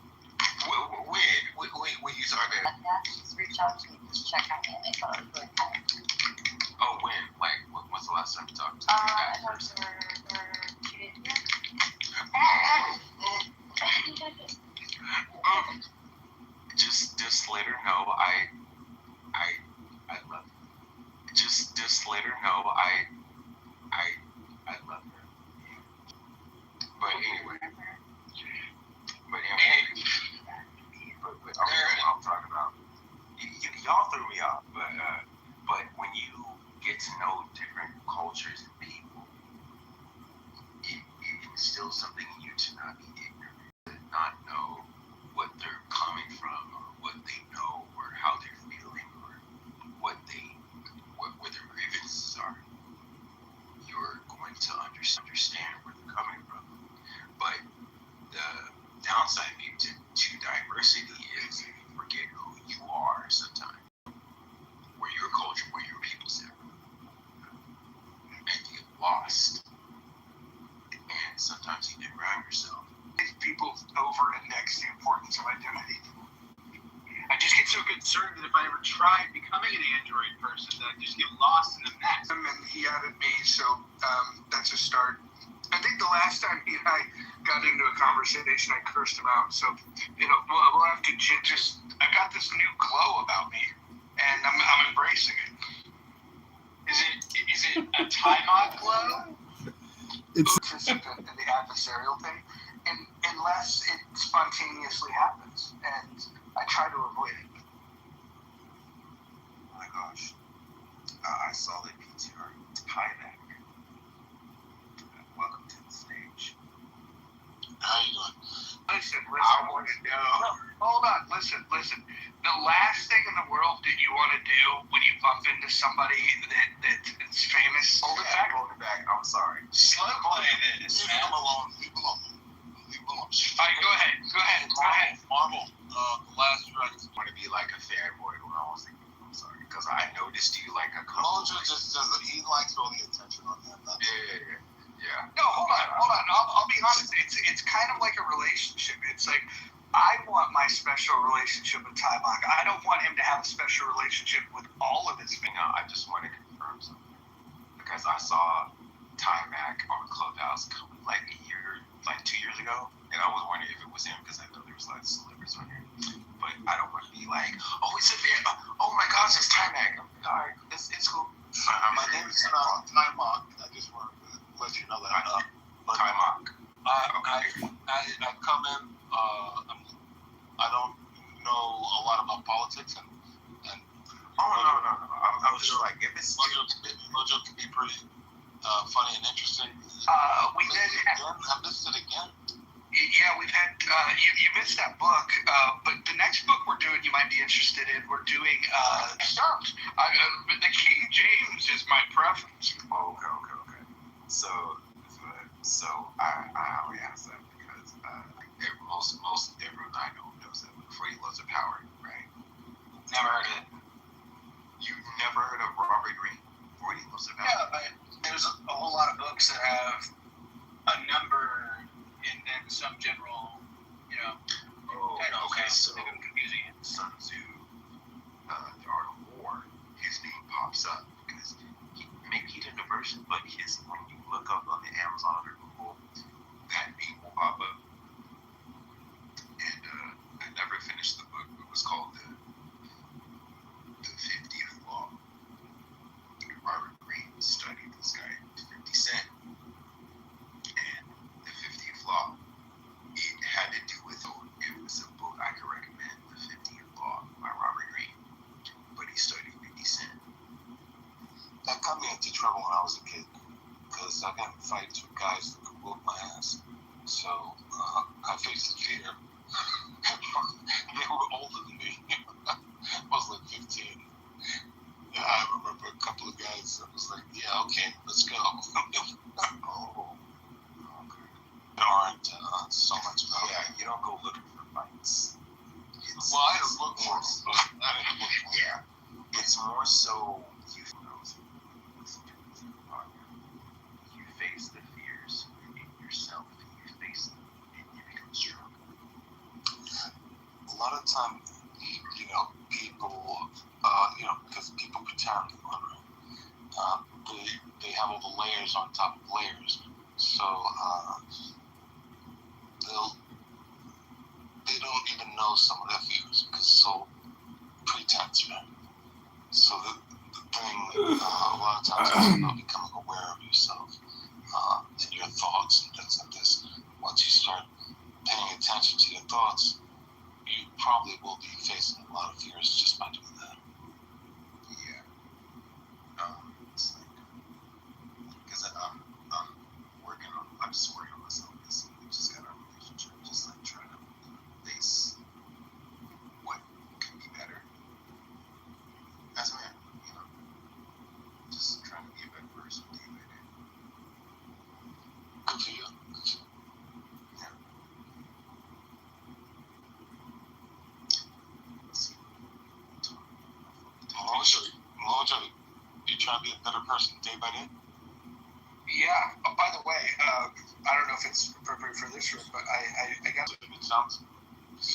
When you saw that? Just reach out to me, just check on me, and I thought it was really cool. Oh, when? Like, when's the last time you talked to I talked to her 2 days ago. Just let her know I love her. Just let her know I love her. But anyway, I'm talking about. Y'all threw me off, but when you get to know different cultures and people, it instills something in you to not be ignorant, to not know what they're coming from, or what they know, or how they're feeling, or where their grievances are. You're going to understand where they're coming from. But the downside to diversity is you forget who you are sometimes, where your culture, where your people's at, and you get lost. And sometimes you get around yourself. People over-index the importance of identity. I just get so concerned that if I ever try becoming an Android person, that I just get lost in the mess. And he added me, so that's a start. I think the last time he and I got into a conversation, I cursed him out. So, we'll have to just. I got this new glow about me, and I'm embracing it. Is it a time-odd glow? It's the adversarial thing, and unless it spontaneously happens, and I try to avoid it. Oh my gosh, I saw the PTR. Hi, Mac. Welcome to the stage. How you doing? Listen, I want to know. Hold on, listen. The last thing in the world that you want to do when you bump into somebody that's famous. Hold it back. I'm sorry. Slow play this. Leave him alone. Leave him alone. All right, go ahead. Marvel, The Last Dragon. I want to be like a fanboy when I was thinking. I'm sorry, because I noticed you like a couple. Mojo just does it. He likes all the attention on him. Yeah. No, hold on. I'll be honest. It's kind of like a relationship. It's like I want my special relationship with Tybok. I don't want him to have a special relationship with all of his fans. I just want to confirm something because I saw Tymac on Clubhouse like 2 years ago, and I was wondering if it was him because I know there was like celebrities on here. But I don't want to be like, oh, it's a fan. Oh my gosh, it's Tymac. All right, it's cool. My name is Tymac. I just wanted to let you know that. Tymac. I come in. I don't know a lot about politics and. Oh no. I'm just like if it's Mojo can be pretty funny and interesting. I missed it again. Yeah, we've had you missed that book, but the next book we're doing, you might be interested in. We're doing Stumped. The King James is my preference. Okay. So I only ask that because most everyone I know knows that before he loves the power, right? Never heard of it. You've never heard of Robert Greene? Before he loves the power. Yeah, but there's a whole lot of books that have a number and then some general, titles. Okay, so make them confusing. Sun Tzu, The Art of War, his name pops up because he did a version, but when you look up on the Amazon or Google, that name will pop up. And I never finished the book. It was called the 50th Law. layers on top of layers. So they don't even know some of their fears because it's so pretense, right? So the thing, a lot of times it's about becoming aware of yourself and your thoughts and things like this. Once you start paying attention to your thoughts, you probably will be facing a lot of fears just by doing that. Yeah. It's like, because I'm just working on myself. Because we just got our relationship, just like trying to face what can be better as a man, just trying to be a better person day by day. Good for you. Yeah. Let's see. Mojo, you trying to be a better person day by day? Yeah. Oh, by the way, I don't know if it's appropriate for this room, but I got. It sounds.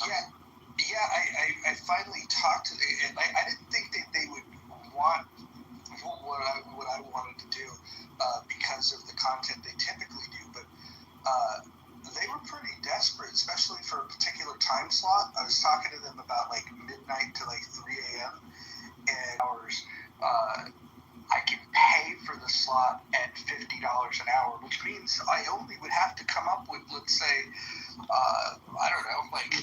Yeah. I finally talked to them, and I didn't think that they would want what I wanted to do because of the content they typically do, but they were pretty desperate, especially for a particular time slot. I was talking to them about like midnight to like 3 a.m. and hours. I can pay for the slot at $50 an hour, which means I only would have to come up with, let's say, I don't know, like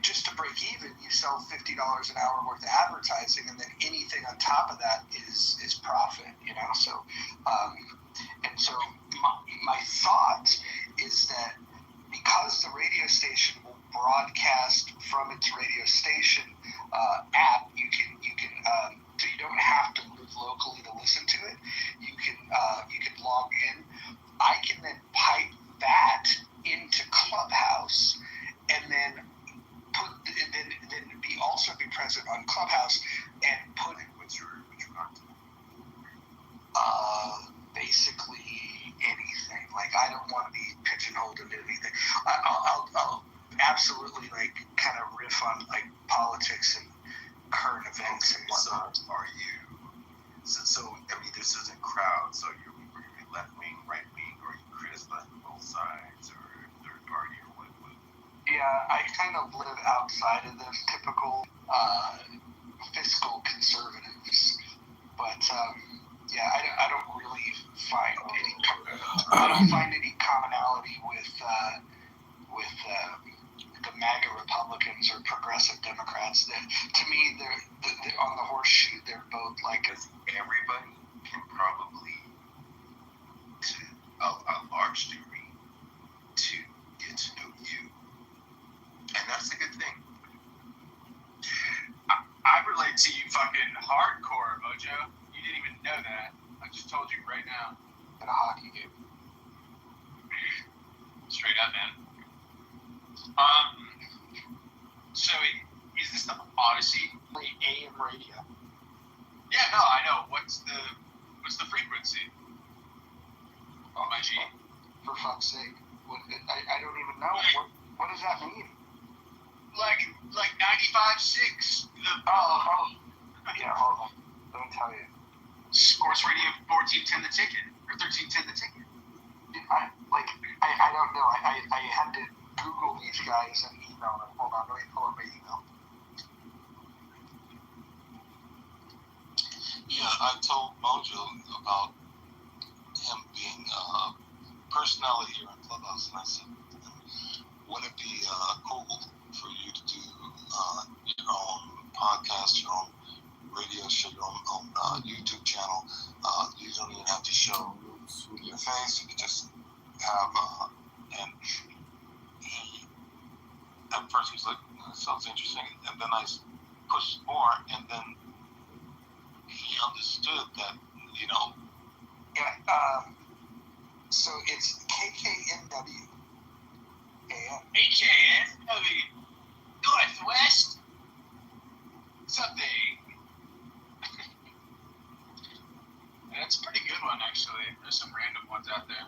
just to break even, you sell $50 an hour worth of advertising, and then anything on top of that is profit, So, and so my thought is that because the radio station will broadcast from its radio station app, you can so you don't have to live locally to listen to it. You can log in. I can then pipe that into Clubhouse, and then be present on Clubhouse and put it with your content. Basically anything. Like, I don't want to be pigeonholed into anything. I'll absolutely like kind of riff on like politics and current events and whatnot. So are you? So I mean, this isn't crowd. So you're left wing, right wing, or you criticizing both sides, or third party, or what? Yeah, I kind of live outside of this typical fiscal conservatives, but yeah, I don't really find any commonality with the MAGA Republicans or progressive Democrats. To me, they're on the horseshoe. They're both like everybody can probably, to a large degree, to get to know you, and that's a good thing. I relate to you fucking hardcore, Mojo. You didn't even know that. I just told you right now. At a hockey game. Straight up, man. So is this the Odyssey? AM radio. Yeah, no, I know. What's the frequency? Oh my G. For fuck's sake. I don't even know. What does that mean? Like 95.6. Yeah, hold on. Let me tell you. Sports Radio 1410 the ticket. Or 1310 the ticket. I don't know. I had to Google these guys and email them. Hold on, let me pull up my email. Yeah, I told Mojo about him being a personality here in Clubhouse, and I said, wouldn't it be cool for you to do your own podcast, your own radio show, your own YouTube channel? You don't even have to show your face. You can just have and he at first he was like, that sounds interesting, and then I pushed more, and then he understood that, Yeah, so it's KKNW. KKNW Northwest something. That's a pretty good one, actually. There's some random ones out there.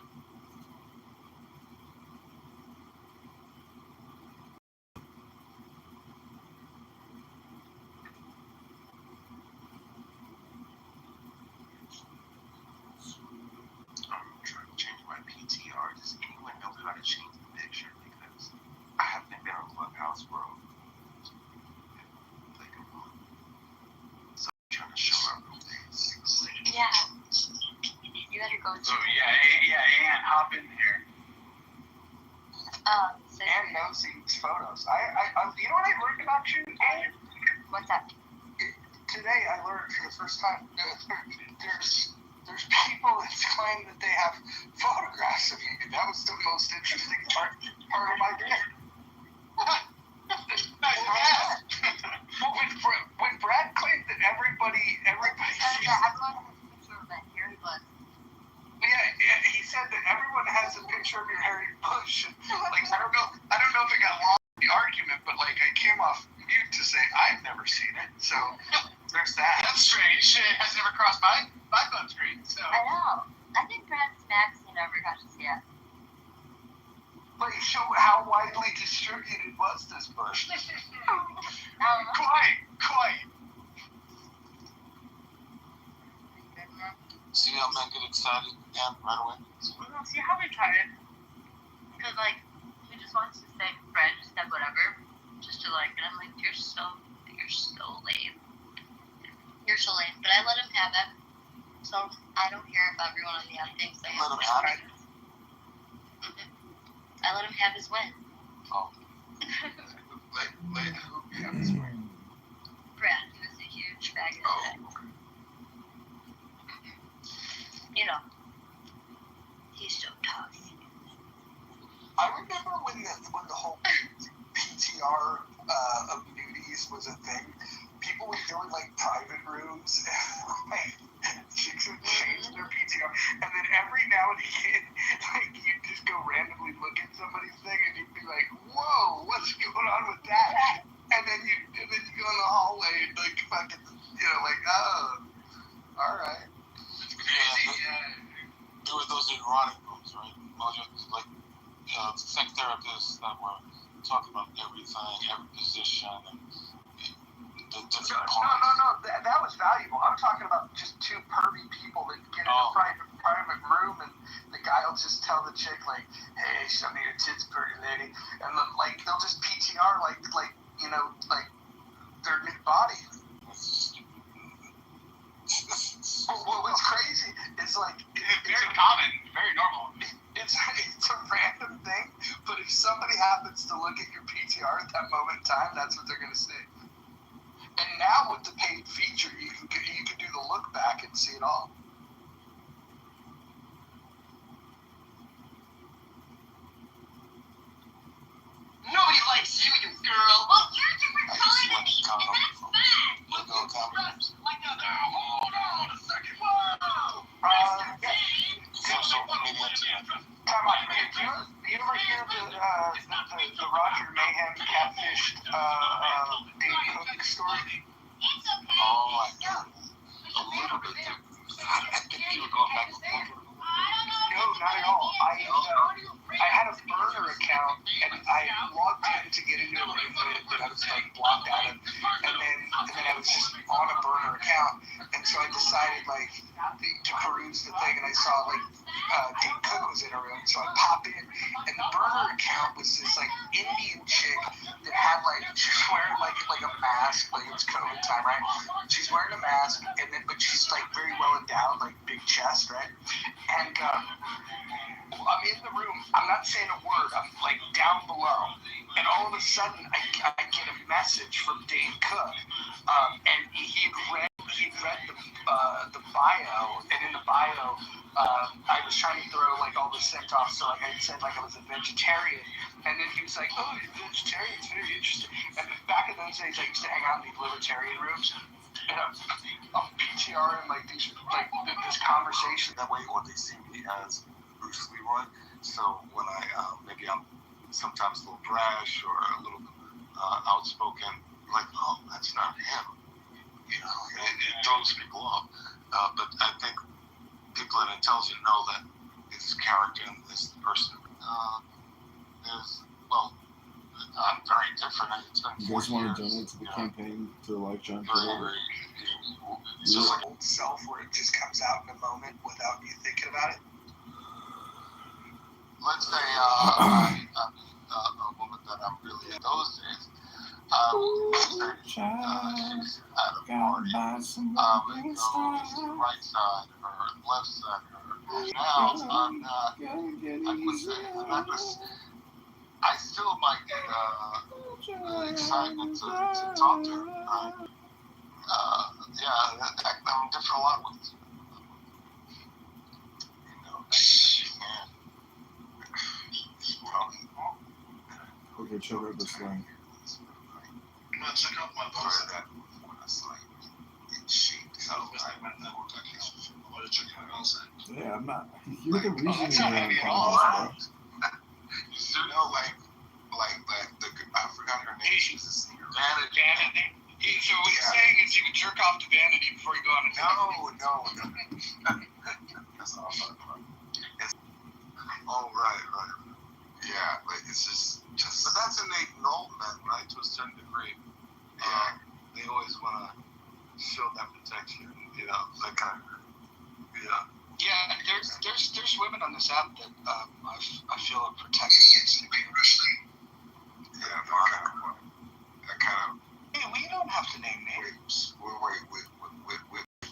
Ann, hop in here. Ann knows these photos. You know what I learned about you, Ann? What's that? Today I learned for the first time there's people that claim that they have photographs of you. That was the most interesting part of my day. Well, when Brad claimed that everybody sees. Yeah, he said that everyone has a picture of your hairy bush. Like, I don't know if it got lost in the argument, but like I came off mute to say I've never seen it. So there's that. That's strange. It has never crossed my phone screen. So I know. I think Brad's magazine never got to see it. But so how widely distributed was this bush? Quite. See how men get excited and right away? Well, see how retarded. Because, like, he just wants to say, Fred just said whatever. Just to, like, and I'm like, you're so lame. You're so lame. But I let him have it. So I don't care if everyone on the app thinks I Let him have it? I let him have his win. Oh. Let who have his win? Brad, he was a huge faggot. Oh. You know, he's so toxic. I remember when the whole PTR of nudies was a thing. People would go in like private rooms and chicks would change their PTR, and then every now and again, like you'd just go randomly look at somebody's thing, and you'd be like, "Whoa, what's going on with that?" And then you go in the hallway and like fucking, like, oh, all right. There were those erotic rooms, right? Like sex therapists that were talking about everything, every position, and the different parts. No. That was valuable. I'm talking about just two pervy people that get in a private room, and the guy will just tell the chick like, "Hey, show me your tits, pretty lady," and like they'll just PTR like their new body. Well, what's crazy is like very common, very normal. It's a random thing, but if somebody happens to look at your PTR at that moment in time, that's what they're gonna see. And now with the paid feature, you can do the look back and see it all. Nobody likes you girl. Well, you're a different color than me, and that's bad. Like a girl. Hold on a second. Whoa. Social media. Come on, do you ever hear the Roger Mayhem catfish Dave Cook story? It's okay. Oh my God. A little bit. I think you were going back and forth. No, not at all. I had a burner account, and I logged in to get into a room that I was like blocked out of, and then I was just on a burner account, and so I decided like to peruse the thing, and I saw like Dave Cook was in a room, so I pop in, and the burner account was this like Indian chick that had like, she's wearing like a mask, like it's COVID time, right? She's wearing a mask, but she's like very well endowed, like big chest, right? And I'm in the room, I'm not saying a word, I'm like down below, and all of a sudden I get a message from Dave Cook, and he'd read the bio, and in the bio I was trying to throw like all the scent off, so like I said like I was a vegetarian, and then he was like, "Oh, you're vegetarian, it's very interesting." And back in those days I used to hang out in these libertarian rooms, and I'm PTRing like these like this conversation. That way, or they see me as Bruce Leroy. So when maybe I'm sometimes a little brash or a little outspoken, like, oh, that's not him. It throws people off. But I think people that are intelligent know that this character and this person I'm very different. You guys want to donate to the campaign to elect John Kitover? It's just like old self where it just comes out in a moment without you thinking about it. Let's say a woman that I'm really in those days, She's at a party. It goes to the right side or left side. Now I'm not. I still might get excitement to talk to her. Yeah, I'm different a lot with. Okay, chill out this line. Well, check out my boss. That when I saw you in shape. So I want to check my boss. Yeah, I'm not. You're the reason that's you're not heavy at all. No, like the I forgot her name. She was a singer. Vanity. So what he's saying is you can jerk off to Vanity before you go on a date. No. That's all. Oh, right. Yeah, like it's just. But that's innate in all men, right? To a certain degree. Yeah. They always want to show that protection, that kind of. Yeah. Yeah, there's women on this app that I feel are protecting against it. Yeah, I kind of. Hey, we don't have to name names. Wait,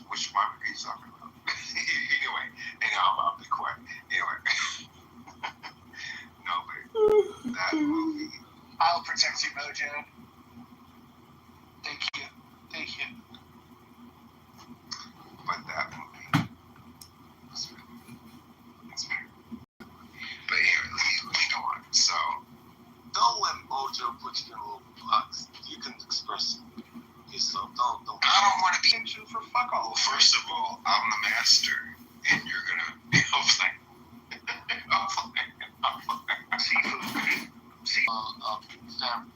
which one are you talking about? Anyway, I'll be quiet. Anyway. No, but that movie. I'll protect you, Mojo. Thank you. But that movie was really. But anyway, let me go on. So, Don't let Mojo put you in a little box. You can express yourself. Don't. I don't want to be. For fuck all. Well, first of all, I'm the master, and you're gonna. I'm playing.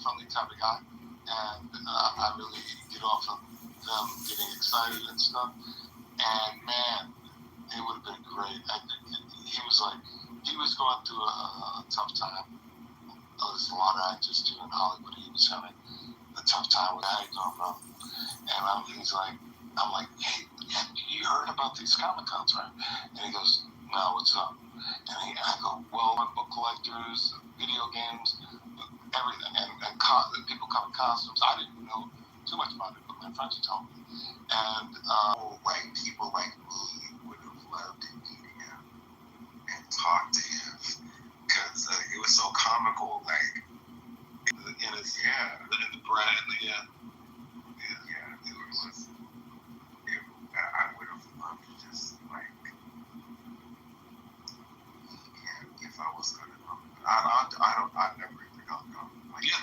Family type of guy, and I really get off of them getting excited and stuff. And man, it would have been great. He was going through a tough time. There's a lot of actors too in Hollywood. He was having a tough time with that going on. And I'm like, hey, you heard about these Comic Cons, right? And he goes, no, what's up? And I go, well, book collectors, video games, everything, and people come in costumes. I didn't know too much about it, but my friends told me. And people like me would have loved to meet him and talk to him because it was so comical, like in his the brand, yeah. It was. I would have loved to just like, if I was gonna go. I never even gonna go. Like, Yeah,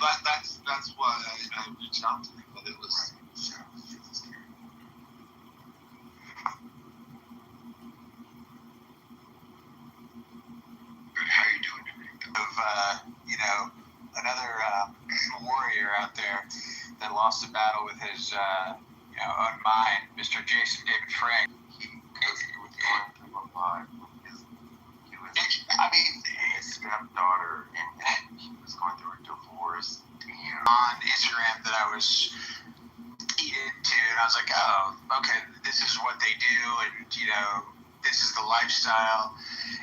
that's why I reached out to him, but it was. Right. How you doing today? Of another warrior out there that lost a battle with his own mind, Mr. Jason David Frank. He was going through a lot. His stepdaughter, and he was going through a divorce. On Instagram that I was into, and I was like, oh, okay, this is what they do, and this is the lifestyle.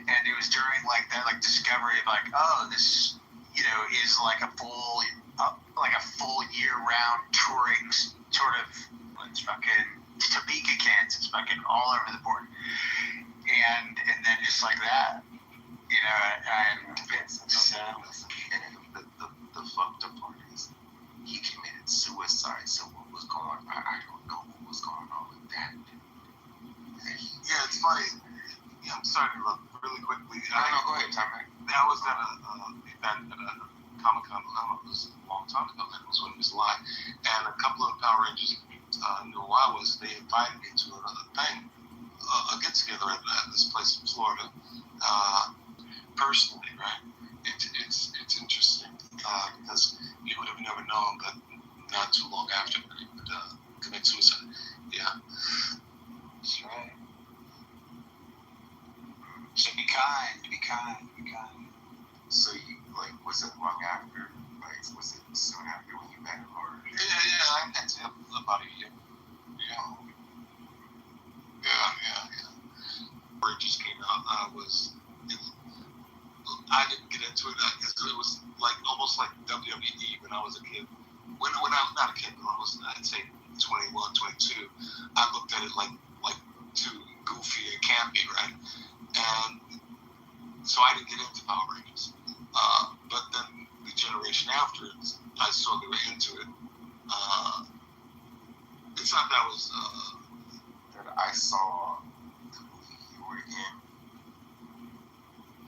And it was during that discovery of oh, this is like a full year-round touring sort of. It's fucking Topeka, Kansas, fucking all over the board, and then just like that, and it's the fucked up part is he committed suicide. So what was going on? I don't know what was going on with that. Yeah, it's funny. Yeah, I'm sorry to interrupt really quickly. No, go ahead, Tom. I was at an event at a Comic Con. I don't know, it was a long time ago. It was when it was live, and a couple of Power Rangers knew who I was. They invited me to another thing, a get together at this place in Florida. Personally, right? It's interesting because you would have never known that not too long after he would commit suicide. Yeah, that's right. So be kind. So was it long after? Was it soon after when you met him, or? Yeah, I met him about a year. Yeah. Where it just came out, I didn't get into it because it was almost like WWE when I was a kid. When it like too goofy and campy, right? And so I didn't get into Power Rangers. But then the generation after it, I saw they were into it. It's not that was that I saw the movie you were in,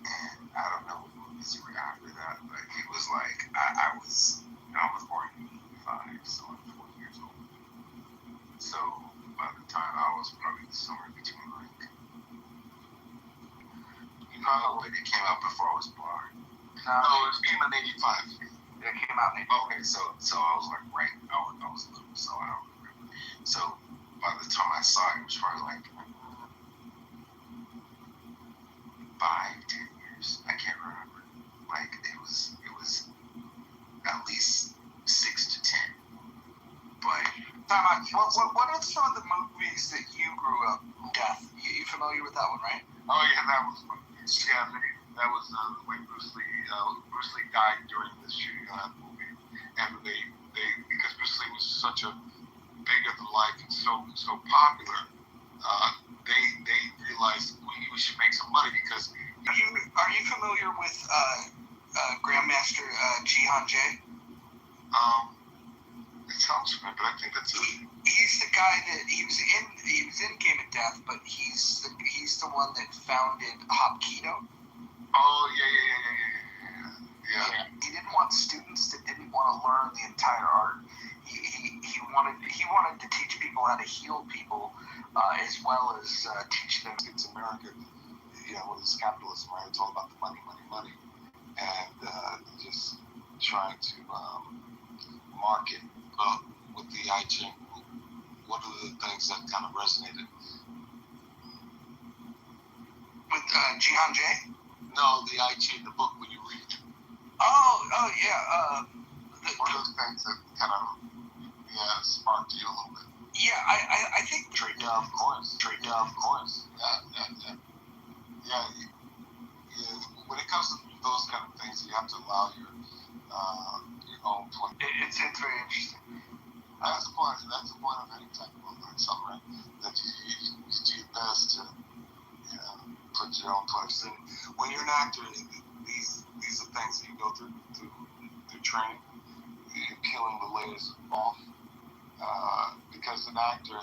and I don't know what movies you were after that, but it was like I was born in '85, so I'm 4 years old. So by the time I was probably somewhere between like, but it came out before I was born. no, it came in '85. It came out in okay, so I was like right, I was little, so I don't remember. So by the time I saw it, it was probably like 5-10 years. I can't remember. Like it was at least 6 to 10. But what are some of the movies that you grew up? Death. You familiar with that one, right? Oh yeah, that was that was when Bruce Lee died during the shooting of that movie, and they because Bruce Lee was such a bigger than life and so popular, they realized we should make some money because. Are you familiar with Grandmaster Jihan Jay? It sounds familiar, but I think that's He's the guy that he was in Game of Death, but he's the one that founded Hapkido. Oh yeah. He didn't want students that didn't want to learn the entire art. He wanted to teach people how to heal people, as well as teach them. It's America, what is capitalism, right? It's all about the money, and just trying to market with the IG. What are the things that kind of resonated? With Jihan Jay? No, the IG, the book when you read it. Oh yeah. What are those things that kind of sparked you a little bit? Yeah, I think. Yeah, of course. Yeah. When it comes to those kind of things, you have to allow your own point. It's very interesting. That's the point of any type of learning something, right? That you do your best to, put your own place in. When you're an actor, these are things that you go through training, peeling the layers off. Because an actor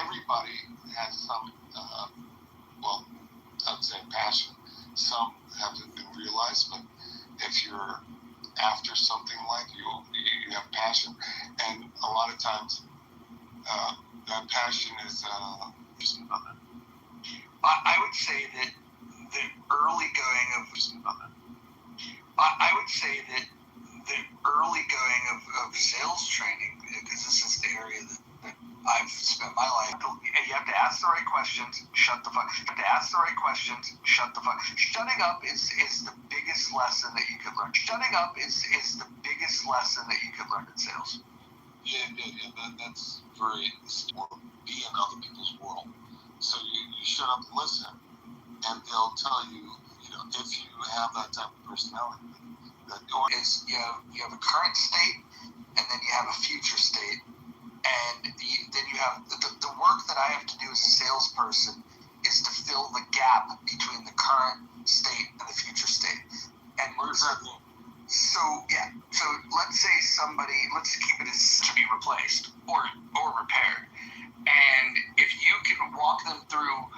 everybody has some, I'd say passion. Some haven't been realized, but if you're after something like you have passion, and a lot of times that passion is just another. I would say that the early going of sales training, because this is the area that I've spent my life. You have to ask the right questions. Shut the fuck. Shutting up is the biggest lesson that you could learn. Shutting up is the biggest lesson that you could learn in sales. Yeah, that's very be in other people's world. So you shut up and listen, and they'll tell you, if you have that type of personality, you have a current state, and then you have a future state, and then you have the work that I have to do as a salesperson is to fill the gap between the current state and the future state. And what does that mean? So let's say let's keep it as to be replaced or repaired. And if you can walk them through,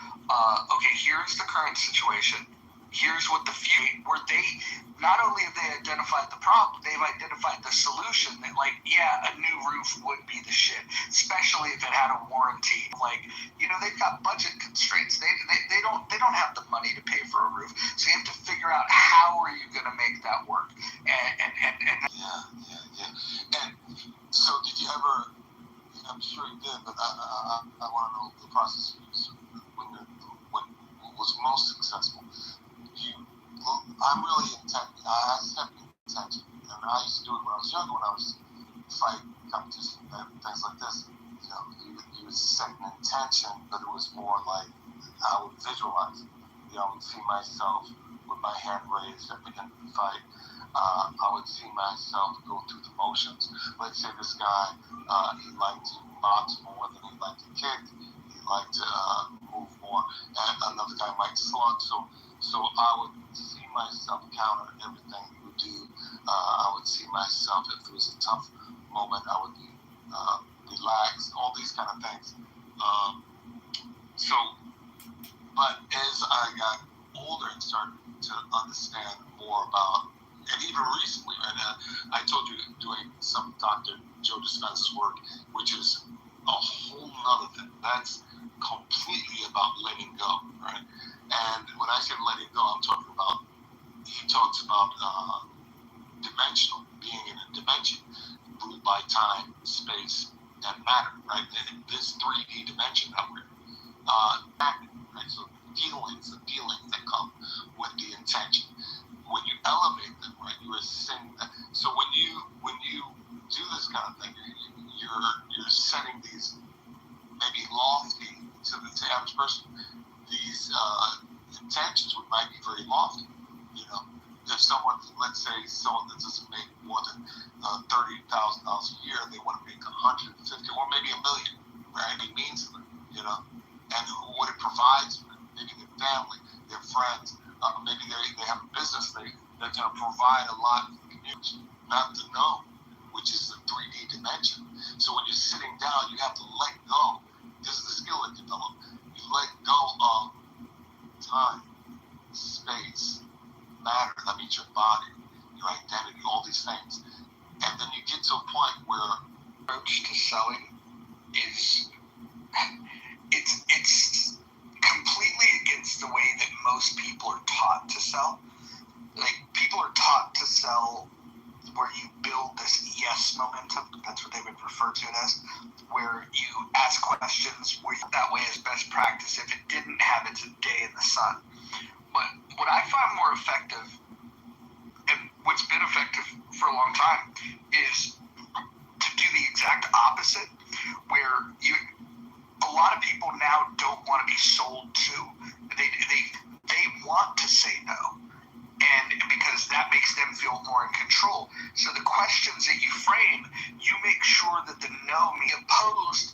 okay, here's the current situation. Here's what the future, where they, not only have they identified the problem, they've identified the solution that, a new roof would be the shit, especially if it had a warranty. They've got budget constraints. They don't have the money to pay for a roof. So you have to figure out how are you going to make that work. And so did you ever, I'm sure you did, but I want to know the process when was most successful. I'm really intent. I have intention, and I used to do it when I was younger. When I was fight competition and things like this, you would set an intention, but it was more like I would visualize. I would see myself with my hand raised at the end of the fight. I would see myself go through the motions. Let's say this guy, he liked to box more than he liked to kick. He liked to move more, and another guy might slug. So I would see myself counter everything he would do. I would see myself, if there was a tough moment, I would be relaxed. All these kind of things. But as I got older and started to understand more about, and even recently, right, I told you doing some Dr. Joe Dispenza's work, which is a whole nother thing. That's completely about letting go, right? And when I say letting go, I'm talking about, he talks about dimensional, being in a dimension ruled by time, space, and matter, right? And this 3D dimension that we're right? So feelings that come with the intention. When you elevate them, right, you are saying that. So when you do this kind of thing, you're setting these maybe lofty to the average person. These intentions might be very lofty. You know, if someone, let's say someone that doesn't make more than $30,000 a year, they want to make 150 or maybe $1 million, right? It means to them, you know. And what it provides for them, maybe their family, their friends, maybe they have a business they're going to provide a lot for the community. Not the know, which is the 3D dimension. So when you're sitting down, you have to let go. This is the skill that develop. You let go of time, space, matter. That means your body, your identity, all these things. And then you get to a point where approach to selling is it's completely against the way that most people are taught to sell. Like, people are taught to sell where you build this yes momentum. That's what they would refer to it as, where you ask questions, where that way is best practice. If it didn't have its day in the sun. But what I find more effective, and what's been effective for a long time, is to do the exact opposite, where a lot of people now don't want to be sold to. They want to say no, and because that makes them feel more in control. So the questions that you frame, you make sure that the no me opposed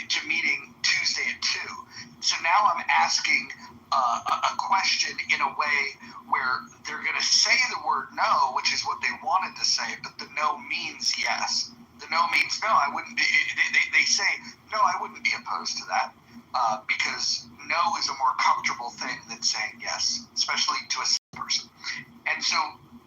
to meeting Tuesday at 2. So now I'm asking a question in a way where they're going to say the word no, which is what they wanted to say, but the no means yes. The no means no. I wouldn't be. They say no. I wouldn't be opposed to that because no is a more comfortable thing than saying yes, especially to a person. And so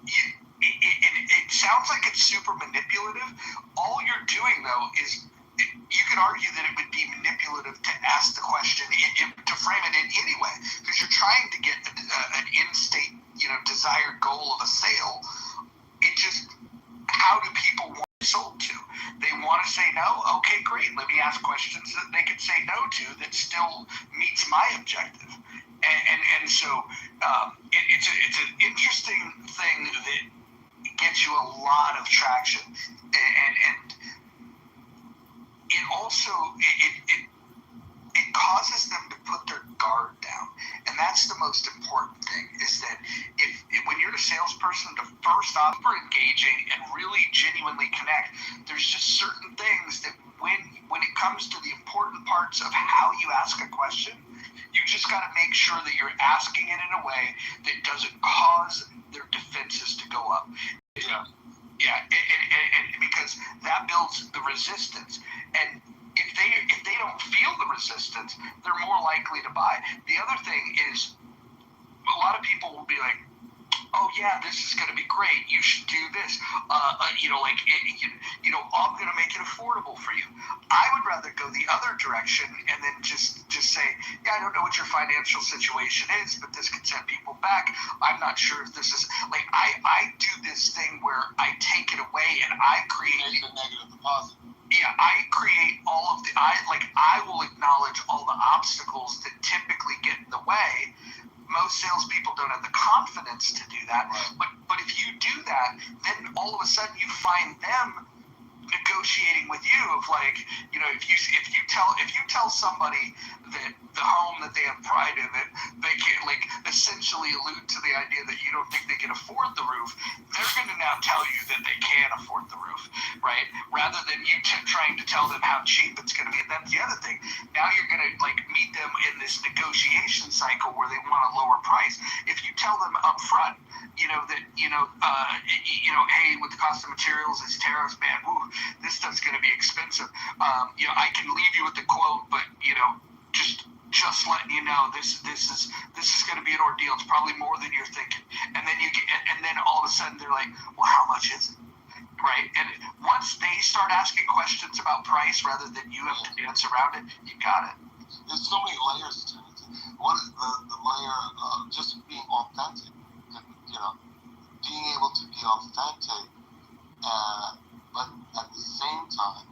it sounds like it's super manipulative. All you're doing though is you could argue that it would be manipulative to ask the question, to frame it in any way, because you're trying to get an in-state, desired goal of a sale. It just, how do people want sold to? They want to say no? Okay, great. Let me ask questions that they could say no to that still meets my objective. And so it's an interesting thing that gets you a lot of traction. And it also, it causes them to put their guard down. And that's the most important thing, is that if when you're a salesperson, to first off, for engaging and really genuinely connect, there's just certain things that when it comes to the important parts of how you ask a question, you just got to make sure that you're asking it in a way that doesn't cause their defenses to go up. Yeah, and because that builds the resistance. And if they don't feel the resistance, they're more likely to buy. The other thing is, a lot of people will be like, oh yeah, this is going to be great. You should do this. I'm going to make it affordable for you. I would rather go the other direction and then just say, yeah, I don't know what your financial situation is, but this could set people back. I'm not sure if this is, like, I do this thing where I take it away and I create the negative deposit. Yeah, I create all of I will acknowledge all the obstacles that typically get in the way. Most salespeople don't have the confidence to do that. But if you do that, then all of a sudden you find them negotiating with you of like, if you tell somebody that the home that they have pride in, that they can like essentially allude to the idea that you don't think they can afford the roof, they're going to now tell you that they can afford the roof, right? Rather than you trying to tell them how cheap it's going to be. And that's the other thing. Now you're going to like meet them in this negotiation cycle where they want a lower price. If you tell them up front, hey, with the cost of materials, it's tariffs, man. Ooh, this stuff's going to be expensive. I can leave you with the quote, but just letting you know, this is going to be an ordeal. It's probably more than you're thinking. And then all of a sudden they're like, well, how much is it? Right? And once they start asking questions about price rather than you have to dance around it, you got it. There's so many layers to it. One is the layer of just being authentic. Being able to be authentic, but at the same time,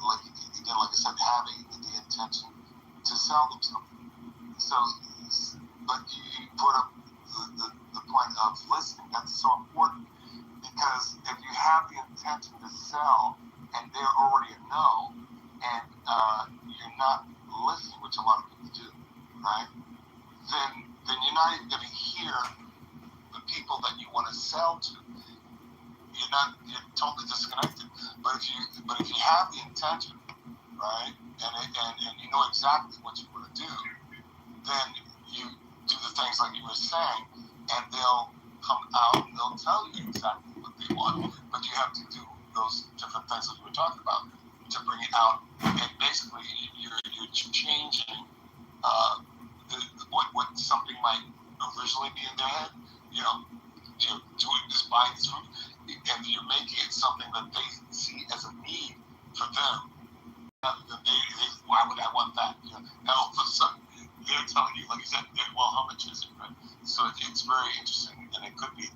like I said, having the intention to sell them something. So, but you put up the point of listening. That's so important, because if you have the intention to sell and they're already a no, and you're not listening, which a lot of people do, right? Then you're not even going to hear the people that you want to sell to. You're totally disconnected. But if you have the intention, right, and you know exactly what you want to do, then you do the things like you were saying, and they'll come out and they'll tell you exactly what they want. But you have to do those different things that we were talking about to bring it out. And basically, you're changing what something might originally be in their head. Doing this buying through, and you're making it something that they see as a need for them. Why would I want that? Now all of a sudden they're telling you, like you said, well, how much is it, right? So it's very interesting, and it could be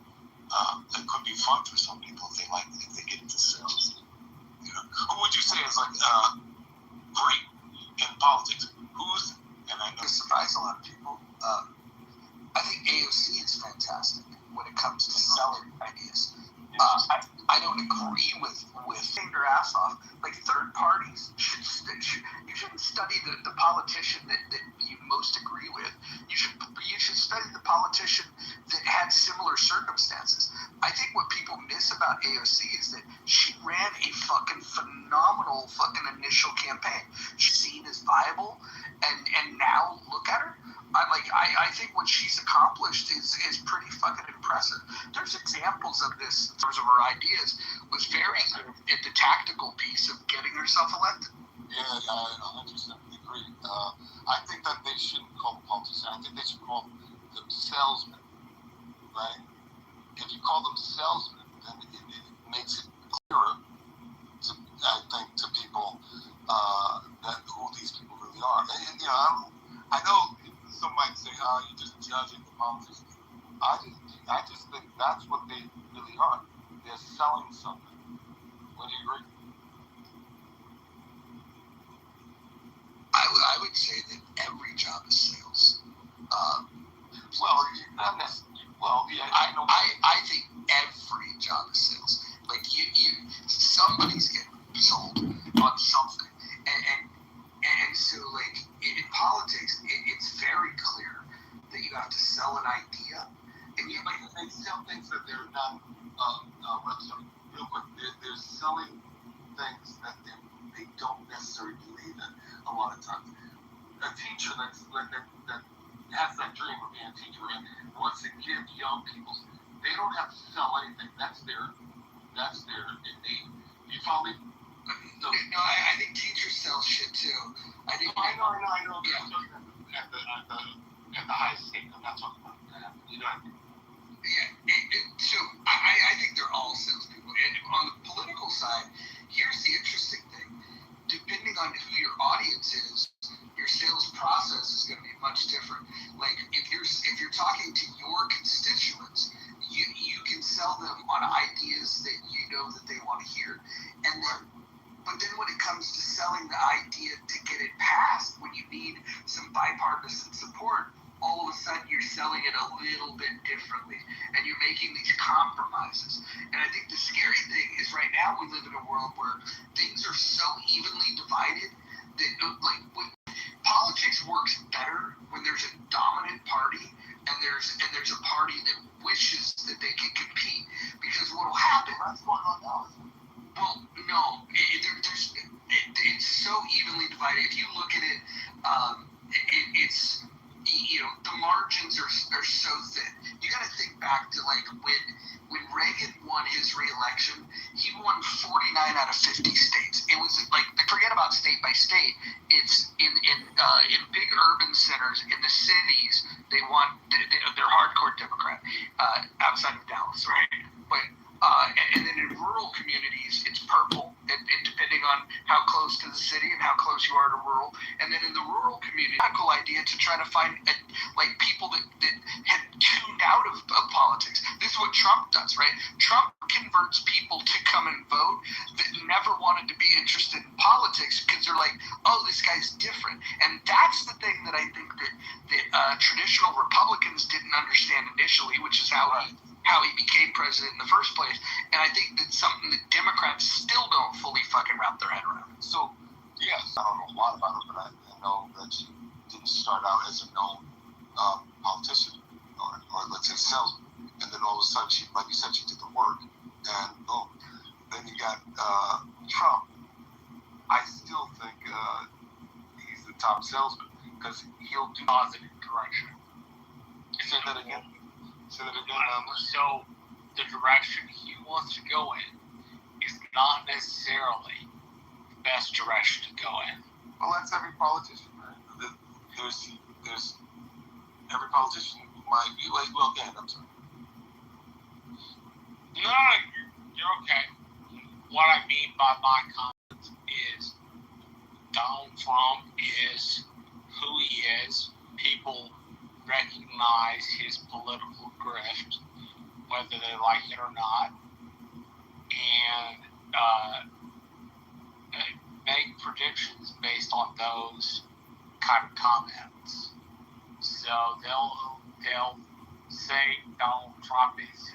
fun for some people if they get into sales. Who would you say is like great in politics? And I know Surprise a lot of people. I think AOC is fantastic when it comes to selling ideas. I don't agree with paying their ass off. Like third parties you shouldn't study the politician that you most agree with. You should study the politician that had similar circumstances. I think what people miss about AOC is that she ran a fucking phenomenal fucking initial campaign. She's seen as viable, and now look at her. I think what she's accomplished is pretty fucking impressive. There's examples of this in terms of her ideas, was very good at the tactical piece of getting herself elected. Yeah, I 100% agree. I think that they shouldn't call them politicians. I think they should call them salesmen, right? If you call them salesmen, then it makes it clearer, to people who these people really are. And, I know some might say, you're just judging the politicians. I just think that's what they really are. They're selling something. Would you agree? I would say that every job is sales. Not necessarily. Well, yeah, I think every job is sales. Like somebody's getting sold on something, and so like in politics, it's very clear that you have to sell an idea, and they sell things that they're not. Real quick, they're selling things that they don't necessarily believe in. A lot of times, a teacher that has that dream of being a teacher and wants to give young people, they don't have to sell anything. That's their innate. You follow me? No, I think teachers sell shit too. I know. Yeah. At the high stake, I'm not talking about that. You know what I mean? Yeah. So I think they're all salespeople. And on the political side, here's the interesting thing. Depending on who your audience is, your sales process is going to be much different. Like if you're talking to your constituents, you can sell them on ideas that you know that they want to hear. But then when it comes to selling the idea to get it passed, when you need some bipartisan support, all all of a sudden you're selling it a little bit differently, and you're making these compromises. And I think the scary thing is right now we live in a world where things are so evenly divided that politics works better when there's a dominant party and there's a party that wishes that they can compete, because what will happen? That's going on now. Well, no, it's so evenly divided. If you look at it, it's the margins are so thin. You got to think back to when Reagan won his re-election, he won 49 out of 50 states. It was forget about state by state. It's in big urban centers in the cities. They won. They're hardcore Democrat outside of Dallas, right? But and then in rural communities, it's purple, and depending on how close to the city and how close you are to rural. And then in the rural community, radical idea to try to find people that had tuned out of politics. This is what Trump does, right? Trump converts people to come and vote that never wanted to be interested in politics because they're like, oh, this guy's different. And that's the thing that I think that traditional Republicans didn't understand initially, which is how he became president in the first place. And I think that's something that Democrats still don't fully fucking wrap their head around. So, yes, I don't know a lot about her, but I know that she didn't start out as a known politician or let's say salesman. And then all of a sudden, like you said, she did the work. And boom. Then you got Trump. I still think he's the top salesman because he'll do positive direction. Say that again. So the direction he wants to go in is not necessarily the best direction to go in. Well, that's every politician, right? There's every politician might be like, well, Dan, I'm sorry. No, you're okay. What I mean by my comments is Donald Trump is who he is. People recognize his political grift, whether they like it or not, and make predictions based on those kind of comments. So they'll say Donald Trump is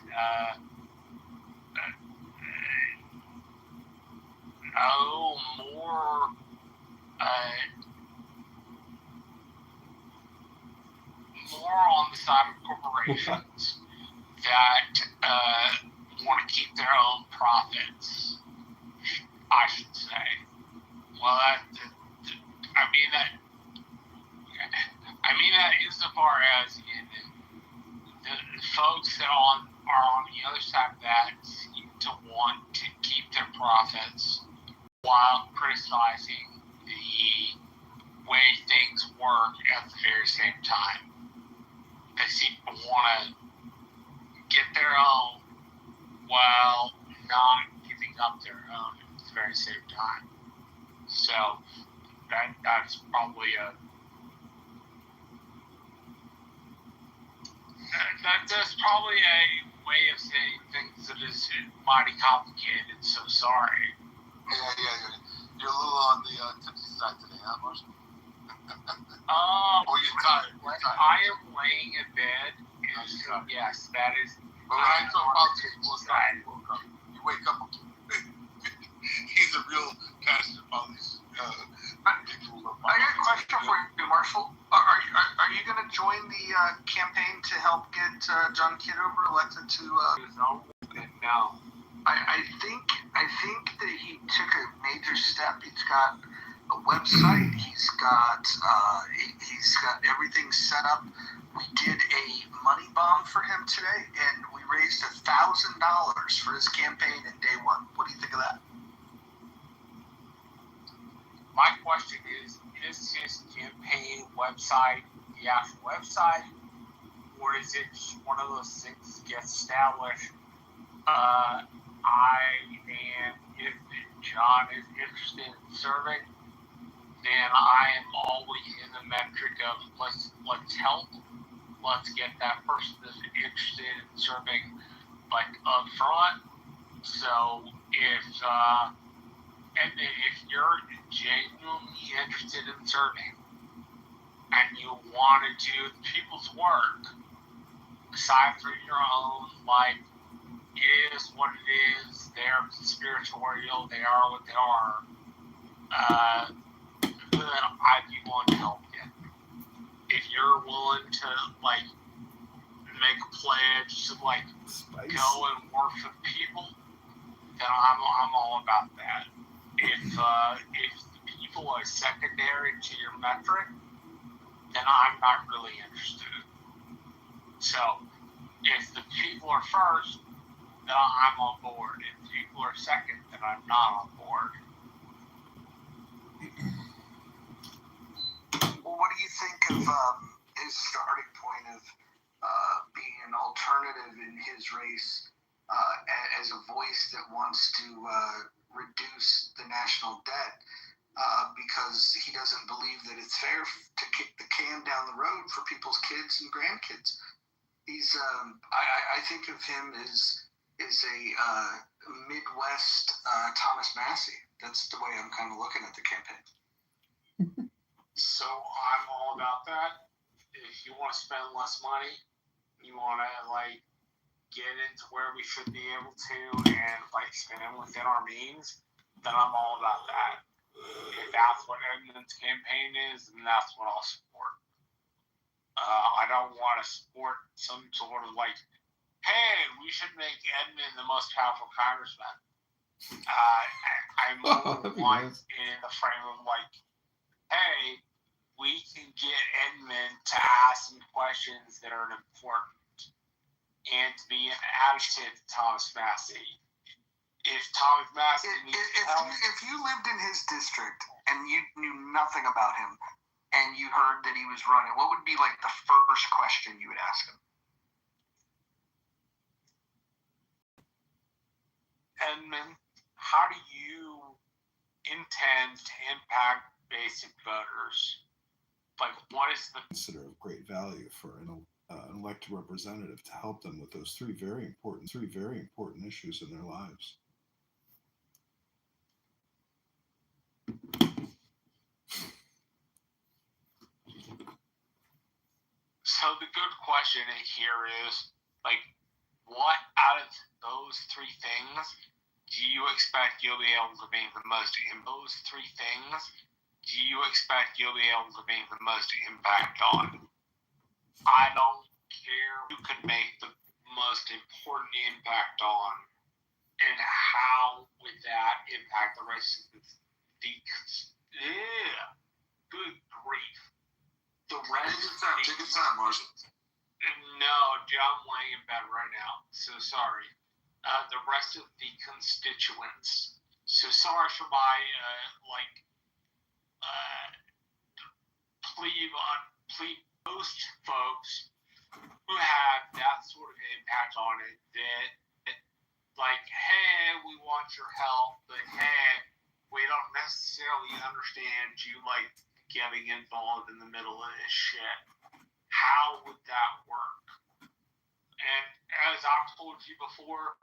more on the side of corporations that want to keep their own profits, I should say. Well, I mean that insofar as the folks that are on the other side of that seem to want to keep their profits while criticizing the way things work at the very same time. They seem to want to get their own while not giving up their own at the very same time. So that's probably that's probably a way of saying things that is mighty complicated. So sorry. Yeah. You're a little on the tipsy side today, huh, Marshall? Or you're tired. I am laying in bed. So yes, that is. But when I talk about you wake up. He's a real passionate about these people. I got a question for you, Marshall. Are you going to join the campaign to help get John Kitover elected to? No. I think that he took a major step. He's got a website. He's got everything set up. We did a money bomb for him today, and we raised $1,000 for his campaign in day one. What do you think of that? My question is his campaign website the actual website, or is it just one of those things that gets established? If John is interested in serving, then I am always in the metric of let's help. Let's get that person that's interested in serving up front. So if you're genuinely interested in serving, and you want to do the people's work, aside from your own, like, it is what it is, they're conspiratorial, they are what they are, then I'd be willing to help you. If you're willing to, like, make a pledge to, like, go and work for the people, then I'm all about that. If the people are secondary to your metric, then I'm not really interested. So, if the people are first, then I'm on board. If the people are second, then I'm not on board. Well, what do you think of his starting point of being an alternative in his race as a voice that wants to reduce the national debt because he doesn't believe that it's fair to kick the can down the road for people's kids and grandkids? He's I think of him as a Midwest Thomas Massey. That's the way I'm kind of looking at the campaign. So I'm all about that. If you want to spend less money, you want to, like, get into where we should be able to and, like, spend within our means, then I'm all about that. If that's what Edmund's campaign is, then that's what I'll support. I don't want to support some sort of, like, hey, we should make Edmund the most powerful congressman. I'm more like in the frame of, like, hey, we can get Edmund to ask some questions that are important and to be an advocate to Thomas Massey. If Thomas Massey if you lived in his district and you knew nothing about him and you heard that he was running, what would be, like, the first question you would ask him? Edmund, how do you intend to impact basic voters? Like, what is the consider of great value for an elected representative to help them with those three very important issues in their lives. So the good question here is, like, what out of those three things do you expect you'll be able to make the most impact on? I don't care who could make the most important impact on, and how would that impact the rest of the good grief. The rest Take your time, Marshall. No, I'm laying in bed right now, so sorry. The rest of the constituents. So sorry for my, plea most folks who have that sort of impact on it that, like, hey, we want your help, but hey, we don't necessarily understand you, like, getting involved in the middle of this shit. How would that work? And as I've told you before,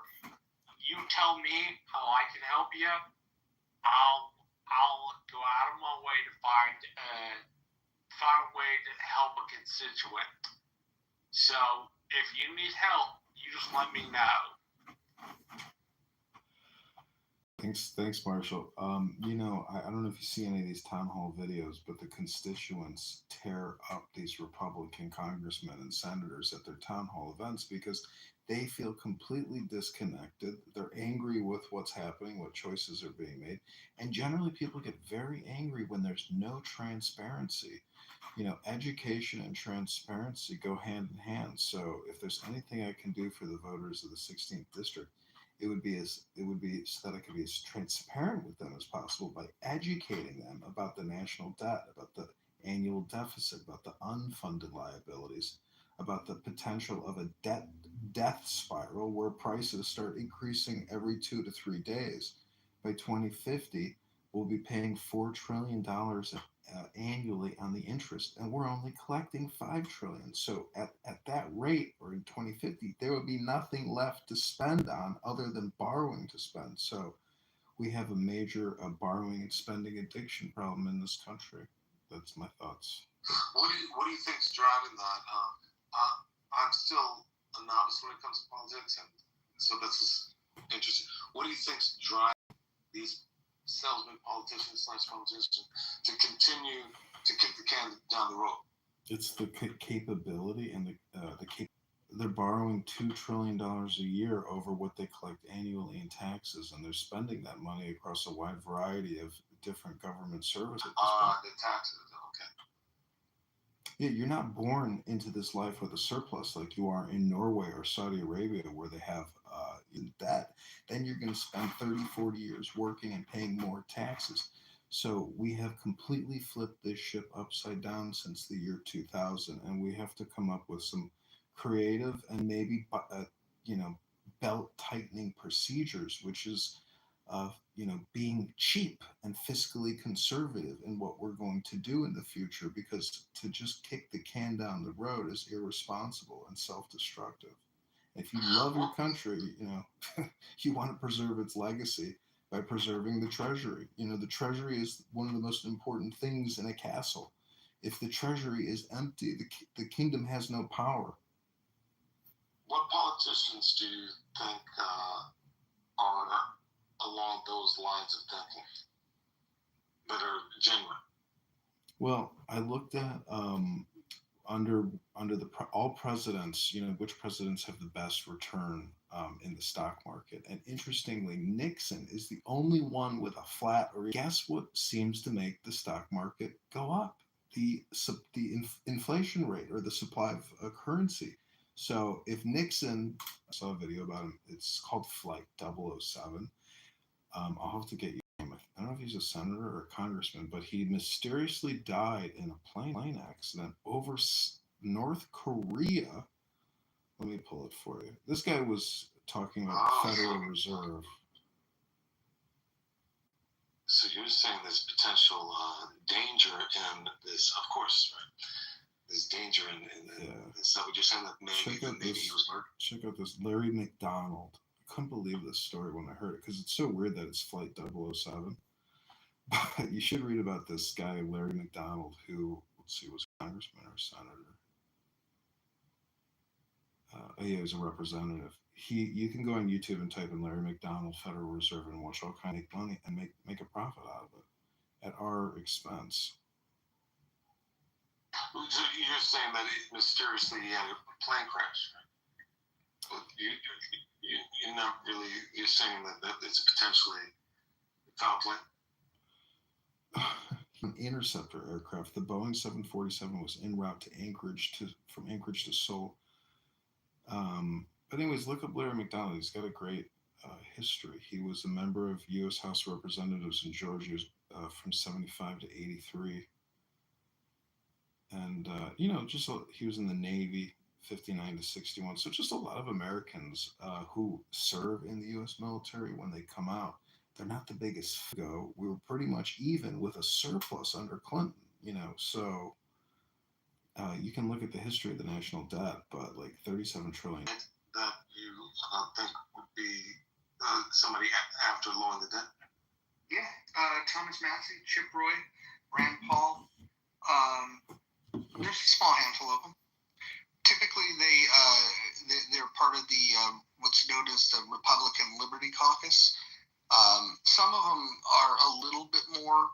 you tell me how I can help you, I'll go out of my way to find a way to help a constituent. So if you need help, you just let me know. Thanks, Marshall. I don't know if you see any of these town hall videos, but the constituents tear up these Republican congressmen and senators at their town hall events because they feel completely disconnected. They're angry with what's happening, what choices are being made. And generally, people get very angry when there's no transparency. Education and transparency go hand in hand. So if there's anything I can do for the voters of the 16th district, it would be so that I could be as transparent with them as possible by educating them about the national debt, about the annual deficit, about the unfunded liabilities, about the potential of a death spiral where prices start increasing every 2 to 3 days. By 2050, we'll be paying $4 trillion annually on the interest, and we're only collecting $5 trillion. So at that rate, or in 2050, there would be nothing left to spend on other than borrowing to spend. So we have a major borrowing and spending addiction problem in this country. That's my thoughts. What do you think's driving that? I'm still a novice when it comes to politics, and so this is interesting. What do you think's driving these salesman politicians / politicians to continue to kick the can down the road? It's the capability and they're borrowing $2 trillion a year over what they collect annually in taxes, and they're spending that money across a wide variety of different government services. The taxes, okay. Yeah, you're not born into this life with a surplus like you are in Norway or Saudi Arabia, where they have that. Then you're going to spend 30, 40 years working and paying more taxes. So we have completely flipped this ship upside down since the year 2000, and we have to come up with some creative and maybe belt tightening procedures, which is being cheap and fiscally conservative in what we're going to do in the future, because to just kick the can down the road is irresponsible and self-destructive. If you love your country, you want to preserve its legacy by preserving the treasury. The treasury is one of the most important things in a castle. If the treasury is empty, the kingdom has no power. What politicians do you think are along those lines of thinking that are genuine? Well, I looked at under all presidents, which presidents have the best return in the stock market. And interestingly, Nixon is the only one with a flat. Or guess what seems to make the stock market go up? The inflation rate, or the supply of currency. So if Nixon, I saw a video about him. It's called Flight 007. I'll have to get you. I don't know if he's a senator or a congressman, but he mysteriously died in a plane accident over North Korea. Let me pull it for you. This guy was talking about the Federal Reserve. So you're saying there's potential danger in this, of course, right? There's danger in is that what you're saying, that maybe he was murdered? Check out this Larry McDonald. I couldn't believe this story when I heard it, because it's so weird that it's Flight 007. But you should read about this guy, Larry McDonald, who, let's see, was a congressman or senator. He was a representative. You can go on YouTube and type in Larry McDonald Federal Reserve and watch all kind of money and make a profit out of it at our expense. So you're saying that mysteriously he had a plane crash, right? You're not really. You're saying that it's potentially foul play. An interceptor aircraft, the Boeing 747, was en route to from Anchorage to Seoul. But anyways, look up Larry McDonald. He's got a great history. He was a member of U.S. House of Representatives in Georgia from 75 to 83. And, he was in the Navy, 59 to 61. So just a lot of Americans who serve in the U.S. military, when they come out, they're not the biggest go. We were pretty much even with a surplus under Clinton, so you can look at the history of the national debt, but like 37 trillion. That you think would be somebody after lowering the debt? Yeah, Thomas Massey, Chip Roy, Rand Paul. There's a small handful of them. Typically, they're part of the what's known as the Republican Liberty Caucus. Some of them are a little bit more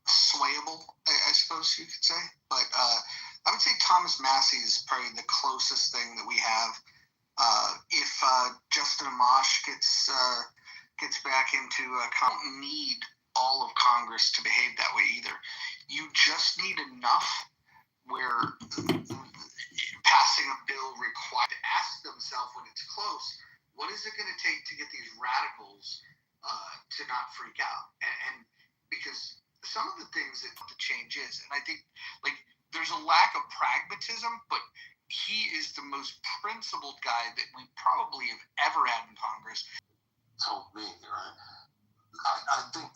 swayable, I suppose you could say. But I would say Thomas Massey is probably the closest thing that we have. If Justin Amash gets back into, don't need all of Congress to behave that way either. You just need enough where passing a bill required to ask themselves when it's close, what is it going to take to get these radicals to not freak out? And because some of the things that the change is, and I think there's a lack of pragmatism, but he is the most principled guy that we probably have ever had in Congress. Told me, right? I think.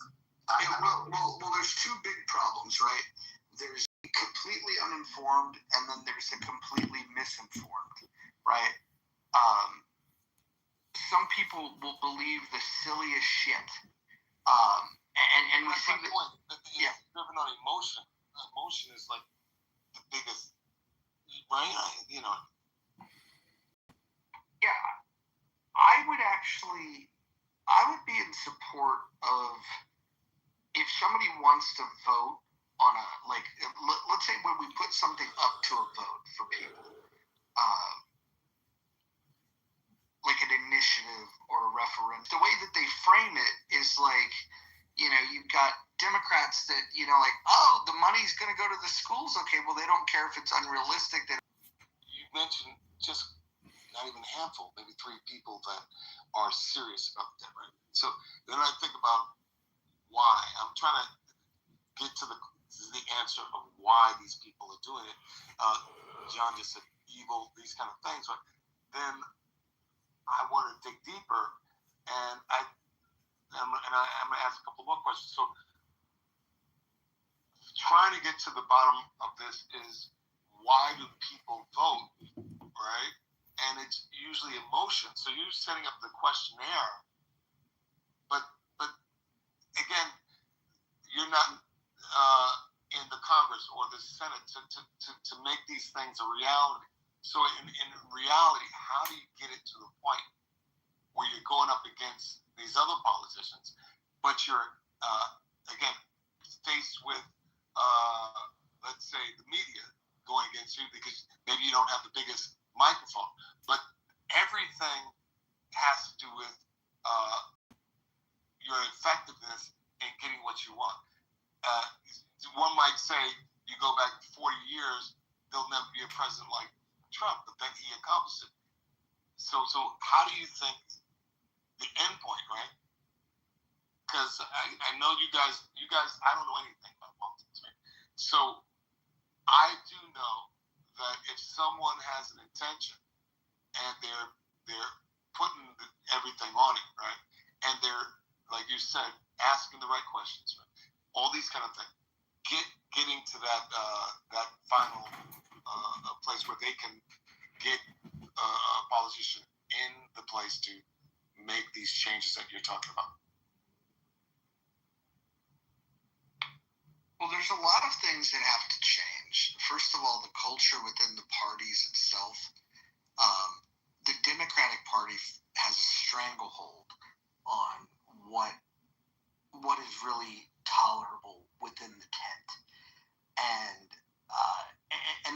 Well, there's two big problems, right? There's completely uninformed, and then there's the completely misinformed, right? Some people will believe the silliest shit, and we see that. Yeah, driven on emotion. emotion is like the biggest, right? Yeah, I would be in support of if somebody wants to vote on let's say when we put something up to a vote for people, like an initiative or a referendum, the way that they frame it is like, you've got Democrats that, oh, the money's going to go to the schools. Okay, well, they don't care if it's unrealistic. You mentioned just not even a handful, maybe 3 people that are serious about that, right? So then I think about why. I'm trying to get to the answer of why these people are doing it. John just said evil, these kind of things, right? Then I want to dig deeper, and I'm going to ask a couple more questions. So trying to get to the bottom of this is, why do people vote, right? And it's usually emotion. So you're setting up the questionnaire, but again, you're not in the Congress or the Senate to make these things a reality. So in reality, how do you get it to the point where you're going up against these other politicians, but you're again faced with let's say the media going against you because maybe you don't have the biggest microphone, but everything has to do with your effectiveness in getting what you want. One might say you go back 40 years, there'll never be a president like Trump, but then he accomplished it. So how do you think the end point, right? Because I know you guys, I don't know anything about politics, right? So I do know that if someone has an intention and they're putting everything on it, right? And they're, like you said, asking the right questions, right? All these kind of things. Getting to that final place where they can get a politician in the place to make these changes that you're talking about. Well, there's a lot of things that have to change. First of all, the culture within the parties itself. The Democratic Party has a stranglehold on what is really tolerable within the tent, and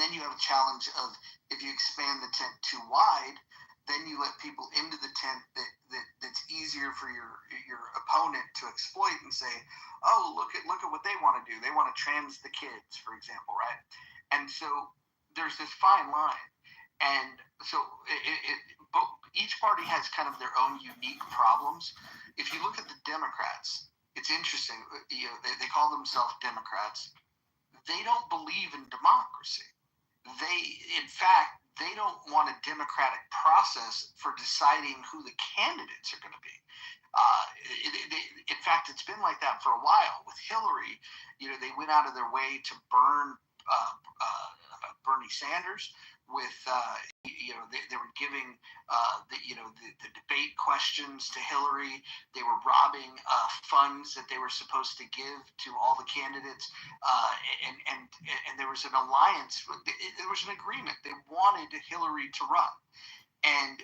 then you have a challenge of, if you expand the tent too wide, then you let people into the tent that's easier for your opponent to exploit and say, oh, look at what they want to do. They want to trans the kids, for example, right? And so there's this fine line. And so each party has kind of their own unique problems. If you look at the Democrats, it's interesting. They call themselves Democrats. They don't believe in democracy. In fact, they don't want a democratic process for deciding who the candidates are going to be. In fact, it's been like that for a while. With Hillary, they went out of their way to burn Bernie Sanders. With they were giving the debate questions to Hillary. They were robbing funds that they were supposed to give to all the candidates, and there was an alliance. There was an agreement. They wanted Hillary to run, and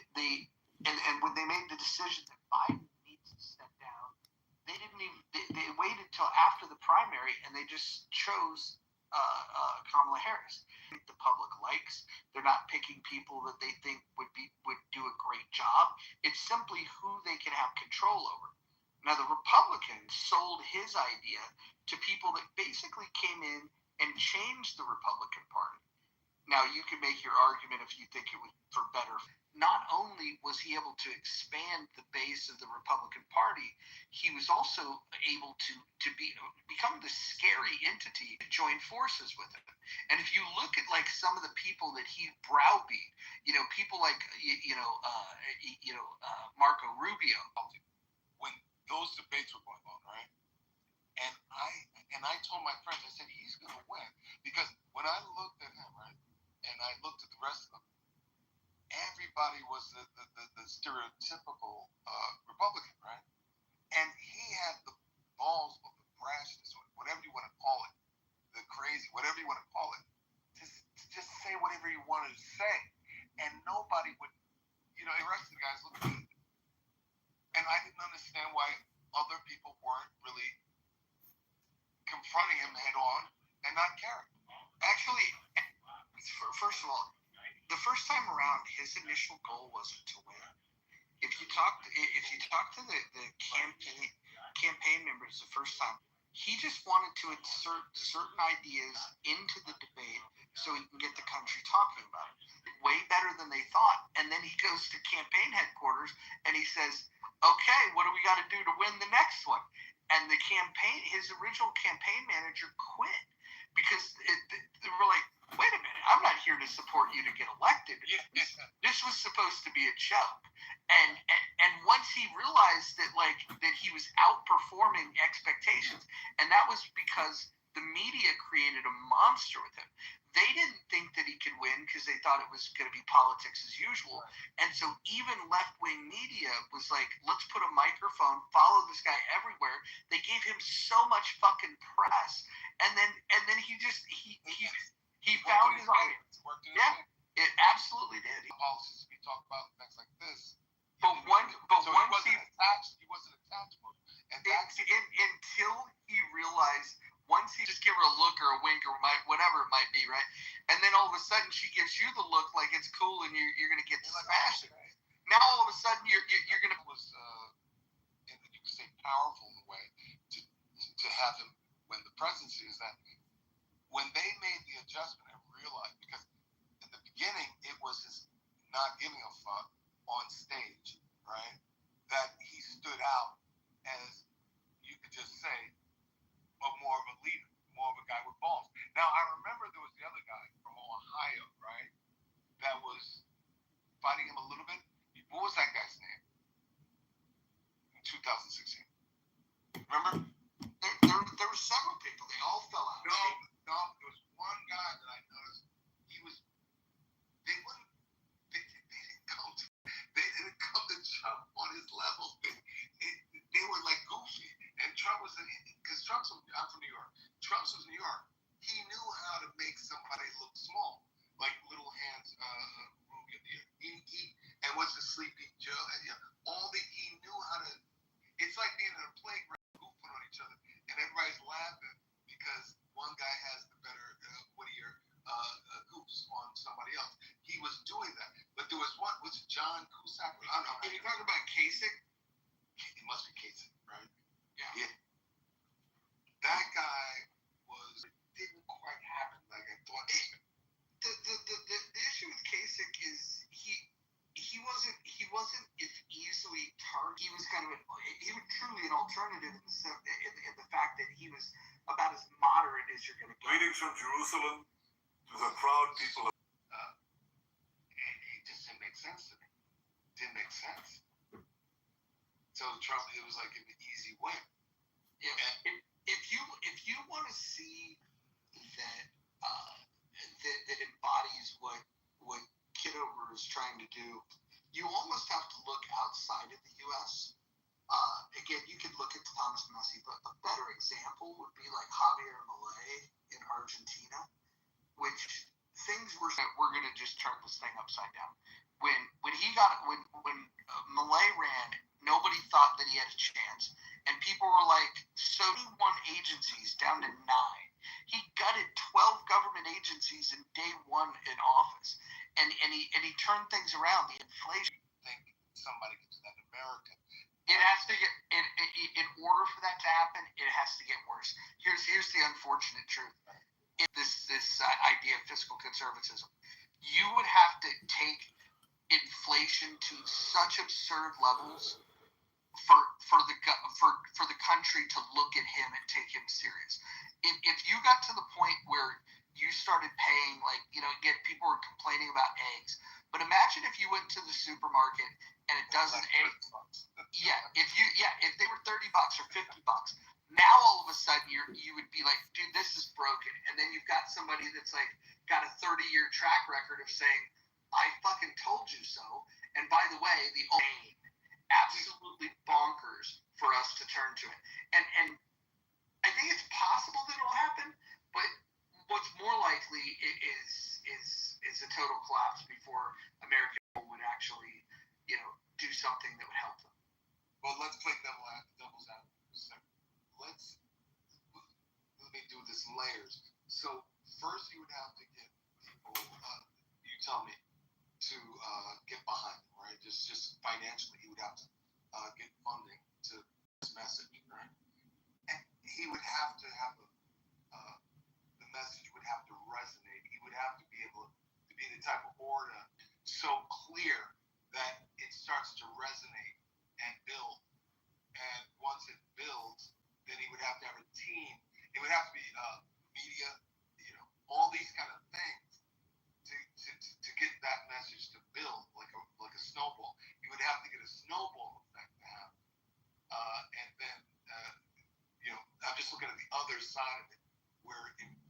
when they made the decision that Biden needs to step down, they didn't even. They waited till after the primary, and they just chose Kamala Harris. The public likes. They're not picking people that they think would do a great job. It's simply who they can have control over. Now, the Republicans sold his idea to people that basically came in and changed the Republican Party. Now, you can make your argument if you think it was for better. Not only was he able to expand the base of the Republican Party, he was also able to become the scary entity to join forces with him. And if you look at some of the people that he browbeat, people like Marco Rubio. When those debates were going on, right? And I told my friends, I said, he's going to win, because when I looked at him, right, and I looked at the rest of them, everybody was the stereotypical Republican, right? And he had the balls of the brashness, whatever you want to call it, the crazy, confronting him head on and not caring. Actually, first of all, the first time around, his initial goal wasn't to win. If you talk to the campaign members the first time, he just wanted to insert certain ideas into the debate so he can get the country talking about it. Way better than they thought. And then he goes to campaign headquarters and he says, okay, what do we got to do to win the next one? And his original campaign manager quit because they were like, wait a minute, I'm not here to support you to get elected. This was supposed to be a joke. And once he realized that he was outperforming expectations, and that was because the media created a monster with him. They didn't think that he could win because they thought it was going to be politics as usual. And so even left-wing media was like, let's put a microphone, follow this guy everywhere. They gave him so much fucking press. And then he found his audience. Yeah, it absolutely did. Policies we talk about things like this. But once he wasn't attached. And until he realized, once he just give her a look or a wink or whatever it might be, right? And then all of a sudden she gives you the look like it's cool and you're gonna get smashed. Now all of a sudden you're gonna and you could say powerful in a way to have him win the presidency is that when they made the adjustment and realized, because in the beginning it was his not giving a fuck on stage, right? That he stood out as, you could just say, more of a leader, more of a guy with balls. Now, I remember there was the other guy from Ohio, right? That was fighting him a little bit. What was that guy's name? In 2016. Remember? There were several people. They all fell out. No, there was one guy that I noticed. They didn't come to Trump on his level. They were like goofy. And Trump was, because I'm from New York. Trump was New York. He knew how to make somebody look small, like Little Hands, and what's the Sleepy Joe, and he knew how to. It's like being in a playground goofing on each other, and everybody's laughing because one guy has the better, wittier goofs on somebody else. He was doing that, but there was one. Was it John Cusack? I don't know. Are you talking about Kasich? It must be Kasich, right? Yeah. That guy didn't quite happen like I thought. The issue with Kasich is he wasn't easily targeted. He was he was truly an alternative in the fact that he was about as moderate as you're going to get. Greetings from Jerusalem to the proud people of. It just didn't make sense to me. Didn't make sense. So Trump, it was like an easy win. Yeah. If you want to see that that embodies what Kitover is trying to do, you almost have to look outside of the U.S. Again, you could look at Thomas Messi, but a better example would be like Javier Milei in Argentina, which things we're going to just turn this thing upside down. When Milei ran, nobody thought that he had a chance, and people were like, so he won agencies down to 9. He gutted 12 government agencies in day one in office, and he turned things around. The inflation. I think somebody can do that in America. It has to get in order for that to happen. It has to get worse. Here's the unfortunate truth. This idea of fiscal conservatism. You would have to take inflation to such absurd levels for the country to look at him and take him serious. If you got to the point where you started paying, again, people were complaining about eggs, but imagine if you went to the supermarket and a dozen eggs. If they were $30 or $50, now all of a sudden you would be like, dude, this is broken. And then you've got somebody that's like got a 30-year track record of saying, I fucking told you so. And by the way, the only absolutely bonkers for us to turn to it. And I think it's possible that it'll happen, but what's more likely is a total collapse before America would actually, do something that would help them. Well, let's play devil's advocate for a second. Let me layers. So first you would have to get people, you tell me, to get behind him, right? Just financially, he would have to get funding to this message, right? And he would have to have the message would have to resonate. He would have to be able to be the type of orator so clear that it starts to resonate and build. And once it builds, then he would have to have a team. It would have to be media, all these kind of things to get that message to build like a snowball. You would have to get a snowball effect to happen. And then, I'm just looking at the other side of it, where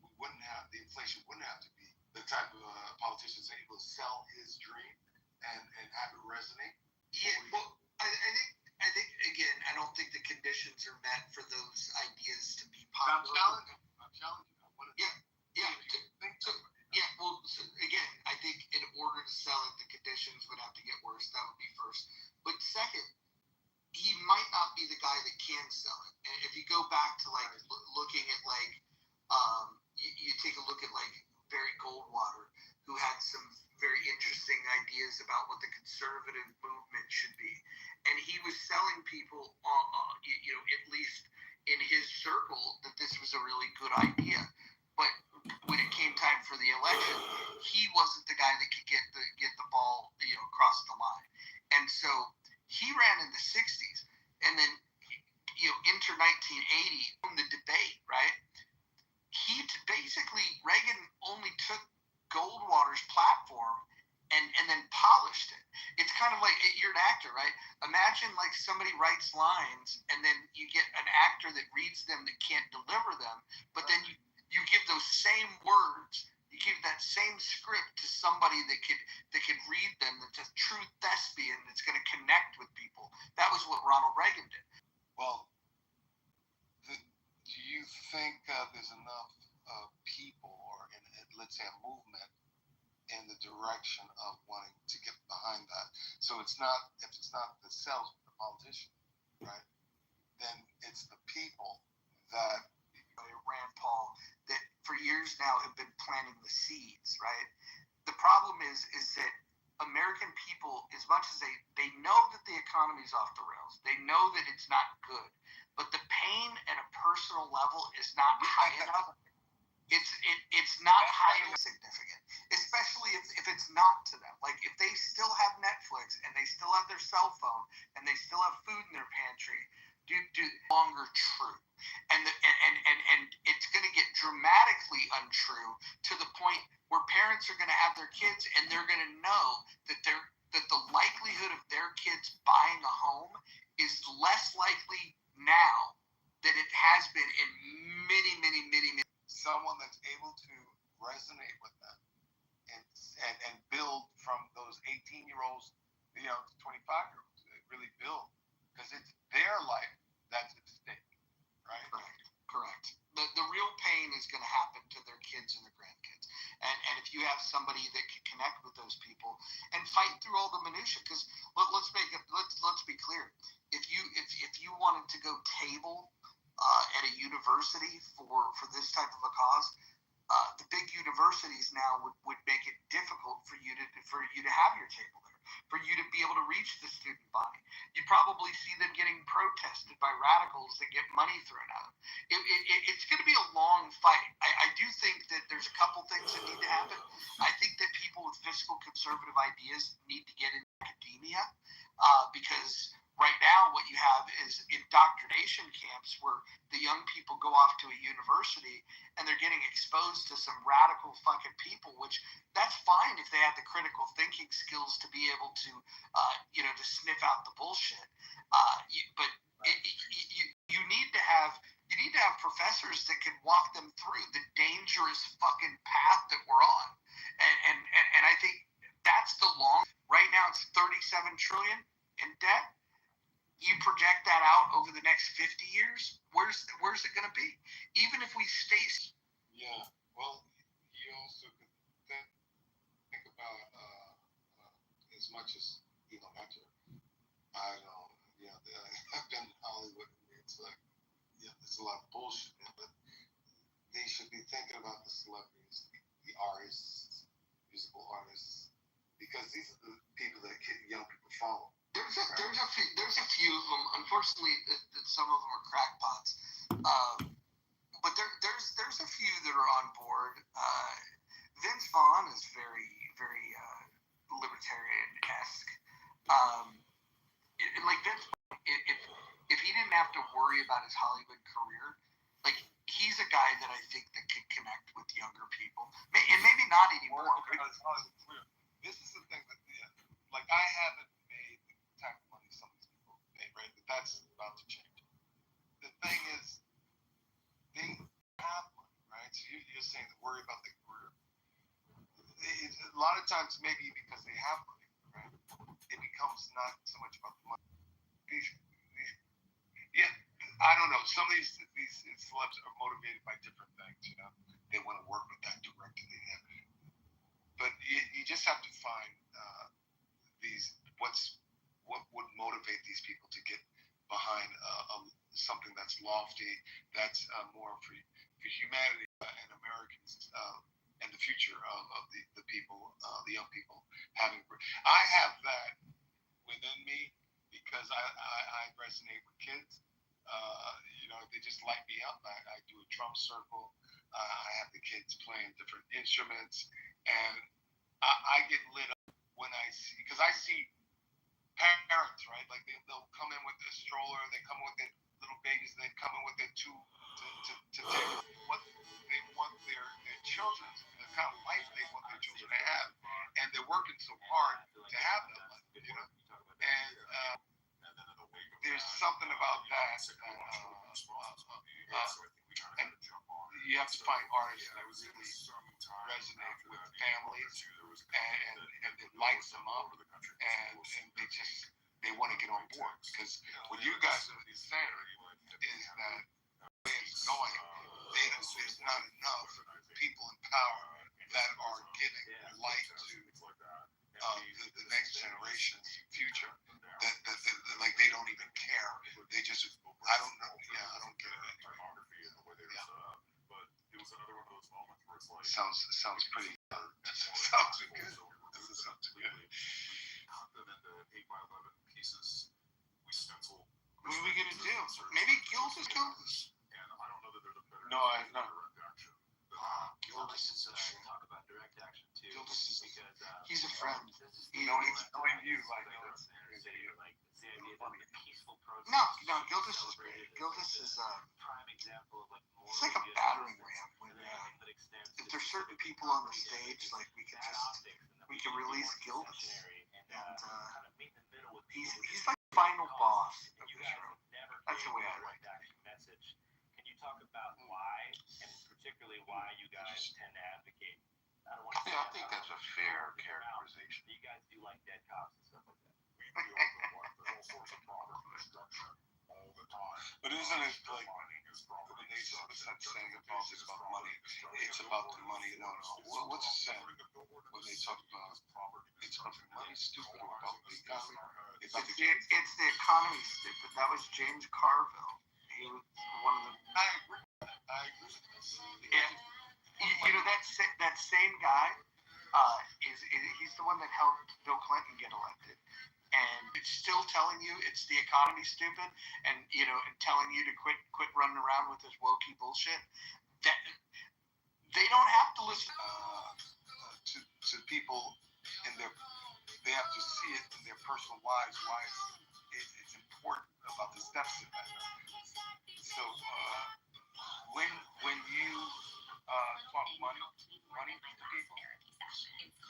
we wouldn't have, the inflation wouldn't have to be the type of politicians that will sell his dream and have it resonate. Yeah, well, I think again, I don't think the conditions are met for those ideas to be popular. I'm challenging. Well, so again, I think in order to sell it, the conditions would have to get worse. That would be first. But second, he might not be the guy that can sell it. And if you go back to looking at you take a look at Barry Goldwater, who had some very interesting ideas about what the conservative movement should be, and he was selling people, at least in his circle, that this was a really good idea. But when it came time for the election, he wasn't the guy that could get the ball, across the line. And so he ran in the 60s, and then, enter 1980 from the debate, right? Reagan only took Goldwater's platform and then polished it. It's kind of like, you're an actor, right? Imagine somebody writes lines, and then you get an actor that reads them that can't deliver them, but then you give those same words, you give that same script to somebody that could read them, that's a true thespian, that's going to connect with people. That was what Ronald Reagan did. Well, do you think there's enough people, or let's say a movement, in the direction of wanting to get behind that? So if it's not the sales, the politician, right? Then it's the people that Rand Paul, that for years now have been planting the seeds, right? The problem is that American people, as much as they know that the economy's off the rails, they know that it's not good, but the pain at a personal level is not high enough. It's not high enough significant, especially if it's not to them. If they still have Netflix and they still have their cell phone and they still have food in their pantry, longer true. And it's going to get dramatically untrue to the point where parents are going to have their kids and they're going to know that the likelihood of their kids buying a home is less likely now than it has been in many, many, many, many. Someone that's able to resonate with them and build from those 18-year-olds, 25-year-olds, really build, because it's their life that's at stake, right? Correct. The real pain is going to happen to their kids and their grandkids. And if you have somebody that can connect with those people and fight through all the minutia, because let's be clear, if you wanted to go table at a university for this type of a cause, the big universities now would make it difficult for you to have your table there, for you to be able to reach the student body. You probably see them getting protested by radicals that get money thrown at them. It's going to be a long fight. I do think that there's a couple things that need to happen. I think that people with fiscal conservative ideas need to get into academia, because right now what you have is indoctrination camps where the young people go off to a university and they're getting exposed to some radical fucking people, which that's fine if they have the critical thinking skills to be able to, to sniff out the bullshit. You need to have professors that can walk them through the dangerous fucking path that we're on. And I think that's right now it's 37 trillion in debt. You project that out over the next 50 years, where's it going to be? Even if we stay. Yeah. Well, you also could think about as much as after I don't know, I've been in Hollywood. It's like, there's a lot of bullshit, but they should be thinking about the celebrities, the artists, musical artists, because these are the people that young people follow. There's a few of them. Unfortunately, some of them are crackpots. But there's a few that are on board. Vince Vaughn is very libertarian-esque. Like Vince, if he didn't have to worry about his Hollywood career, like he's a guy that I think that could connect with younger people, and maybe not anymore. This is the thing that, like, I haven't made the type of money some of these people made, right? But that's about to change. The thing is, they have money, right? So you're saying to worry about the career. A lot of times, maybe because they have money, right? It becomes not so much about the money. Yeah, I don't know. Some of these celebs are motivated by different things, you know. They want to work with that director. But you just have to find what would motivate these people to get behind something that's lofty, that's more for humanity and Americans and the future of the people, the young people having. I have that within me because I resonate with kids. You know, they just light me up. I do a drum circle. I have the kids playing different instruments, and I get lit up when I see, because I see parents, right? Like they'll come in with their stroller, they come in with their little babies, they come in with their tube to take what they want their children, the kind of life they want their children to have, and they're working so hard to have that life, you know. And there's something about that, and you have to find artists that really resonate with families, and it lights them up, and they want to get on board, because what you guys are saying is that the way it's going, there's not enough people in power that are giving light to the next generation's future. That like they don't even care. They just, I don't know. Yeah, I don't get it anymore. Sounds pretty. Sounds good. Doesn't sound too good. What are we gonna do? Maybe Gildas is Gildas. No, I've not. Gildas is a shame. Gildas is he's a friend. Knowing you, I know it's No, Gildas is great. Gildas is it's like a battering ram when if there's certain people on the stage, like we can release Gildas, and he's like the final boss of the show. That's the way I like that. Can you talk about why, and particularly why you guys tend to advocate? I think that's a fair characterization. You guys do like dead cops and stuff like that. But isn't it like when they say about money, it's about the money? No. What's it saying when they talk about it's about the money stupid or about the economy? It's the economy stupid. That was James Carville. He was one of the. I agree with this. Yeah. You know that same guy he's the one that helped Bill Clinton get elected, and it's still telling you it's the economy stupid, and and telling you to quit running around with this wokey bullshit. That they don't have to listen to people in they have to see it in their personal lives why it's important about the steps in that. So when you talk money to people,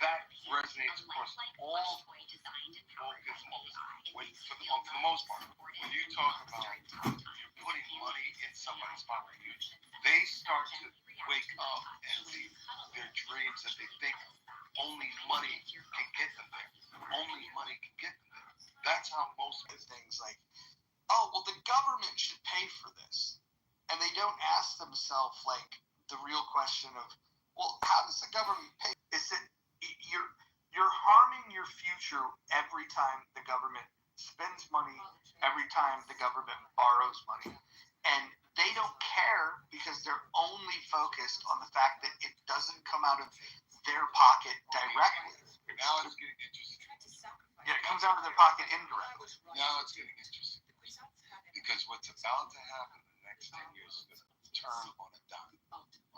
that resonates across all businesses. For the most part, when you talk about you're putting money in somebody's pocket, they start to wake up and see their dreams that they think only money can get them there. Only money can get them there. That's how most things like, oh, well, the government should pay for this. And they don't ask themselves, like, the real question of, well, how does the government pay? Is it you're harming your future every time the government spends money, every time the government borrows money. And they don't care because they're only focused focused on the fact that it doesn't come out of their pocket directly. Now it's getting interesting. Yeah, it comes out of their pocket indirectly. Now it's getting interesting. Because what's about to happen in the next 10 years is going to turn on a dime.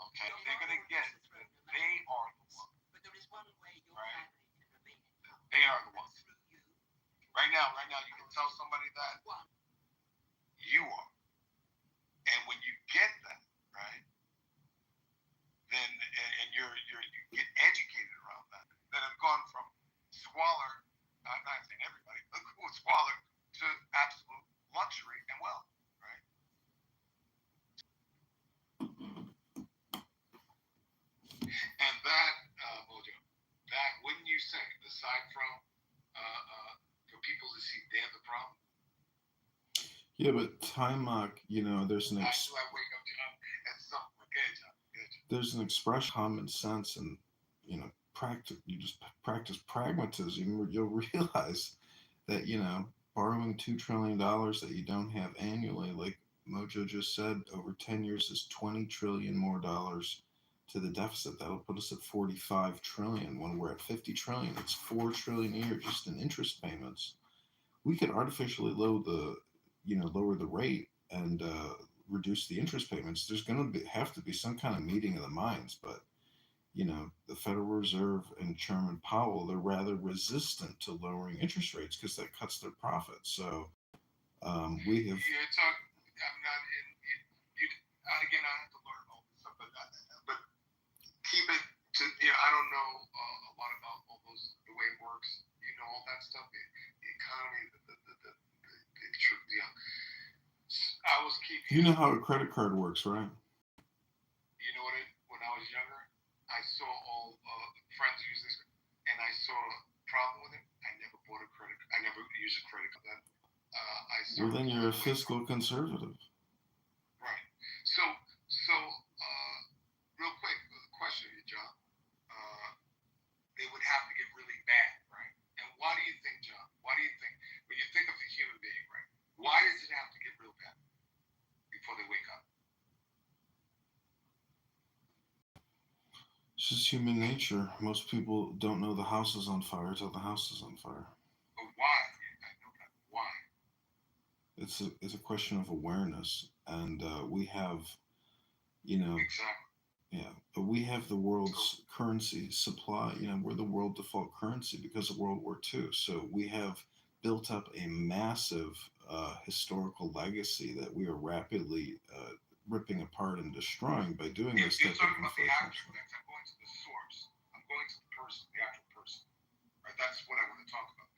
Okay? They're going to get that they are the one. Right? They are the ones. Right now, you can tell somebody that you are. And when you get that, right, then and you get educated around that have gone from squalor, not saying everybody, but squalor to absolute luxury and wealth, right? And that, Mojo, that wouldn't you say, aside from for people to see they're the problem? Yeah, but time lock, there's an there's an expression, common sense, and you just practice pragmatism. You'll realize that borrowing $2 trillion that you don't have annually, like Mojo just said, over 10 years is $20 trillion more dollars to the deficit. That'll put us at 45 trillion. When we're at 50 trillion, it's 4 trillion a year just in interest payments. We could artificially lower the rate and reduce the interest payments. There's going to have to be some kind of meeting of the minds, but the Federal Reserve and Chairman Powell, they're rather resistant to lowering interest rates because that cuts their profits. So we have. You're talking. I'm not in. Again, I have to learn all this stuff, but keep it to. I don't know a lot about all those the way it works. All that stuff. The economy, I was keeping. You know how a credit card works, right? You know what? When I was younger, I saw all friends use this, and I saw a problem with it. I never bought a credit. I never used a credit card. Well, then you're a fiscal conservative. Right. So, real quick, question to you, John. They would have to get really bad, right? And why do you think, John? Why do you think, when you think of a human being, right? Why does it have to get real bad before they wake up? It's just human nature. Most people don't know the house is on fire till the house is on fire. But why? Why? It's a question of awareness, and we have, Exactly. Yeah, but we have the world's currency supply. We're the world default currency because of World War II. So we have built up a massive historical legacy that we are rapidly ripping apart and destroying by doing this type of inflation. I'm going to the source. I'm going to the person, the actual person. Right? That's what I want to talk about.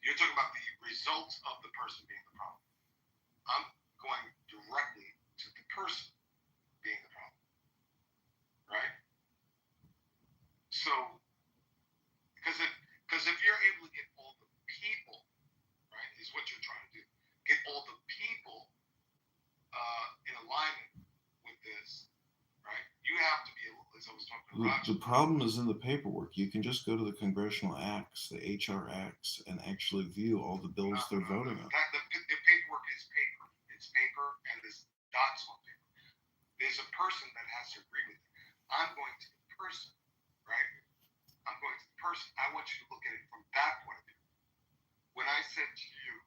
You're talking about the results of the person being the problem. I'm going directly to the person being the problem. Right? So, because if you're able to get all the people, right, is what you're trying to do, get all the people in alignment with this, right? You have to be able, as I was talking to Roger. The problem is in the paperwork. You can just go to the congressional acts, the HR acts, and actually view all the bills they're voting on. The paperwork is paper. It's paper, and there's dots on paper. There's a person that has to agree with it. I'm going to the person, right? I'm going to the person. I want you to look at it from that point of view. When I said to you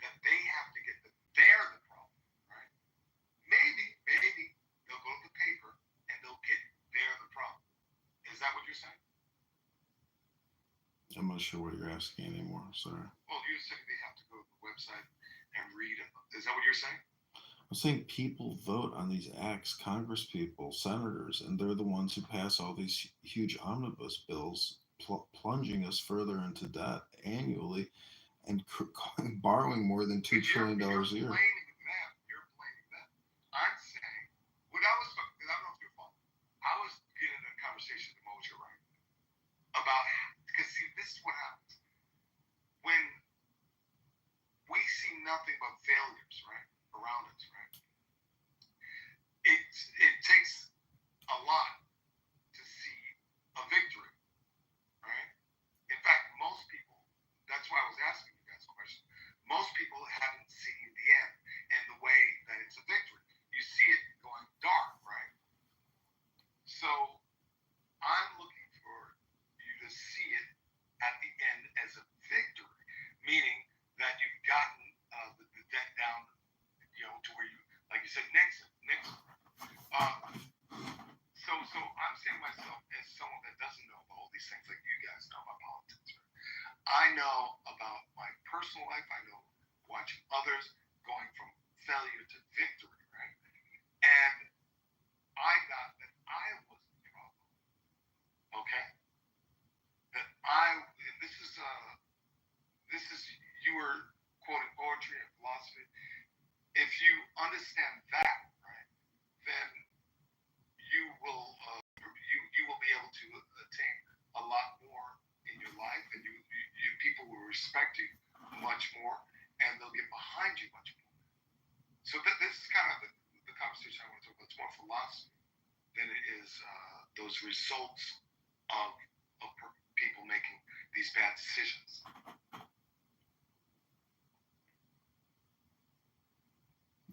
that they have to get they're the problem, right? Maybe they'll go to the paper and they'll get they're the problem. Is that what you're saying? I'm not sure what you're asking anymore. Sorry. Well, you're saying they have to go to the website and read it. Is that what you're saying? I'm saying people vote on these acts, Congress people, senators, and they're the ones who pass all these huge omnibus bills, plunging us further into debt annually and borrowing more than $2 trillion a year. You're blaming them. I'm saying, when I was talking, I don't know if you're following, I was getting a conversation with Mojo, right? About, because see, this is what happens. When we see nothing but failures, right, around us, right? It takes a lot to see a victory, right? In fact, most people, that's why I was asking you guys a question, most people haven't seen the end. So I'm saying myself as someone that doesn't know about all these things like you guys know about politics. Right? I know about my personal life. I know watching others going from failure to victory, right? And I got that I was the problem. Okay? That and this is you were quoting poetry and philosophy. If you understand that, right, then you will be able to attain a lot more in your life, and you people will respect you much more, and they'll get behind you much more. So this is kind of the conversation I want to talk about. It's more philosophy than it is those results of people making these bad decisions.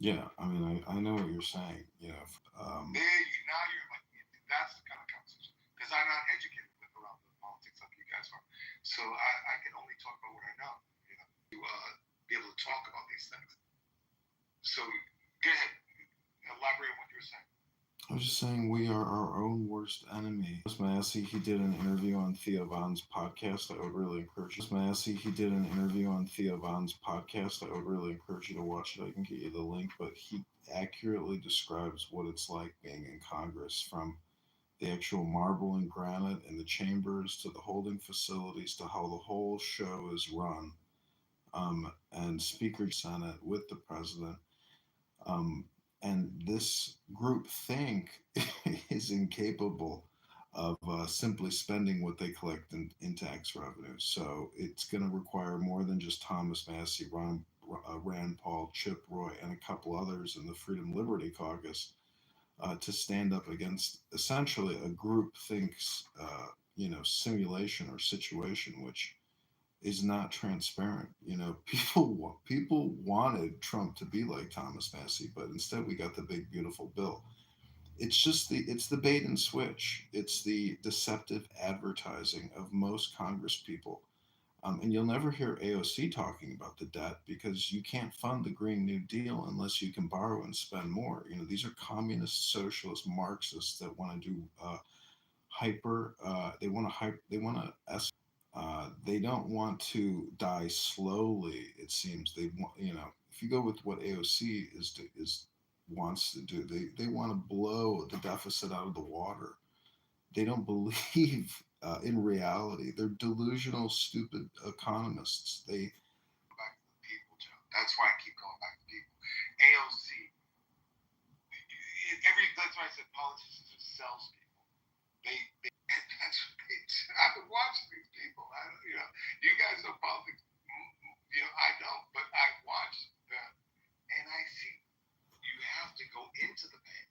Yeah, I mean, I know what you're saying. You know, Now you're like, that's the kind of conversation. Because I'm not educated around the politics like you guys are. So I can only talk about what I know, you know, to be able to talk about these things. So go ahead, elaborate on what you were saying. I was just saying we are our own worst enemy. Massey, he did an interview on Theo Von's podcast. I would really encourage you. Massey, he did an interview on Theo Von's podcast. I would really encourage you to watch it. I can get you the link, but he accurately describes what it's like being in Congress, from the actual marble and granite in the chambers to the holding facilities to how the whole show is run. And Speaker Senate with the president. And this group think is incapable of simply spending what they collect in tax revenue. So it's going to require more than just Thomas Massey, Rand Paul, Chip Roy, and a couple others in the Freedom Liberty Caucus to stand up against essentially a group think's simulation or situation, which is not transparent. You know, people wanted Trump to be like Thomas Massey, but instead we got the big beautiful bill. It's the bait and switch. It's the deceptive advertising of most Congress people. And you'll never hear AOC talking about the debt because you can't fund the Green New Deal unless you can borrow and spend more. You know, these are communist, socialist, Marxists that want to do they don't want to die slowly. It seems they want, if you go with what AOC wants to do, they want to blow the deficit out of the water. They don't believe in reality. They're delusional, stupid economists. Back to the people, Joe. That's why I keep going back to people. AOC. That's why I said politicians are salespeople. I've been watching these people. You guys know politics. I don't, but I watch them, and I see you have to go into the pain.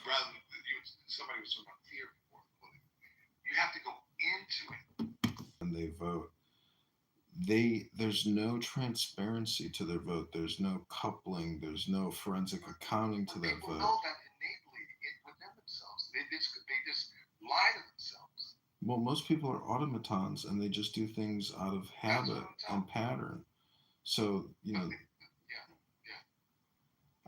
Rather than somebody was talking about fear before. You have to go into it. And they vote. There's no transparency to their vote. There's no coupling. There's no forensic accounting to that vote. People know that innately within themselves. They just lie to themselves. Well, most people are automatons, and they just do things out of habit and pattern. So,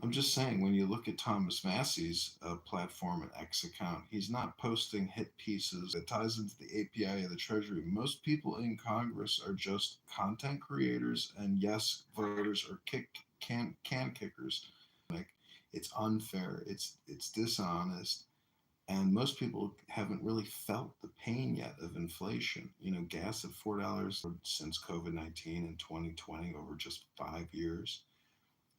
I'm just saying, when you look at Thomas Massey's platform and X account, he's not posting hit pieces that ties into the API of the Treasury. Most people in Congress are just content creators, and yes, voters are can kickers. Like, it's unfair, it's dishonest, and most people haven't really felt the pain yet of inflation. Gas at $4 since COVID-19 in 2020 over just 5 years.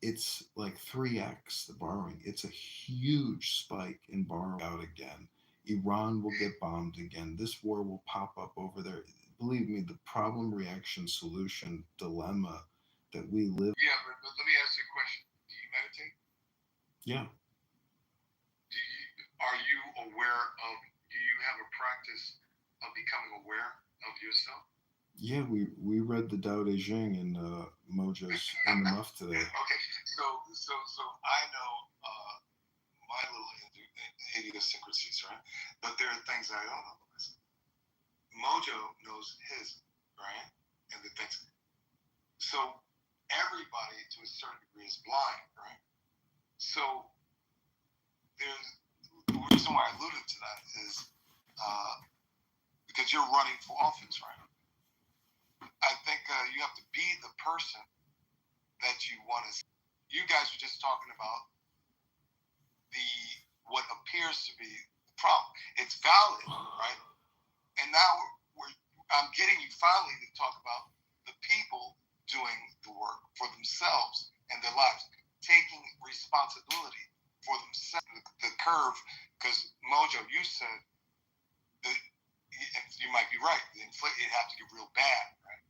It's like 3x the borrowing. It's a huge spike in borrowing out again. Iran will get bombed again. This war will pop up over there. Believe me, the problem, reaction, solution dilemma that we live. Yeah, but let me ask you a question. Do you meditate? Yeah. Do you have a practice of becoming aware of yourself? Yeah, we read the Tao Te Ching in Mojo's in the Muff today. Okay, so I know my little idiosyncrasies, right? But there are things I don't know about myself. Mojo knows his, right? And the things. So everybody, to a certain degree, is blind, right? So we're reason why I alluded to that is because you're running for office, right? I think you have to be the person that you want to see. You guys were just talking about what appears to be the problem. It's valid, right? And now I'm getting you finally to talk about the people doing the work for themselves and their lives, taking responsibility for themselves. The curve, because Mojo, you said that you might be right. It have to get real bad, right?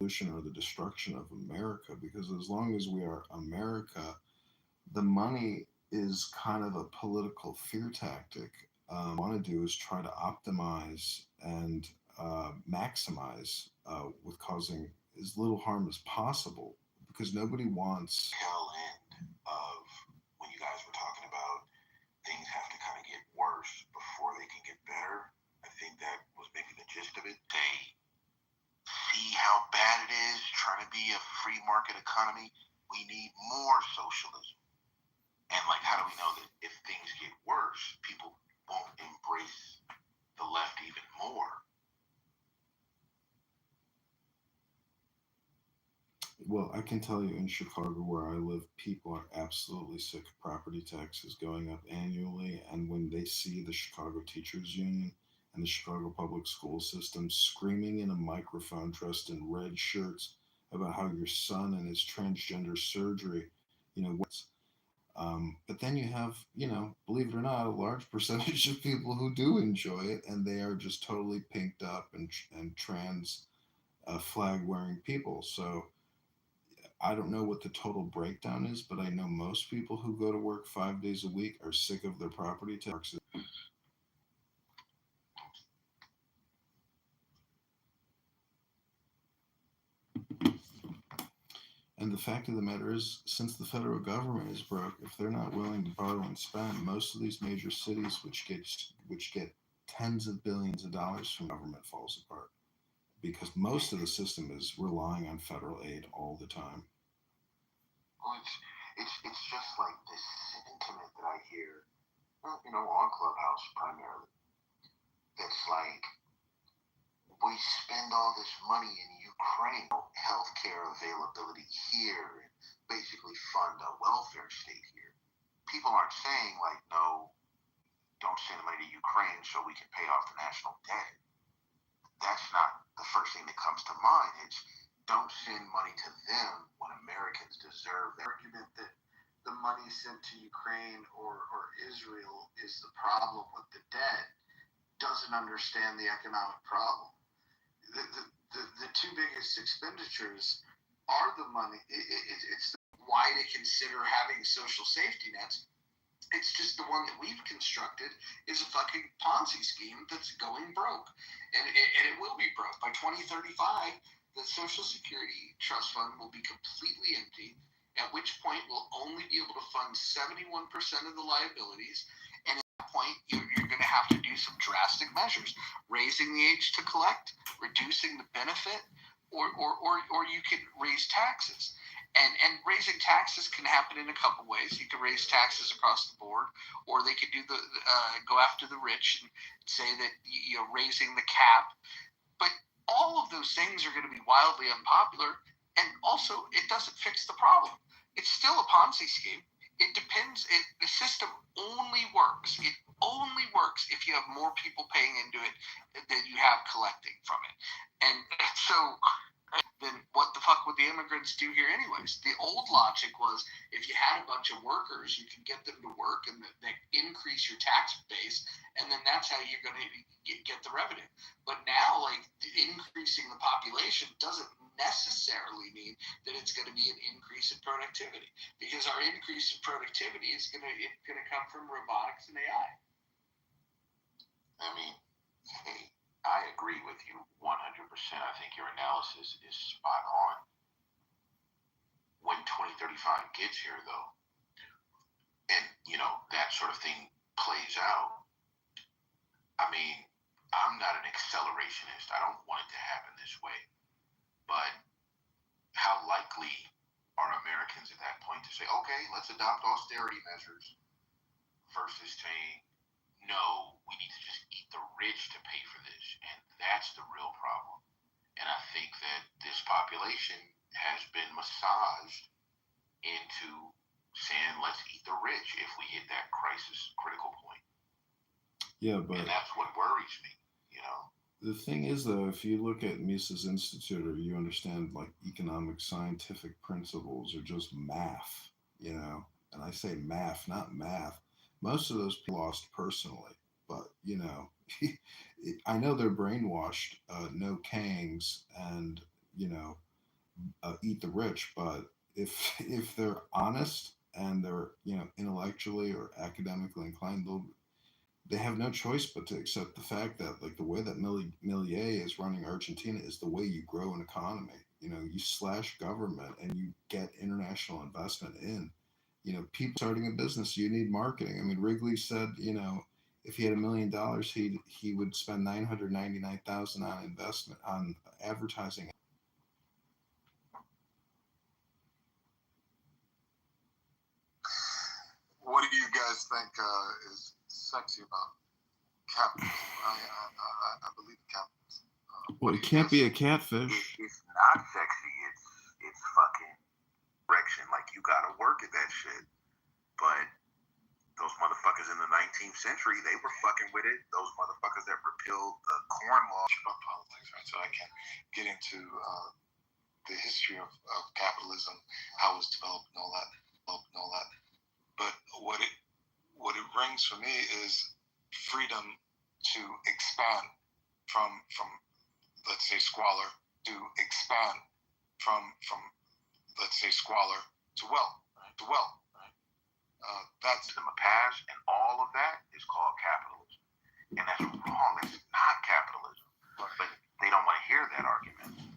Or the destruction of America, because as long as we are America, the money is kind of a political fear tactic. What I want to do is try to optimize and maximize with causing as little harm as possible, because nobody wants Tail end of when you guys were talking about things have to kind of get worse before they can get better. I think that was maybe the gist of it. They see how bad it is trying to be a free market economy. We need more socialism. And like, how do we know that if things get worse, people won't embrace the left even more? Well, I can tell you in Chicago, where I live, people are absolutely sick of property taxes going up annually. And when they see the Chicago Teachers Union and the Chicago public school system screaming in a microphone dressed in red shirts about how your son and his transgender surgery, but then you have, believe it or not, a large percentage of people who do enjoy it, and they are just totally pinked up and trans flag wearing people. So I don't know what the total breakdown is, but I know most people who go to work 5 days a week are sick of their property taxes. And the fact of the matter is, since the federal government is broke, if they're not willing to borrow and spend, most of these major cities, which get tens of billions of dollars from government, falls apart, because most of the system is relying on federal aid all the time. Well, it's just like this sentiment that I hear, on Clubhouse primarily. That's like, we spend all this money in Ukraine, healthcare availability here, and basically fund a welfare state here. People aren't saying like, no, don't send money to Ukraine so we can pay off the national debt. That's not the first thing that comes to mind. It's don't send money to them when Americans deserve the argument that the money sent to Ukraine or Israel is the problem with the debt doesn't understand the economic problem. The two biggest expenditures are the money. It's why to consider having social safety nets. It's just the one that we've constructed is a fucking Ponzi scheme that's going broke. And it will be broke. By 2035, the Social Security Trust Fund will be completely empty, at which point we'll only be able to fund 71% of the liabilities. And at that point, you're going to have to do some drastic measures. Raising the age to collect, reducing the benefit, or you could raise taxes. And raising taxes can happen in a couple ways. You can raise taxes across the board, or they could do go after the rich and say that raising the cap. But all of those things are going to be wildly unpopular, and also it doesn't fix the problem. It's still a Ponzi scheme. It depends. The system only works. It only works if you have more people paying into it than you have collecting from it. And so, then what the fuck would the immigrants do here anyways? The old logic was if you had a bunch of workers, you could get them to work and they increase your tax base, and then that's how you're going to get the revenue. But now, like, increasing the population doesn't necessarily mean that it's going to be an increase in productivity, because our increase in productivity is going to come from robotics and AI. I mean, hey, I agree with you 100%. I think your analysis is spot on. When 2035 gets here, though, and, that sort of thing plays out, I mean, I'm not an accelerationist. I don't want it to happen this way. But how likely are Americans at that point to say, okay, let's adopt austerity measures versus saying, no, we need to just eat the rich to pay for this. And that's the real problem. And I think that this population has been massaged into saying, let's eat the rich if we hit that critical point. Yeah, but and that's what worries me, you know. the thing is, though, if you look at Mises Institute or you understand like economic scientific principles or just math, you know, and I say math, not math, most of those people lost personally, but you know, I know they're brainwashed, no Kangs, and you know, eat the rich, but if they're honest and they're intellectually or academically inclined, they have no choice but to accept the fact that like the way that Milei is running Argentina is the way you grow an economy. You know, you slash government and you get international investment in. You know, people starting a business, you need marketing. I mean, Wrigley said, you know, if he had $1 million, he would spend 999,000 on investment on advertising. What do you guys think is sexy about capitalism? I believe in capitalism. Well, it can't be a catfish. It's not sexy. It's fucking direction. Like you gotta work at that shit. But those motherfuckers in the 19th century, they were fucking with it. Those motherfuckers that repealed the corn law. About politics, right? So I can get into the history of capitalism, how it was developed, and all that. But what it brings for me is freedom to expand from let's say squalor, to expand from let's say squalor to wealth, right? That's in the past, and all of that is called capitalism, and that's wrong. It's not capitalism, but they don't want to hear that argument.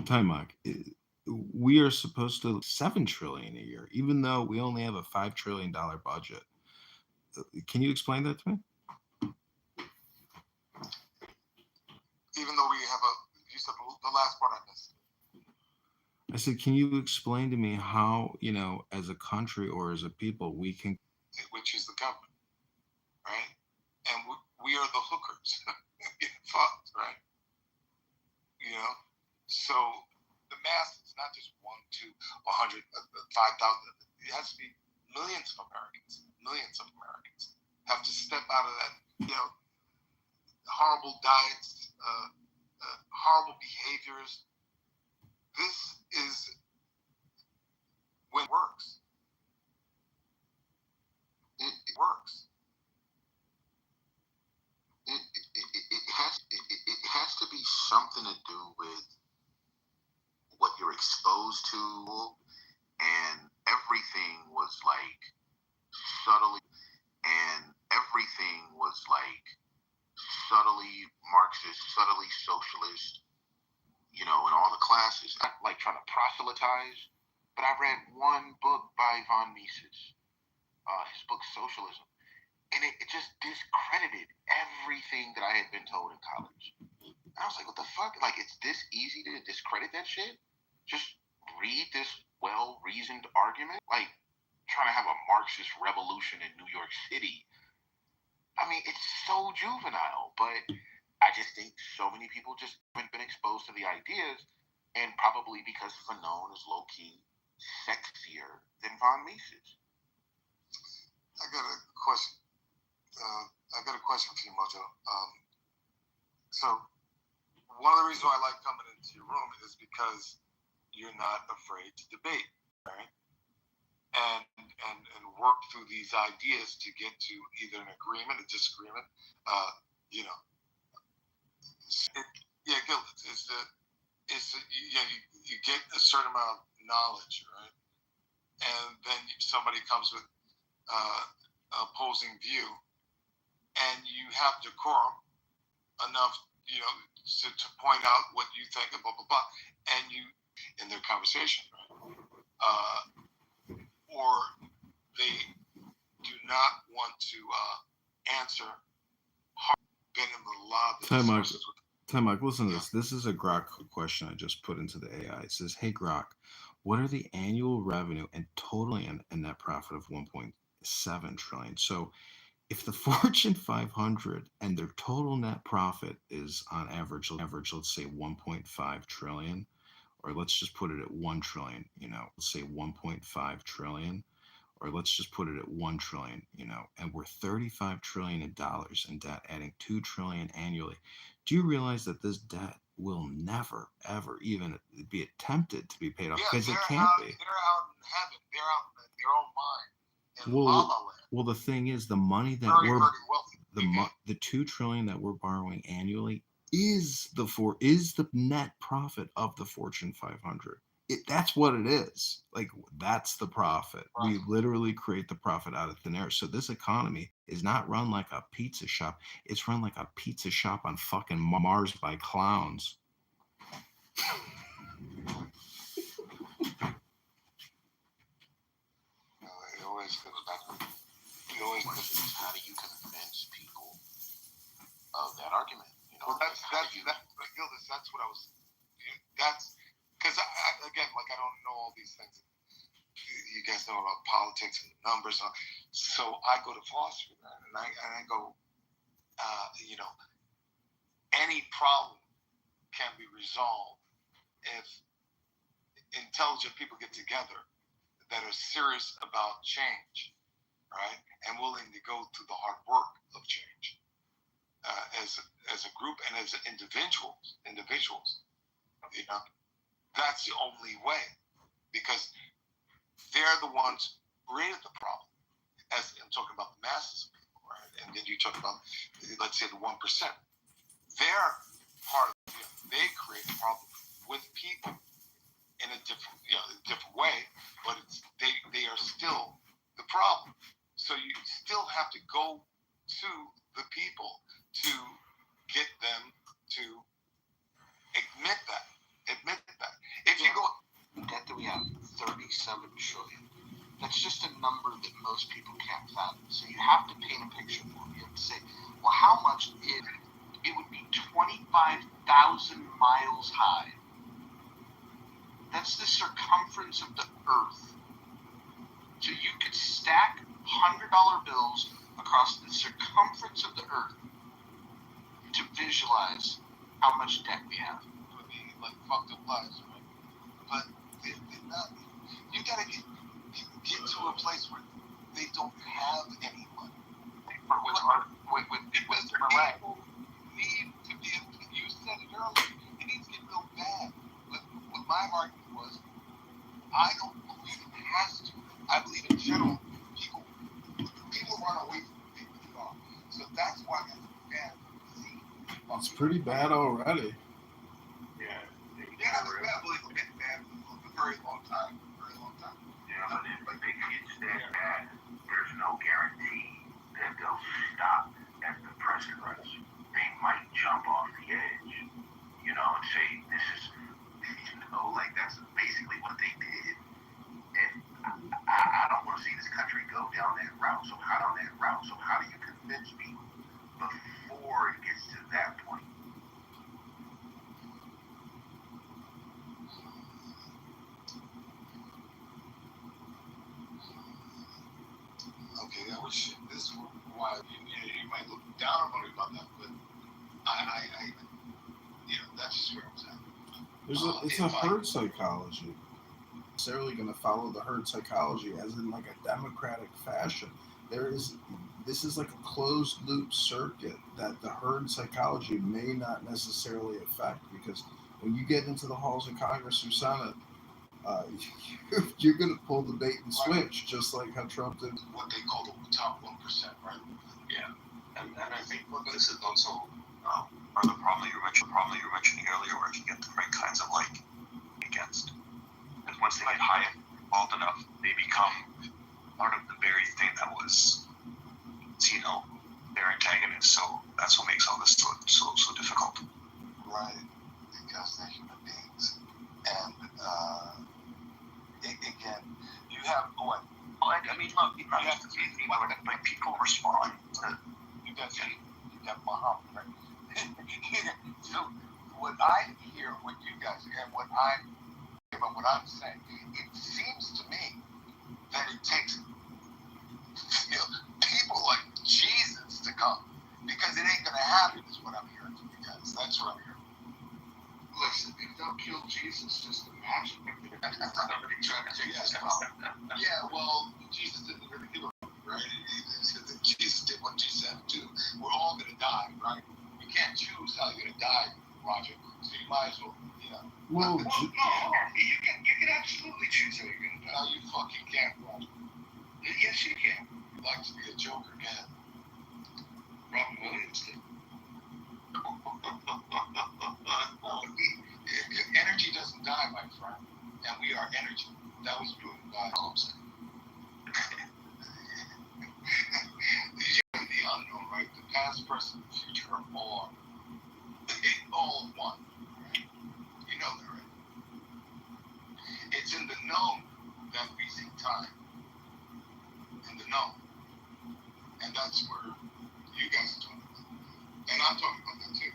Time, Mike. We are supposed to $7 trillion a year, even though we only have a $5 trillion budget. Can you explain that to me? Even though we have you said the last part I missed. I said, can you explain to me how, you know, as a country or as a people, we can, which is the government, right? And we are the hookers, fucked, right? You know, so the masses, not just 1, 2, 100, 5,000. It has to be millions of Americans have to step out of that, you know, horrible diets, horrible behaviors. This is when it works. It works. It has to be something to do with what you're exposed to, and everything was like subtly Marxist, subtly socialist, you know, in all the classes. Not like trying to proselytize, but I read one book by von Mises, his book Socialism, and it just discredited everything that I had been told in college. And I was like, what the fuck? Like, it's this easy to discredit that shit? Just read this well-reasoned argument? Like, trying to have a Marxist revolution in New York City. I mean, it's so juvenile, but I just think so many people just haven't been exposed to the ideas, and probably because Fanon is low-key sexier than von Mises. I got a question. For you, Mojo. So one of the reasons why I like coming into your room is because you're not afraid to debate, right? And work through these ideas to get to either an agreement, a disagreement. You know, Gilbert, you get a certain amount of knowledge, right? And then somebody comes with opposing view, and you have decorum enough, you know, to point out what you think and blah blah blah, and you in their conversation, right? Or they do not want to answer. Been in a lot of Time, Mark. Mike, listen to this. This is a Grok question I just put into the AI. It says, "Hey Grok, what are the annual revenue and total and net profit of 1.7 trillion?" So, if the Fortune 500 and their total net profit is on average, let's say 1.5 trillion, or let's just put it at 1 trillion. Let's say 1.5 trillion, or let's just put it at 1 trillion, and we're 35 trillion in dollars in debt, adding 2 trillion annually. Do you realize that this debt will never, ever even be attempted to be paid off? Because it can't be. They're out in heaven. They're out in their own mind. In Well, La La Land. Well, the thing is, the money that Very, we're very wealthy. the 2 trillion that we're borrowing annually is the net profit of the Fortune 500. That's what it is. Like, that's the profit. Right. We literally create the profit out of thin air. So this economy is not run like a pizza shop. It's run like a pizza shop on fucking Mars by clowns. It always goes back. How do you convince people of that argument? Well, that's what I was. That's because again, like, I don't know all these things. You guys know about politics and numbers, so I go to philosophy, and I go, any problem can be resolved if intelligent people get together that are serious about change, right, and willing to go through the hard work of change, as a group and as individuals. That's the only way, because they're the ones who created the problem. As I'm talking about the masses of people, right? And then you talk about, let's say, the 1%. They're part of it. They create a problem with people in a different way, but they are still the problem. So you still have to go to the people to get them to admit that. If you go, The debt that we have, 37 trillion. That's just a number that most people can't fathom. So you have to paint a picture for them. You have to say, well, how much it would be 25,000 miles high. That's the circumference of the earth. So you could stack $100 bills across the circumference of the earth to visualize how much debt we have. it would be like fucked up lives, right? But they're not. You gotta get to a place where they don't have any money. People need to be able to. You said it earlier. It needs to get real bad. But what my argument was, I don't believe it has to. I believe in general, people run away from the big job. So that's why it's bad. It's pretty bad already. Yeah, I believe it's been bad for a very long time. Yeah, but if they get that bad, there's no guarantee that they'll stop at the precipice. They might jump off the edge, and say, this is, like, that's basically what they did. And I don't want to see this country go down that route. So how do you convince people before it gets to that point? Okay, this is why you might look down on me about that, but I that's just where I was at. It's a herd psychology. Necessarily going to follow the herd psychology as in like a democratic fashion. This is like a closed loop circuit that the herd psychology may not necessarily affect, because when you get into the halls of Congress or Senate, you're going to pull the bait and switch, just like how Trump did. What they call the top 1%, right? Yeah, and I think this is also part of the problem you were mentioning earlier, where if you get the right kinds of against, and once they get high involved enough, they become part of the very thing that was, their antagonist. So that's what makes all this so difficult. Right, because they're human beings, and again, you have what? Look, people respond. You got Muhammad, right? So what I hear, what you guys and what I'm saying, it seems to me that it takes people like Jesus to come, because it ain't gonna happen. Is what I'm hearing from you guys. That's what I'm hearing. Listen, if they'll kill Jesus, just imagine somebody trying to take his throne. Yeah, well, Jesus didn't really give a fuck, right? Jesus did what Jesus said to do. We're all gonna die, right? You can't choose how you're gonna die, Roger. So you might as well, Well, no, you can absolutely choose how you're gonna die. No, you fucking can't, Roger. Yes, you can. You'd like to be a Joker, man. Robin Williams did. Energy doesn't die, my friend, and we are energy. That was proven by Holmes. The unknown, right? The past, present, and future are all one. Right? You know that, right? It's in the known that we see time. In the known. And that's where you guys are talking about. And I'm talking about that too.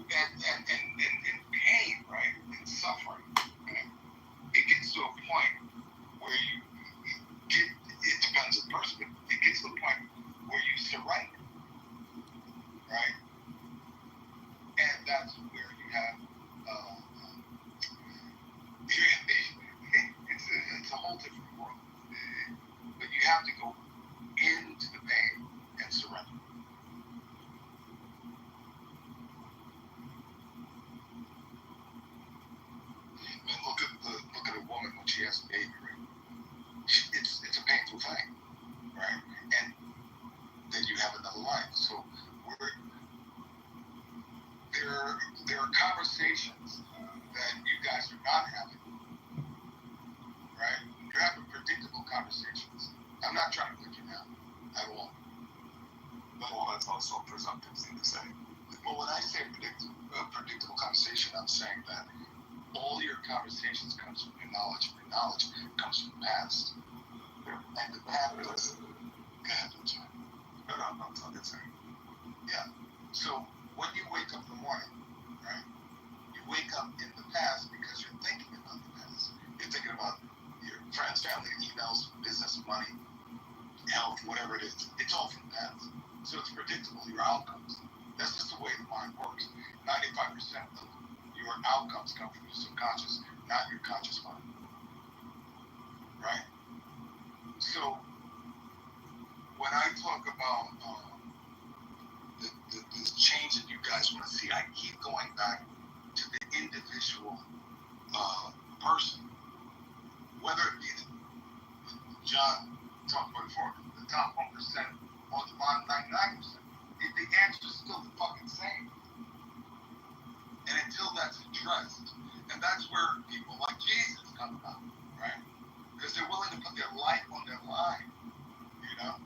And pain, right? And suffering, right? It gets to a point where it depends on the person, but it gets to a point where you surrender, right? And that's where you have, it's a whole different world. But you have to go into the pain and surrender. I mean, look at a woman when she has a baby, right? It's a painful thing, right? And then you have another life. So there are conversations that you guys are not having, right? You're having predictable conversations. I'm not trying to put you down at all. But that's also a presumptive thing to say. Well, when I say predictable conversation, I'm saying that all your conversations comes from your knowledge, and your knowledge comes from the past. And the past is... Go ahead, I'm sorry. No, I'm sorry. Yeah. So when you wake up in the morning, right, you wake up in the past because you're thinking about the past. You're thinking about your friends, family, emails, business, money, health, whatever it is. It's all from the past. So it's predictable, your outcomes. That's just the way the mind works. 95% of your outcomes come from your subconscious, not your conscious mind. Right? So when I talk about this change that you guys want to see, I keep going back to the individual person. Whether it be John talked about before, the top 1% or the bottom 99%, the answer's still the fucking same. And until that's addressed, and that's where people like Jesus come about, right? Because they're willing to put their life on their line, you know?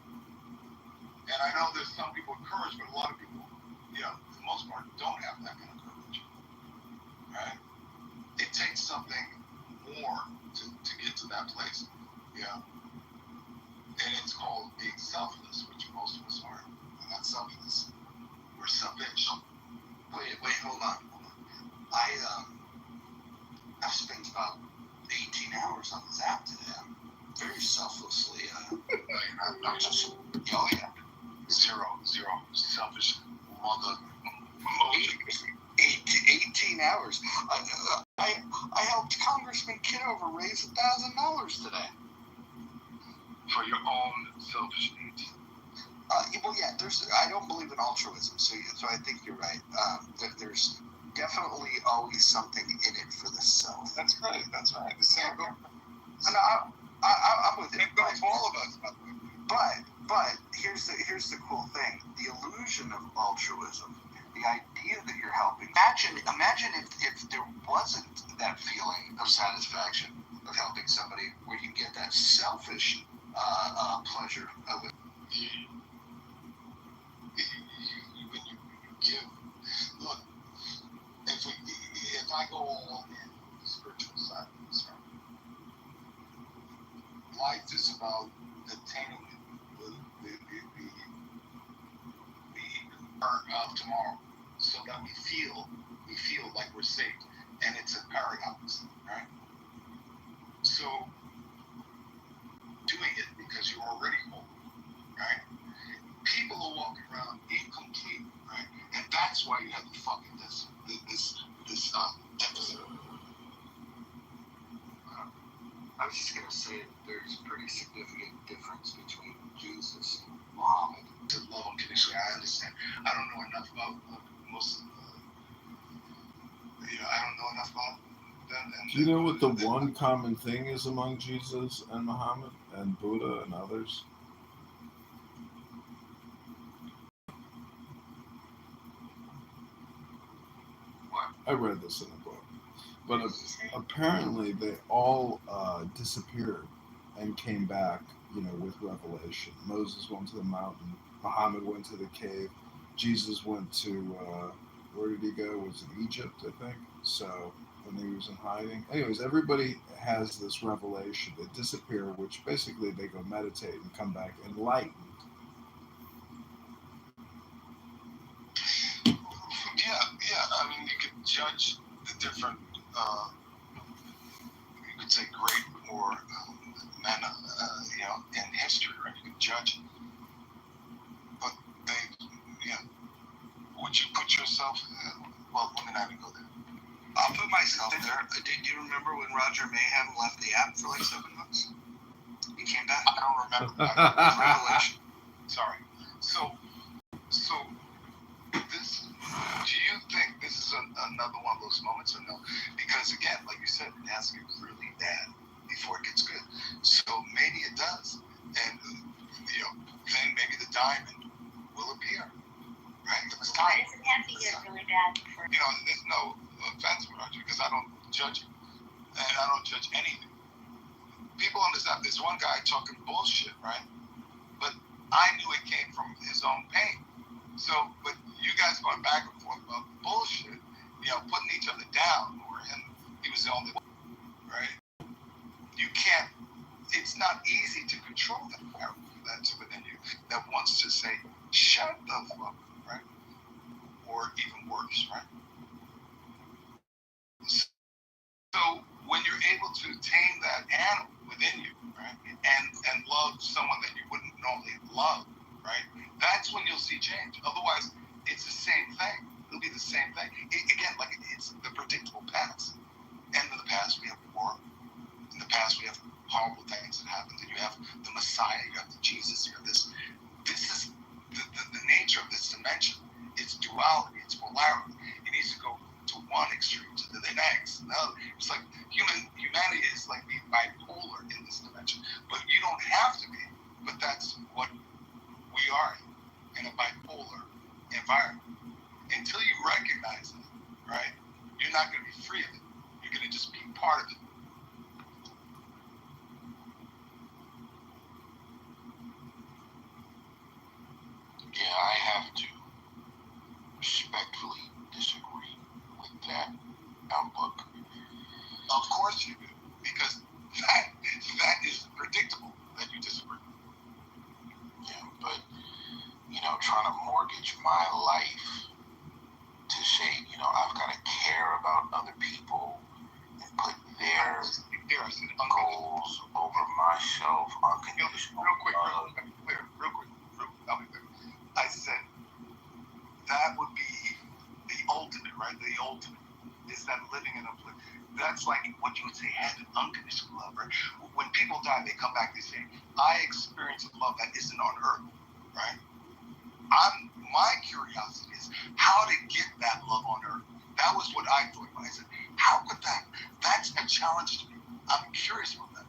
And I know there's some people with courage, but a lot of people, for the most part, don't have that kind of courage, right? It takes something more to get to that place, And it's called being selfless, which most of us are. We're not selfless. We're selfish. Wait, hold on. I've spent about 18 hours on this app today. I'm very selflessly, not just, zero selfish mother. 18 hours. I helped Congressman Kitover raise $1,000 today. For your own selfish needs. Well, yeah. I don't believe in altruism, so I think you're right. There's definitely always something in it for the self. That's right. The same goes. And I'm with it. It goes for all of us, by the way. But here's the cool thing: the illusion of altruism, the idea that you're helping. Imagine if there wasn't that feeling of satisfaction of helping somebody, where you get that selfish pleasure of it. When you give, look, if I go all in the spiritual side of this, life is about attaining the of tomorrow, so that we feel like we're saved, and it's a paradox, right? So doing it because you're already whole, right? People are walking around incomplete, right? And that's why you have the fucking this deficit. I was just gonna say that there's a pretty significant difference between Jesus and Muhammad. To love unconditionally, I understand. I don't know enough about most of I don't know enough about them. Do you know what the one common thing is among Jesus and Muhammad and Buddha and others? What? I read this in a book. But apparently they all disappeared and came back, with revelation. Moses went to the mountain. Muhammad went to the cave. Jesus went to, where did he go? Was it Egypt, I think? So when he was in hiding. Anyways, everybody has this revelation. They disappear, which basically they go meditate and come back enlightened. Yeah. I mean, you could judge the different, you could say great or men, in history, right? You could judge, but would you put yourself? Well, let me not even go there. I'll put myself there. Do you remember when Roger Mayhem left the app for like 7 months? He came back. I don't remember. Revelation. Sorry. So this. Do you think this is another one of those moments or no? Because again, like you said, it has to get really bad before it gets good. So maybe it does, and then maybe the diamond will appear, right? It has to get really bad. There's no offense, Roger, because I don't judge you, and I don't judge anything. People understand. There's one guy talking bullshit, right? But I knew it came from his own pain. So, but you guys going back and forth about bullshit, putting each other down, or him, he was the only one, right? You can't, it's not easy to control that power that's within you that wants to say, shut the fuck up, right? Or even worse, right? So, when you're able to tame that animal within you, right, and love someone that you wouldn't normally love, right, that's when you'll see change. Otherwise, it's the same thing. It'll be the same thing. Again, like it's the predictable past. And in the past, we have war. In the past, we have horrible things that happen. Then you have the Messiah. You have the Jesus. You have this. This is the nature of this dimension. It's duality. It's polarity. It needs to go to one extreme to the next. No, it's like humanity is like being bipolar in this dimension. But you don't have to be. But that's what we are in a bipolar environment. Until you recognize it, right, you're not going to be free of it. You're going to just be part of it. Yeah, I have to respectfully disagree with that outlook. Of course you do, because that is predictable that you disagree. Yeah, but trying to mortgage my life to say, I've got to care about other people and put their goals over myself unconditional. Real quick. I said that would be the ultimate, right? The ultimate is that living in a place. That's like what you would say having unconditional love, right? When people die, they come back, they say, I experience a love that isn't on earth, right? My curiosity is how to get that love on earth. That was what I thought when I said, how could that? That's a challenge to me. I'm curious about that,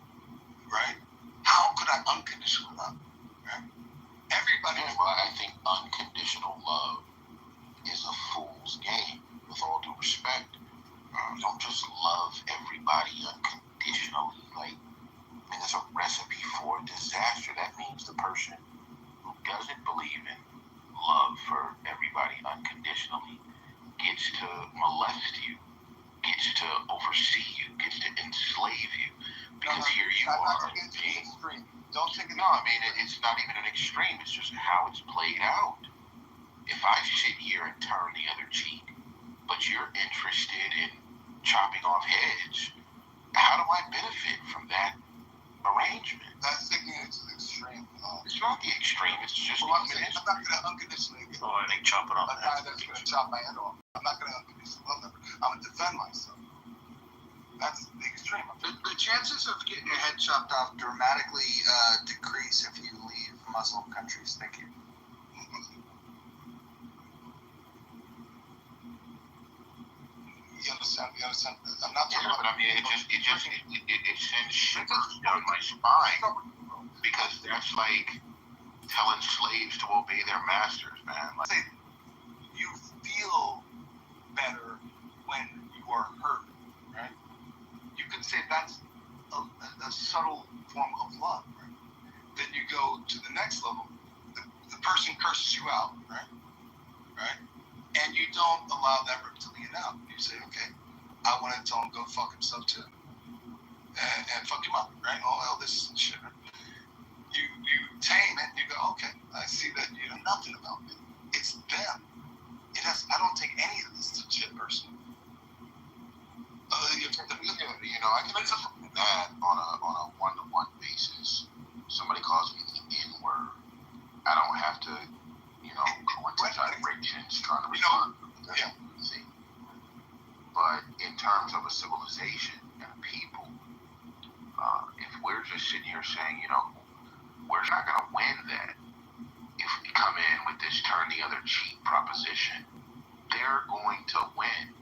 right? How could I unconditionally love, right? Everybody. That's why I think unconditional love is a fool's game, with all due respect. Don't just love everybody unconditionally. There's a recipe for disaster. That means the person who doesn't believe in love for everybody unconditionally gets to molest you, gets to oversee you, gets to enslave you. Because here you are. Don't take it. No, I mean, it's not even an extreme. It's just how it's played out. If I sit there and turn the other cheek, but you're interested in chopping off heads. How do I benefit from that arrangement? That's taking it to the extreme. It's not the extreme. It's just I'm not going to unconditionally get I think chopping off a guy that's going to chop my head off. I'm not going to unconditionally love them. I'm going to defend myself. That's the extreme. The chances of getting your head chopped off dramatically decrease if you leave Muslim countries. Thank you. You understand? I'm not talking but I mean, it sends shivers down my spine because that's like telling slaves to obey their masters, man. Like, you feel better when you are hurt, right? You can say that's a subtle form of love, right? Then you go to the next level. The person curses you out, right? And you don't allow that reptilian out. You say, okay, I want to tell him go fuck himself too. And fuck him up, right? Oh, well, this shit. You tame it, and you go, okay, I see that you know nothing about me. It's them. I don't take any of this shit personally. I can do that on a one-to-one basis. Somebody calls me the N-word. I don't have to, go into gyrations trying to respond. But in terms of a civilization and a people, if we're just sitting here saying, we're not going to win that if we come in with this turn the other cheek proposition, they're going to win.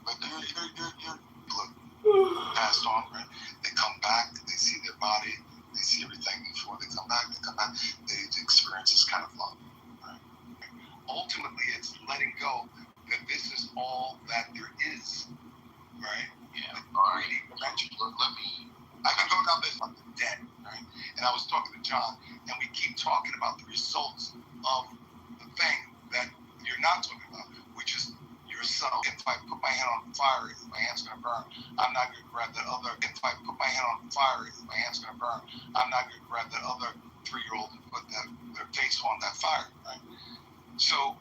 But you're look, passed on, right? They come back, they see their body, they see everything before they come back, they experience this kind of love, right? Ultimately, it's letting go that this is all that there is, right? Yeah. All right. I can go down this on the dead, right? And I was talking to John, and we keep talking about the results of the thing that you're not talking about, which is yourself. If I put my hand on fire, my hand's gonna burn. I'm not gonna grab that other. If I put my hand on fire, my hand's gonna burn. I'm not gonna grab that other 3-year-old and put their face on that fire, right? So,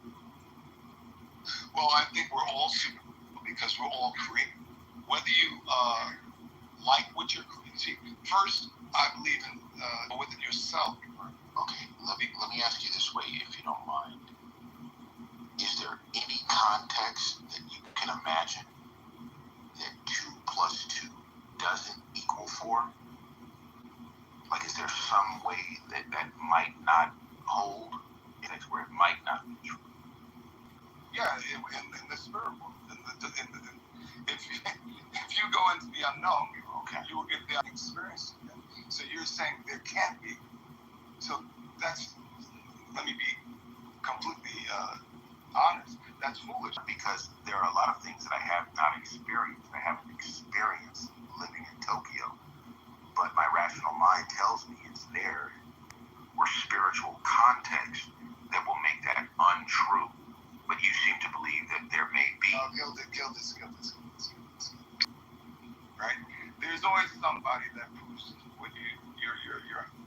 well, I think we're all super because we're all creative. Whether you like what you're creating, see, first I believe in within yourself. Okay, let me ask you this way, if you don't mind. Is there any context that you can imagine that 2 + 2 doesn't equal 4? Like, is there some way that might not hold? That's where it might not be true. Yeah, in the spirit world. If you go into the unknown, okay, you will get the experience again. So you're saying there can't be. So let me be completely honest. That's foolish. Because there are a lot of things that I have not experienced. I haven't experienced living in Tokyo. But my rational mind tells me it's there, or spiritual context that will make that untrue. But you seem to believe that there may be. Kill this. Right? There's always somebody that proves with your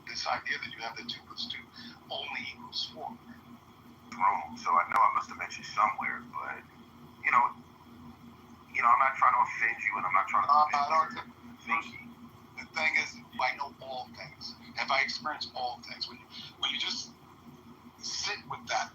this idea that you have that 2 + 2 only equals 4. Wrong. So I know I must have mentioned somewhere, but I'm not trying to offend you, and I'm not trying to. The thing is, I know all things. If I experience all things, when you just sit with that,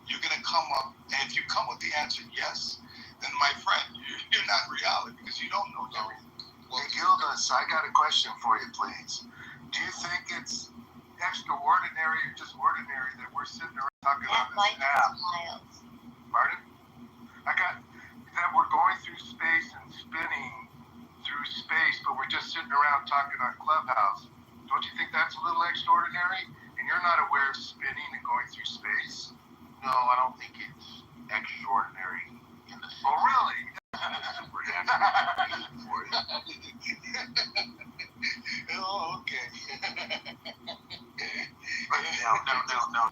you're gonna come up, and if you come with the answer yes, then my friend, you're not reality because you don't know everything. Well, Gildas, I got a question for you, please. Do you think it's extraordinary or just ordinary that we're sitting around talking on this app? Pardon? That we're going through space and spinning through space, but we're just sitting around talking on Clubhouse. Don't you think that's a little extraordinary? And you're not aware of spinning and going through space? No, I don't think it's extraordinary in the sense. Oh, really? Oh, okay. No.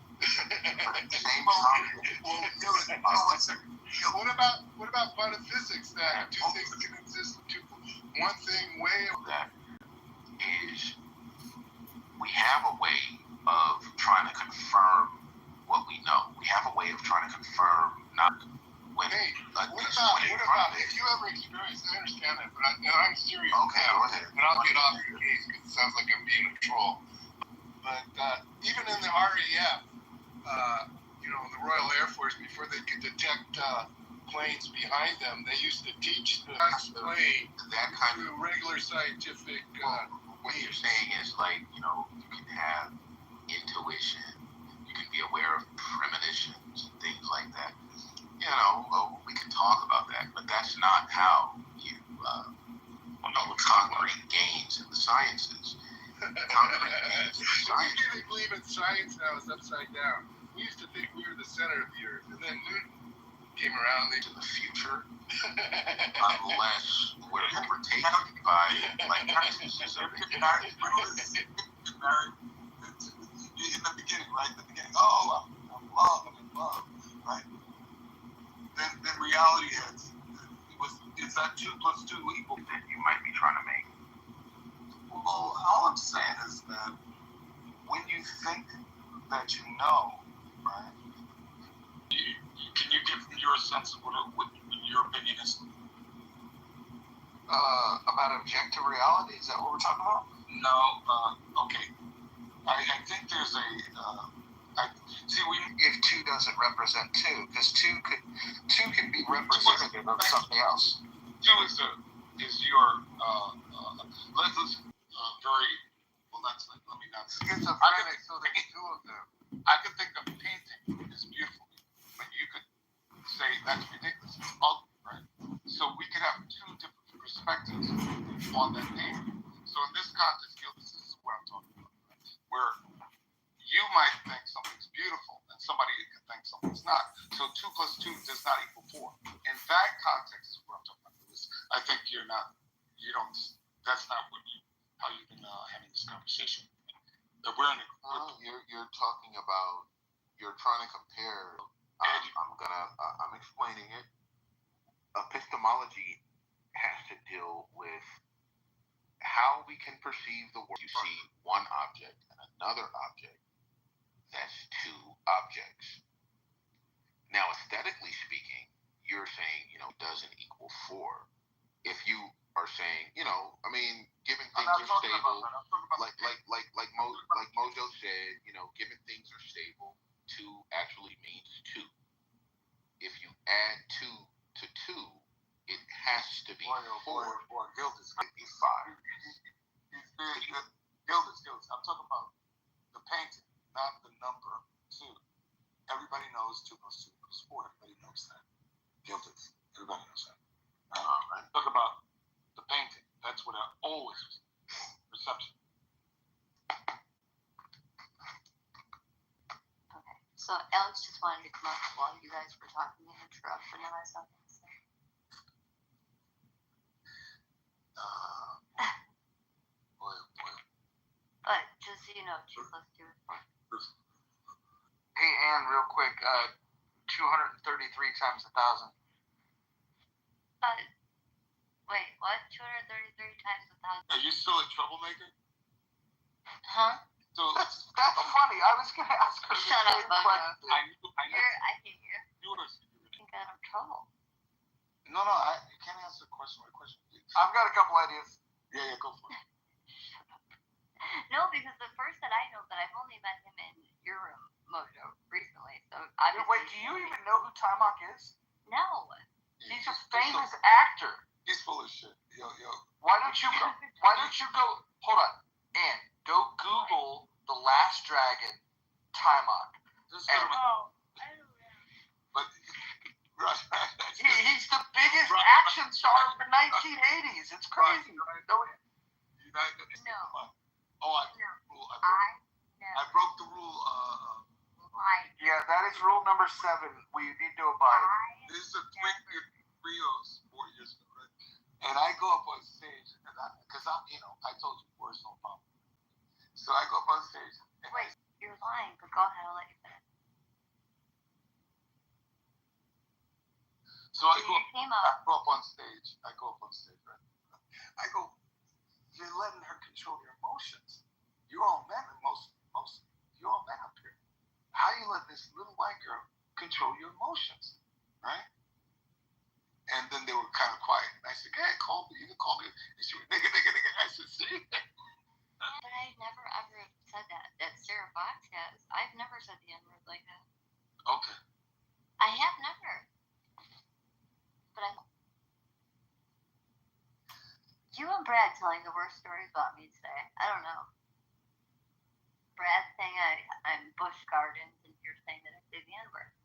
What about metaphysics? That 2 things can exist in 1 thing way of that is we have a way of trying to confirm what we know. We have a way of trying to confirm not when. Hey, like, what about if you ever experience? I understand that, but I'm serious. Okay, now, go ahead. And I'll get off your case because it sounds like I'm being a troll. But even in the RAF, the Royal Air Force, before they could detect planes behind them, they used to teach the plane that kind through regular scientific. What you're saying is like, you can have intuition, you can be aware of premonitions and things like that. We can talk about that, but that's not how you concrete gains in the sciences. They believe in science now is upside down. We used to think we were the center of the earth, and then Newton came around into the future. Unless we're overtaken by like crisis. In the beginning, right? The beginning. Oh, I'm love and in love, right? Then reality hits. Is that 2 + 2 equal that you might be trying to make? Well, all I'm saying is that when you think that you know, right? Can you give your sense of what your opinion is? About objective reality? Is that what we're talking about? No. Okay. I think there's if 2 doesn't represent 2, because 2 can be representative of something else. 2 is your let's very well. Let me not. Schizophrenic. So there's 2 of them. I could think of painting is beautiful, but you could say that's ridiculous. Right? So we could have 2 different perspectives on that painting. So in this context, this is what I'm talking about. Right? Where you might think something's beautiful, and somebody can think something's not. So 2 + 2 does not equal 4. In that context is what I'm talking about. I think you don't. That's not how you've been having this conversation. That You're talking about. You're trying to compare. I'm explaining it. Epistemology has to deal with how we can perceive the world. You see one object and another object. That's 2 objects. Now, aesthetically speaking, you're saying, doesn't equal 4. If you are saying, given things are stable, like Mojo said, given things are stable, 2 actually means 2. If you add 2 to 2, it has to be 4. Or guilt is going to be 5. Guilt is. I'm talking about the painting, not the number 2. Everybody knows 2 + 2 = 4. Everybody knows that. Guilt is. Everybody knows that. Right? Talk about the painting. That's what I always perception. Okay. So Alex just wanted to come up while you guys were talking and interrupt, but now I saw him. But just so you know, 2 + 2 is 4. Hey, Ann, real quick, 233 times 1,000. Wait, what? 233 times 1,000. Are you still a troublemaker? Huh? So That's funny. I was gonna ask her the Shut up, same Mojo. question. I knew. I hate you. You were. I think I have trouble. No, you can't answer the question. My question, please. I've got a couple ideas. Yeah, go for it. No, because the first that I know that I've only met him in your room, Mojo, recently. So obviously. Wait, do you even know who Timok is? No. He's a famous actor. He's full of shit. Yo. Why don't you go? Hold on, Ann. Go Google The Last Dragon, Timok. I don't know. But he's the biggest action star of the 1980s. It's crazy. No. Oh, I broke the rule. Yeah, that is rule number 7. We need to abide. This is a quick Rios 4 years ago, right? And I go up on stage, because I told you words no problem. So I go up on stage. Wait, you're lying, but go ahead, I'll let you finish. So I go up on stage. Right? I go, you're letting her control your emotions. You're all men, most you're all men up here. How you let this little white girl control your emotions? right? And then they were kind of quiet. And I said, "Hey, call me. You can call me." And she went, "Nigga, nigga, nigga." I said, "See?" But I've never ever said that. That Sarah Fox has. I've never said the N-word like that. Okay. I have never. But you and Brad telling the worst stories about me today. I don't know. Brad saying I'm Busch Gardens, and you're saying that I say the N-word.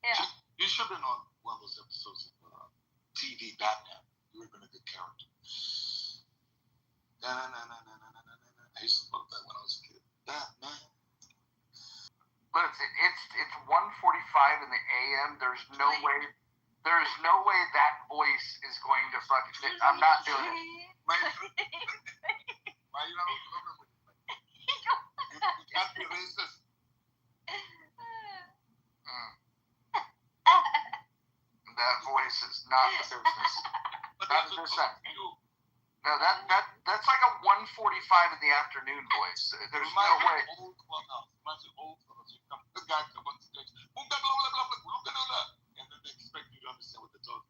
Yeah. You should have been on one of those episodes of TV Batman. You would have been a good character. Na, na, na, na, na, na, na, na. I used to love that when I was a kid. Batman. But it's 1:45 in the AM. There's no way that voice is going to fucking. I'm not doing it. Why you not remember with me? You can't be racist. That voice is not the business. Not the business. No, that's like a 1:45 in the afternoon voice. There's no way. Old clubhouse. Imagine old clubhouse. You come, the guy come on stage, and then they expect you to understand what they're talking.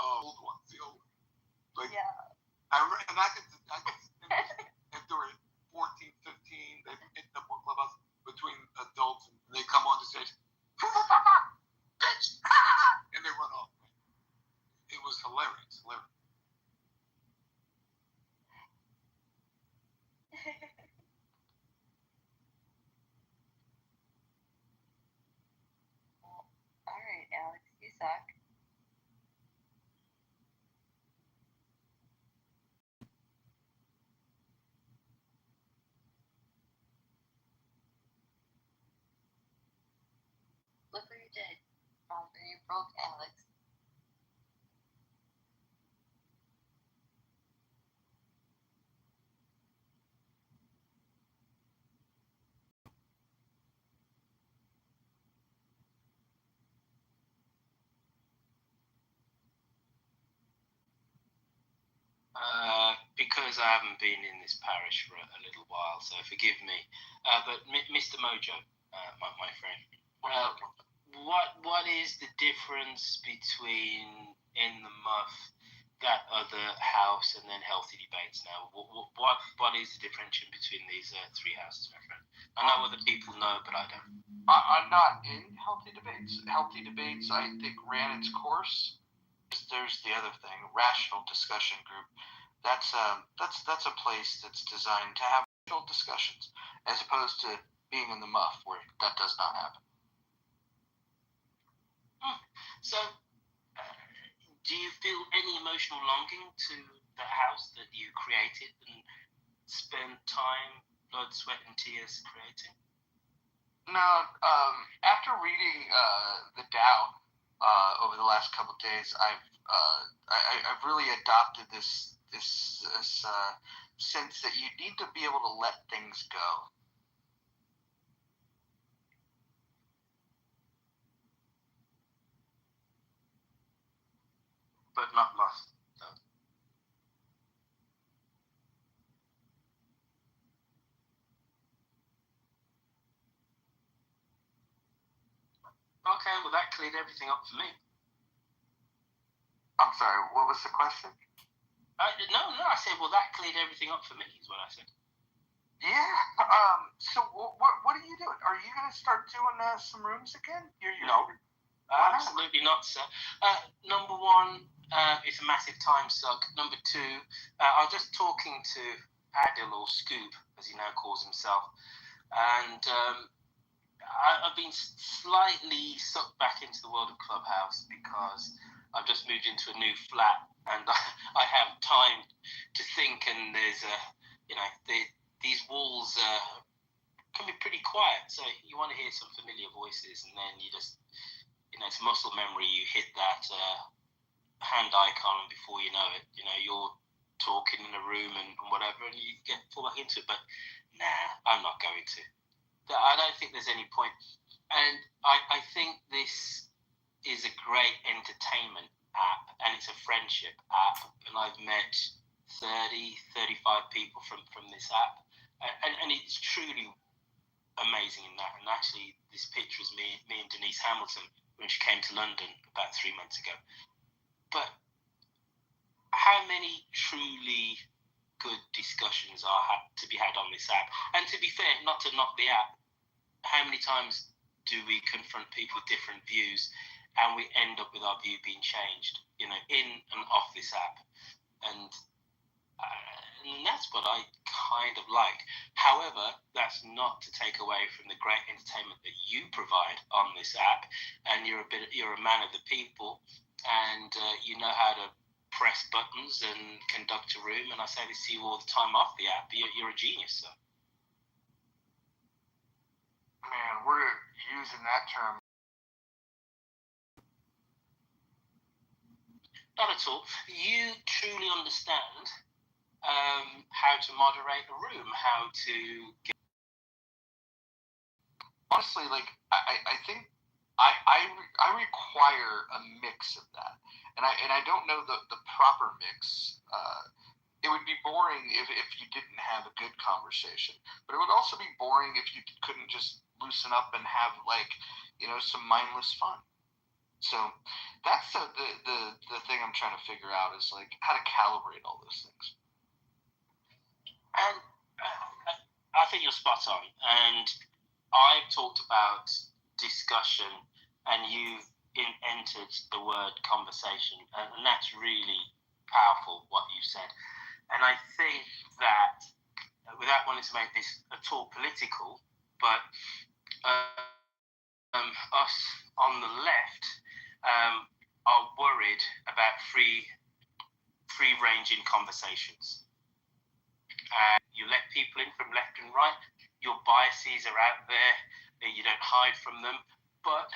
Old ones, the old ones. Like, yeah. And I could if they were 14, 15, they hit up on clubhouse between adults, and they come on the stage, bitch, and they run off. It was hilarious. Well, all right, Alex, you suck. Look what you did. You broke Alex. Because I haven't been in this parish for a little while, so forgive me. But Mr. Mojo, my friend, what is the difference between In the Muff, that other house, and then Healthy Debates now? What is the differentiation between these three houses, my friend? I know other people know, but I don't. I'm not in Healthy Debates. Healthy Debates, I think, ran its course. There's the other thing, Rational Discussion Group. That's a place that's designed to have rational discussions, as opposed to being in the muff, where that does not happen. So, do you feel any emotional longing to the house that you created and spent time, blood, sweat, and tears creating? No. After reading the Tao over the last couple of days, I've really adopted this sense that you need to be able to let things go. But not must. Okay, well that cleared everything up for me. I'm sorry, what was the question? No, I said, well that cleared everything up for me, is what I said. Yeah. So what are you doing? Are you going to start doing some rooms again? No. Absolutely not, sir. Number one, it's a massive time suck. Number two, I was just talking to Adil, or Scoop, as he now calls himself, and I've been slightly sucked back into the world of Clubhouse because I've just moved into a new flat and I have time to think, and there's these walls can be pretty quiet, so you want to hear some familiar voices, and then you just, it's muscle memory. You hit that hand icon, and before you know it, you're talking in a room and whatever, and you fall back into it. But nah, I'm not going to. I don't think there's any point. And I think this is a great entertainment app, and it's a friendship app, and I've met 35 people from this app, and it's truly amazing in that. And actually, this picture is me and Denise Hamilton when she came to London about 3 months ago. But how many truly good discussions are to be had on this app? And to be fair, not to knock the app, how many times do we confront people with different views and we end up with our view being changed, in and off this app? And that's what I kind of like. However, that's not to take away from the great entertainment that you provide on this app. And you're a man of the people, and you know how to press buttons and conduct a room. And I say this to you all the time off the app. You're a genius, sir. Man, we're using that term. Not at all. You truly understand how to moderate a room, how to get... Honestly, like, I think I require a mix of that, and I don't know the proper mix. It would be boring if you didn't have a good conversation, but it would also be boring if you couldn't just loosen up and have, like, some mindless fun. So that's the thing I'm trying to figure out, is like how to calibrate all those things. And I think you're spot on. And I've talked about discussion, and you've entered the word conversation, and that's really powerful what you said. And I think that, without wanting to make this at all political, but us on the left are worried about free-ranging conversations. You let people in from left and right. Your biases are out there. You don't hide from them. But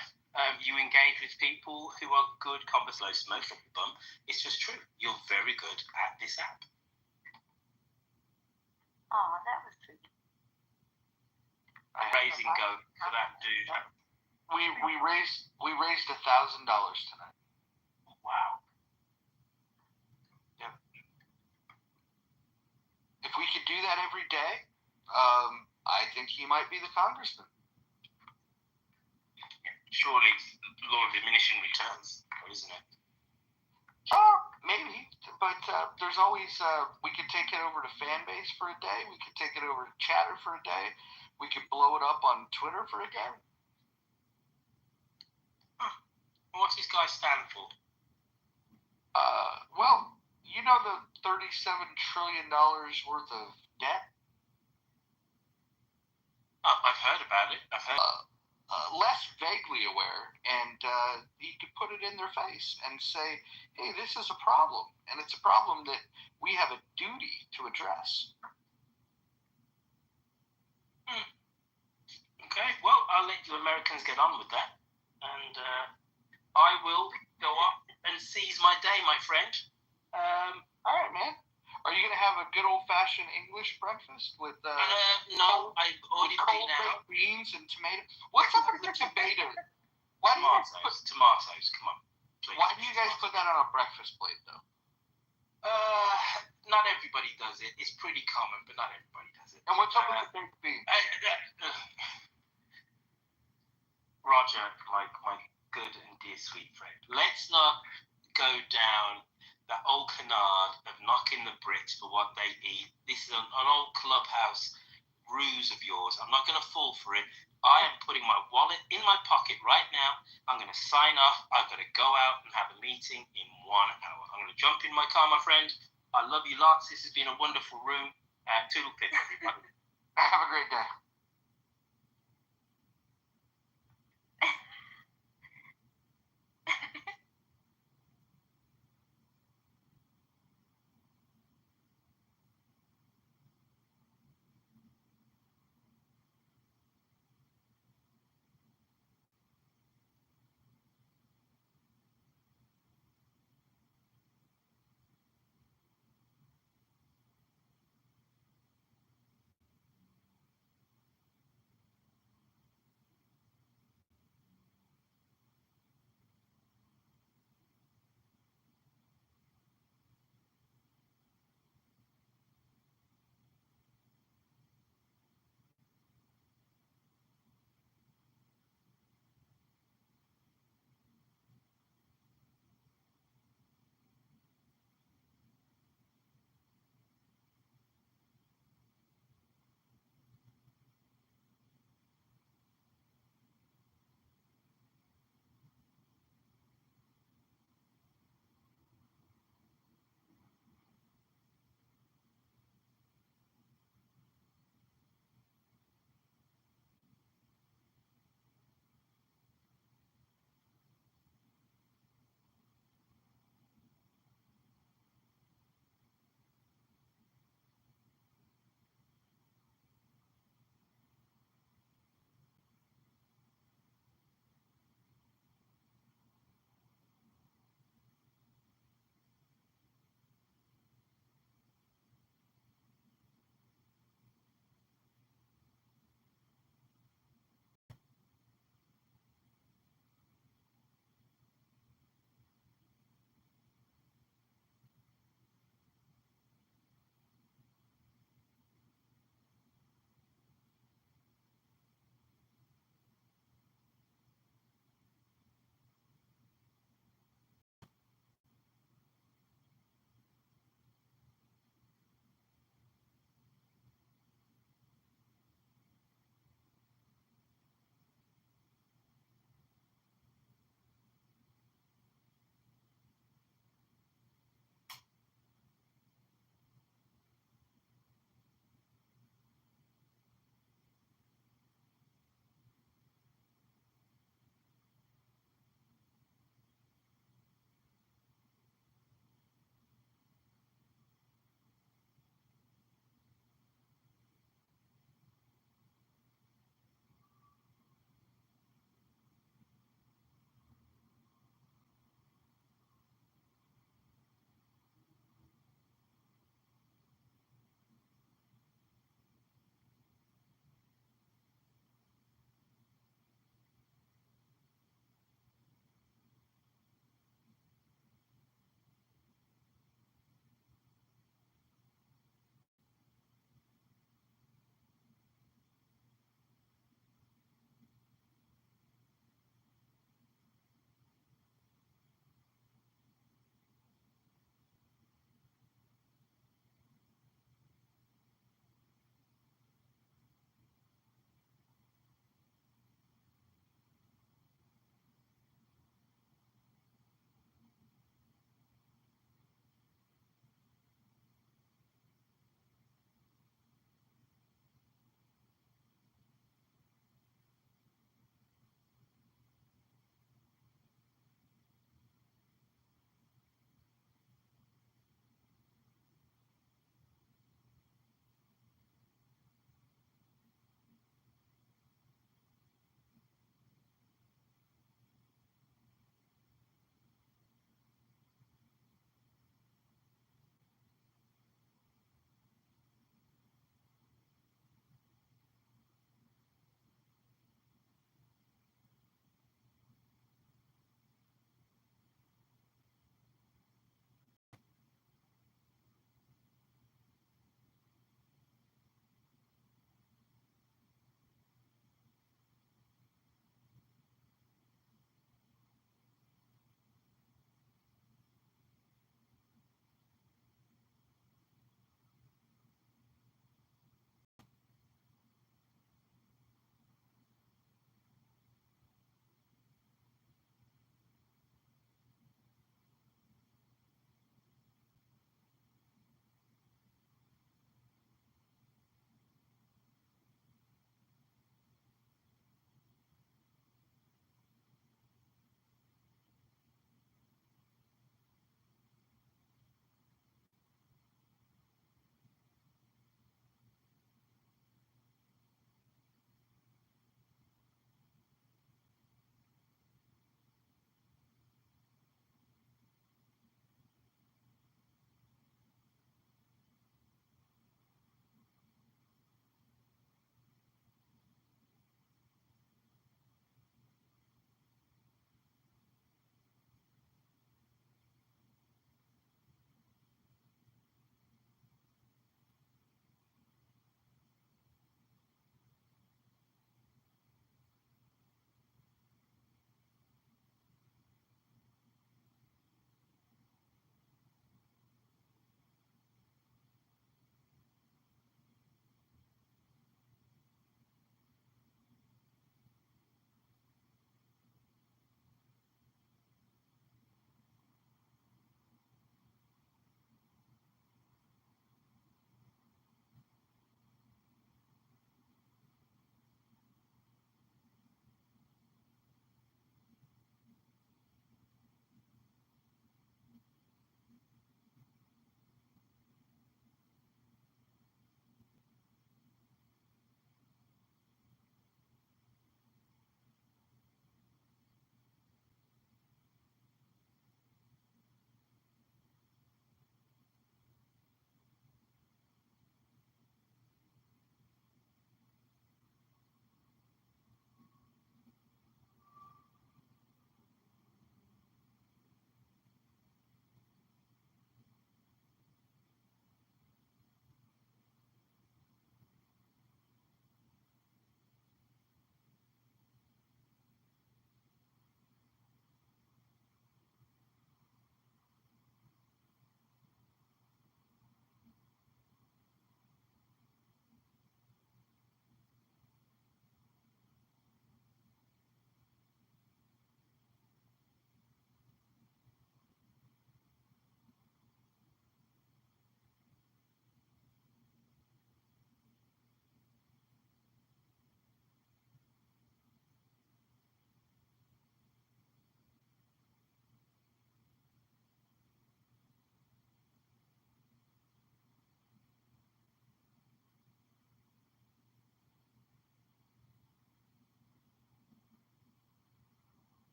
you engage with people who are good conversators. Most of them, it's just true. You're very good at this app. Oh, that was sweet. Raising go for that dude. We raised $1,000 tonight. Wow. Yep. If we could do that every day, I think he might be the congressman. Surely it's the law of diminishing returns, isn't it? Maybe, but there's always, we could take it over to Fanbase for a day. We could take it over to Chatter for a day. We could blow it up on Twitter for a day. What's this guy stand for? Well, the $37 trillion worth of debt? I've heard about it. Less vaguely aware, and he could put it in their face and say, hey, this is a problem, and it's a problem that we have a duty to address. Okay, well, I'll let you Americans get on with that, and I will go up and seize my day, my friend. All right, man. Are you going to have a good old-fashioned English breakfast with no, I've already been out. Beans and tomatoes? What's up with the tomatoes? Tomatoes, come on. Please. Why do you guys put that on a breakfast plate, though? Not everybody does it. It's pretty common, but not everybody does it. And what's up with the baked beans? Roger, my good and dear sweet friend, let's not go down that old canard of knocking the Brits for what they eat. This is an old clubhouse ruse of yours. I'm not going to fall for it. I am putting my wallet in my pocket right now. I'm going to sign off. I've got to go out and have a meeting in 1 hour. I'm going to jump in my car, my friend. I love you lots. This has been a wonderful room. Toodle pip, everybody. Have a great day.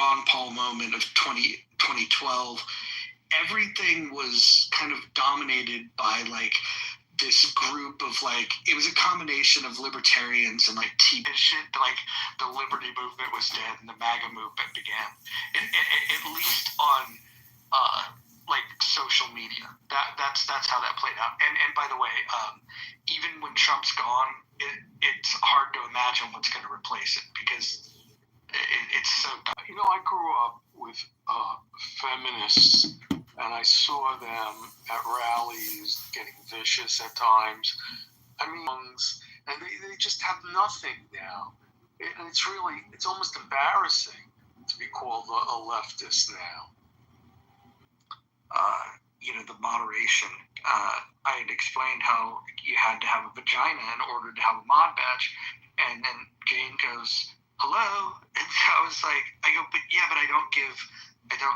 Ron Paul moment of 2012, everything was kind of dominated by like this group of like, it was a combination of libertarians and like tea shit, like the liberty movement was dead and the MAGA movement began, at least on like social media. That's how that played out. And by the way, even when Trump's gone, it's hard to imagine what's going to replace it because it's so dumb. You know, I grew up with feminists, and I saw them at rallies getting vicious at times. I mean, and they just have nothing now. And it's almost embarrassing to be called a leftist now. The moderation. I had explained how you had to have a vagina in order to have a mod badge, and then Jane goes, "Hello," and so I was like, "I don't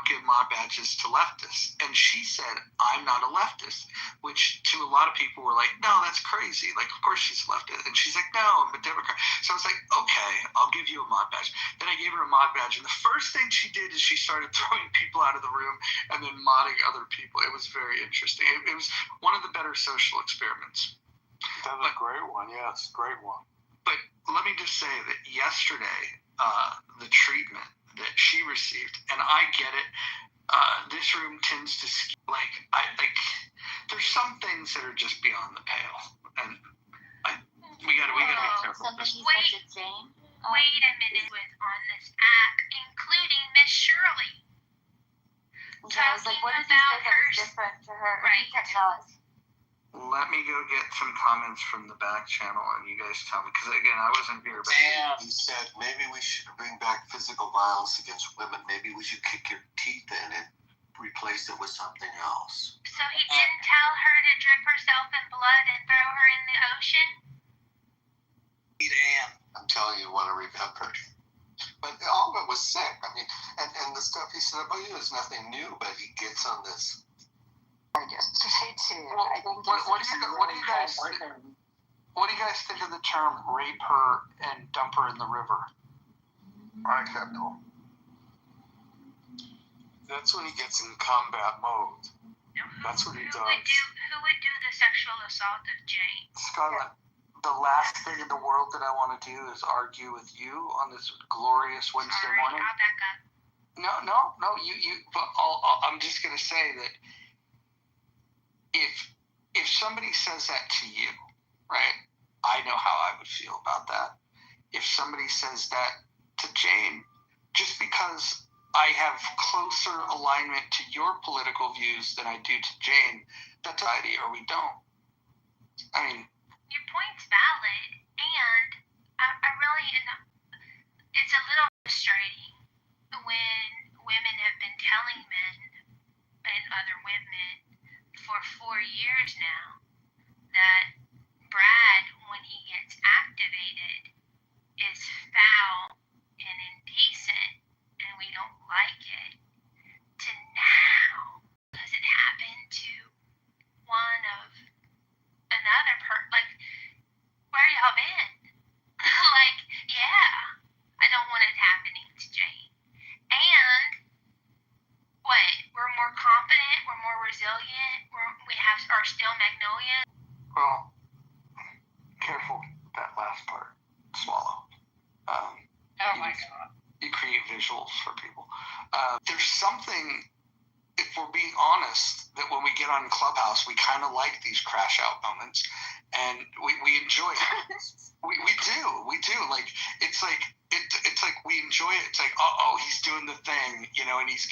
give mod badges to leftists." And she said, "I'm not a leftist," which to a lot of people were like, "No, that's crazy. Like, of course she's a leftist." And she's like, "No, I'm a Democrat." So I was like, "Okay, I'll give you a mod badge." Then I gave her a mod badge, and the first thing she did is she started throwing people out of the room and then modding other people. It was very interesting. It was one of the better social experiments. That was a great one. Yes, great one. But let me just say that yesterday, the treatment that she received, and I get it. This room tends to there's some things that are just beyond the pale, and we gotta be careful. Wait a minute with on this app, including Miss Shirley. I was like, what did you say that was different to her? Right. You can't tell us. Let me go get some comments from the back channel, and you guys tell me, because again, I wasn't here. But He said maybe we should bring back physical violence against women. Maybe we should kick your teeth in and replace it with something else. So he didn't tell her to drip herself in blood and throw her in the ocean? I'm telling you, want to remember. But all of it was sick. I mean, and the stuff he said about you is nothing new, but he gets on this. Yesterday too. Well, I think what do you guys think of the term rape her and dump her in the river? Unacceptable. That's when he gets in combat mode. That's what he does. Who would do the sexual assault of Jane? Scarlett, the last thing in the world that I want to do is argue with you on this glorious Wednesday morning. I'll back up. No. But I'm just gonna say that if somebody says that to you, right? I know how I would feel about that. If somebody says that to Jane, just because I have closer alignment to your political views than I do to Jane, that's society, or we don't. I mean, your point's valid, and I really, it's a little frustrating when women have been telling men and other women for 4 years now that Brad, when he gets activated, is foul and indecent, and we don't like it, to now, because it happened to one of another like, where y'all been? Like, yeah, I don't want it happening to Jane. And what? We're more confident, we're more resilient, we are still Magnolia. Well, careful that last part. Swallow. Oh my God. You create visuals for people. There's something, if we're being honest, that when we get on Clubhouse, we kind of like these crash out moments, and we enjoy it. we do. Like it's like we enjoy it. It's like, oh, he's doing the thing, and he's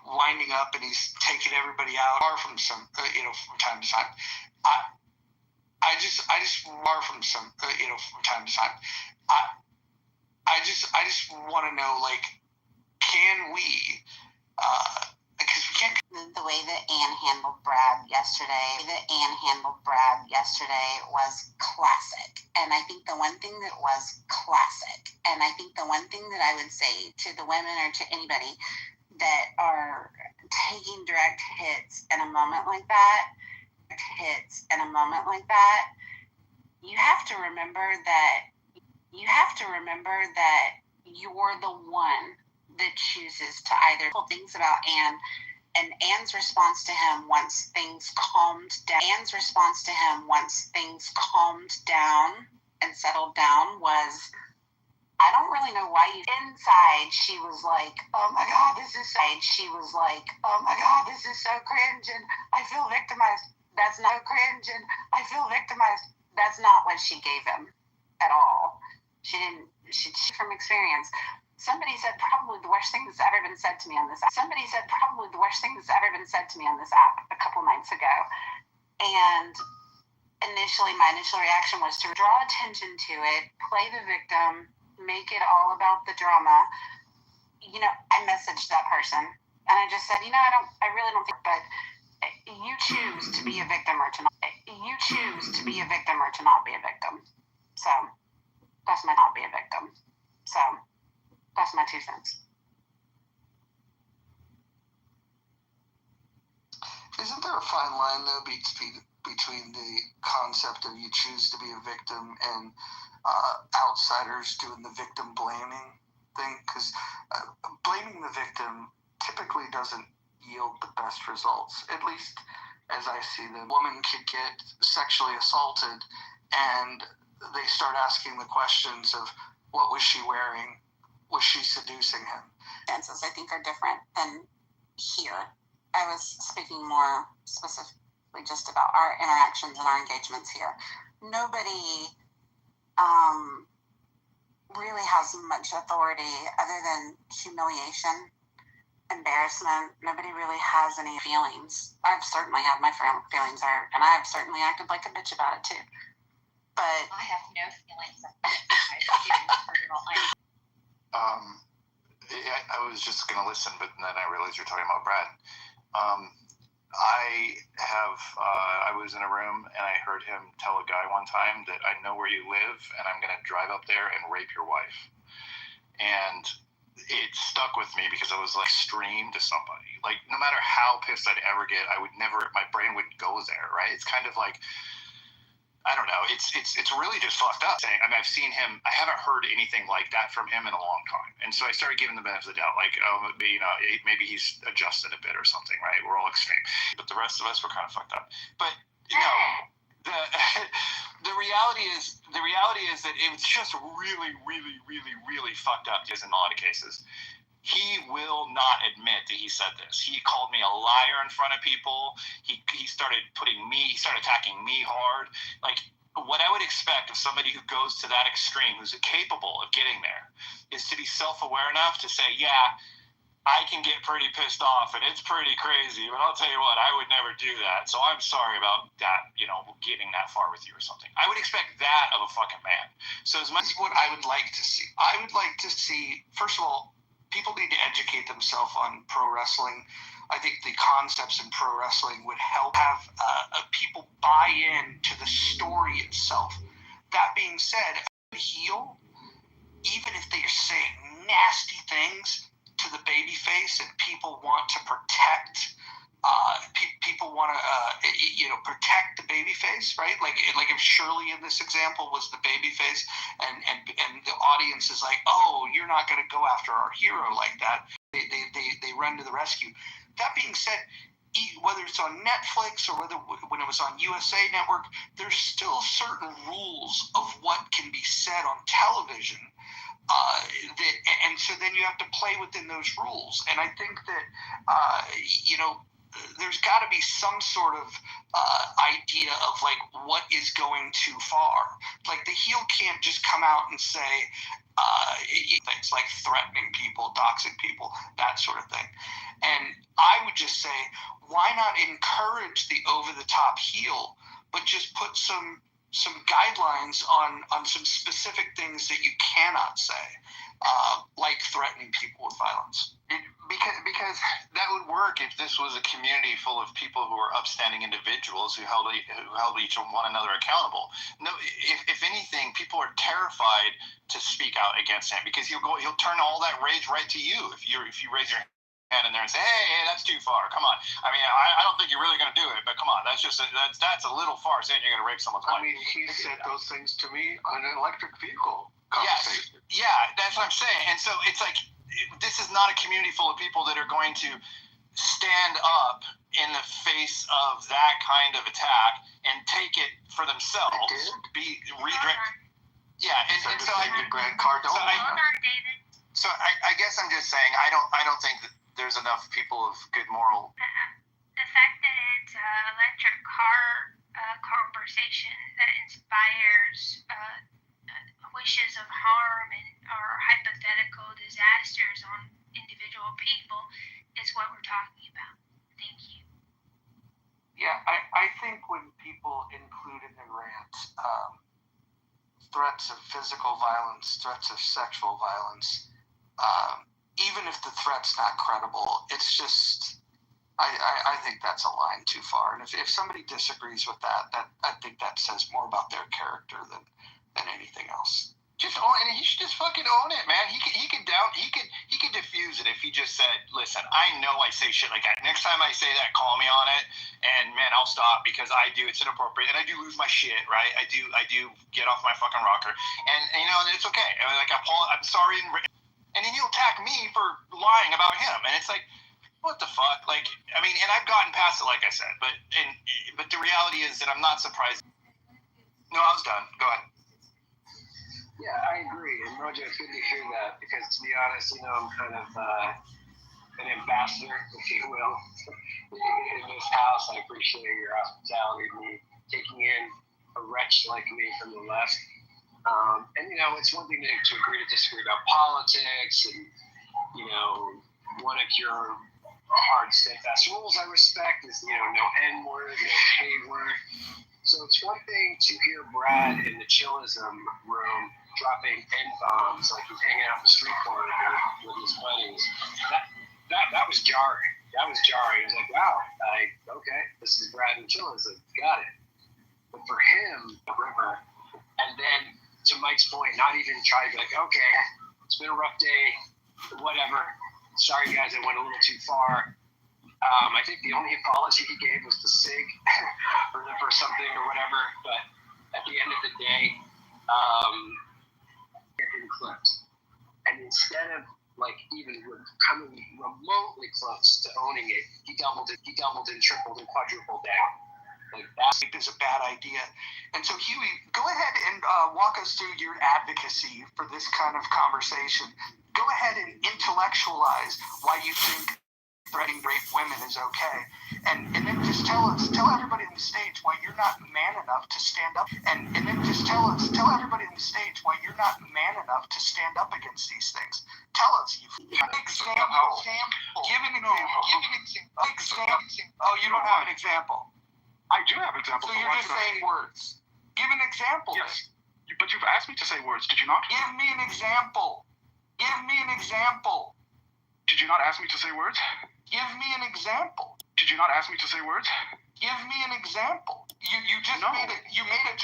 winding up and he's taking everybody out. Far from some, from time to time. I just far from some, from time to time. I just want to know, like, can we? Because we can't. The way that Anne handled Brad yesterday was classic. And I think the one thing that I would say to the women or to anybody that are taking direct hits in a moment like that, you have to remember that you're the one that chooses to either pull things about Anne, and Anne's response to him once things calmed down. Anne's response to him once things calmed down and settled down was, I don't really know why you. Inside, she was like, "Oh my God, this is so." She was like, "Oh my God, this is so cringe, and I feel victimized." That's not cringe, and I feel victimized. That's not what she gave him at all. She didn't. She from experience. Somebody said probably the worst thing that's ever been said to me on this app. Somebody said probably the worst thing that's ever been said to me on this app a couple nights ago, and initially, my initial reaction was to draw attention to it, play the victim, make it all about the drama. You know, I messaged that person and I just said, I really don't think, but you choose to be a victim or to not. You choose to be a victim or to not be a victim. So that's my not be a victim. So that's my 2 cents. Isn't there a fine line though between the concept of you choose to be a victim and outsiders doing the victim blaming thing? Because blaming the victim typically doesn't yield the best results, at least as I see them. A woman could get sexually assaulted and they start asking the questions of what was she wearing? Was she seducing him? Chances, I think, are different than here. I was speaking more specifically just about our interactions and our engagements here. Nobody really has much authority other than humiliation, embarrassment. Nobody really has any feelings. I've certainly had my feelings hurt, and I've certainly acted like a bitch about it too. But I have no feelings. I was just going to listen, but then I realized you're talking about Brad. I was in a room and I heard him tell a guy one time that I know where you live and I'm going to drive up there and rape your wife. And it stuck with me because I was like extreme to somebody. Like no matter how pissed I'd ever get, my brain wouldn't go there, right? It's kind of like, I don't know. It's really just fucked up. I mean, I've seen him. I haven't heard anything like that from him in a long time. And so I started giving the benefit of the doubt, like, maybe he's adjusted a bit or something, right? We're all extreme, but the rest of us were kind of fucked up. But the reality is that it's just really, really, really, really fucked up. Just in a lot of cases. He will not admit that he said this. He called me a liar in front of people. He started attacking me hard. Like, what I would expect of somebody who goes to that extreme, who's capable of getting there, is to be self-aware enough to say, yeah, I can get pretty pissed off and it's pretty crazy, but I'll tell you what, I would never do that. So I'm sorry about that, getting that far with you or something. I would expect that of a fucking man. So as much as what I would like to see, first of all, people need to educate themselves on pro wrestling. I think the concepts in pro wrestling would help have people buy in to the story itself. That being said, a heel, even if they are saying nasty things to the babyface and people want to protect, protect the babyface, right? Like if Shirley in this example was the babyface, and the audience is like, oh, you're not going to go after our hero like that. They run to the rescue. That being said, whether it's on Netflix or when it was on USA Network, there's still certain rules of what can be said on television. And so then you have to play within those rules. And I think that, there's got to be some sort of idea of like what is going too far. Like the heel can't just come out and say things like threatening people, doxing people, that sort of thing. And I would just say, why not encourage the over-the-top heel, but just put some guidelines on some specific things that you cannot say, like threatening people with violence. Because that would work if this was a community full of people who were upstanding individuals who held each one another accountable. No, if anything, people are terrified to speak out against him because he'll turn all that rage right to you if you raise your hand in there and say, hey, that's too far. Come on. I mean, I don't think you're really going to do it, but come on, that's a little far saying you're going to rape someone's life. I mean, he said those things to me on an electric vehicle conversation. Yes, yeah, that's what I'm saying. And so it's like, this is not a community full of people that are going to stand up in the face of that kind of attack and take it for themselves. So I guess I'm just saying I don't think that there's enough people of good moral. The fact that it's an electric car conversation that inspires wishes of harm or hypothetical disasters on individual people is what we're talking about. Thank you. Yeah, I think when people include in their rant threats of physical violence, threats of sexual violence, even if the threat's not credible, it's just, I think that's a line too far. And if somebody disagrees with that, I think that says more about their character than anything else. Just own it, and he should just fucking own it, man. He could diffuse it if he just said, "Listen, I know I say shit like that. Next time I say that, call me on it, and man, I'll stop because it's inappropriate, and I do lose my shit, right? I do get off my fucking rocker, and it's okay. I mean, like I'm sorry, and then he'll attack me for lying about him, and it's like, what the fuck? Like, I mean, and I've gotten past it, like I said, but the reality is that I'm not surprised. No, I was done. Go ahead. Yeah, I agree. And Roger, it's good to hear that because, to be honest, I'm kind of an ambassador, if you will, in this house. I appreciate your hospitality, me taking in a wretch like me from the left. And it's one thing to agree to disagree about politics and, one of your hard, steadfast rules I respect is, no N-word, no K-word. So it's one thing to hear Brad in the chillism room dropping N-bombs like he's hanging out in the street corner with his buddies. That was jarring. That was jarring. He was like, wow, okay, this is Brad in chillism. Got it. But for him, the river, and then to Mike's point, not even try to be like, okay, it's been a rough day, whatever. Sorry, guys, I went a little too far. I think the only apology he gave was to SIG for something or whatever. But at the end of the day, it didn't clipped. And instead of even coming remotely close to owning it, he doubled and tripled and quadrupled down. That is a bad idea. And so, Huey, go ahead and walk us through your advocacy for this kind of conversation. Go ahead and intellectualize why you think threatening rape women is okay. And then just tell everybody on the stage why you're not man enough to stand up. And then just tell everybody on the stage why you're not man enough to stand up against these things. Tell us. Give an example. Give an example. Oh, you don't have an example. I do have an example. So you're just saying words. Give an example. Yes. But you've asked me to say words, did you not? Give me an example. Give me an example. Did you not ask me to say words? Give me an example. Did you not ask me to say words? Give me an example. You just made it. You made it.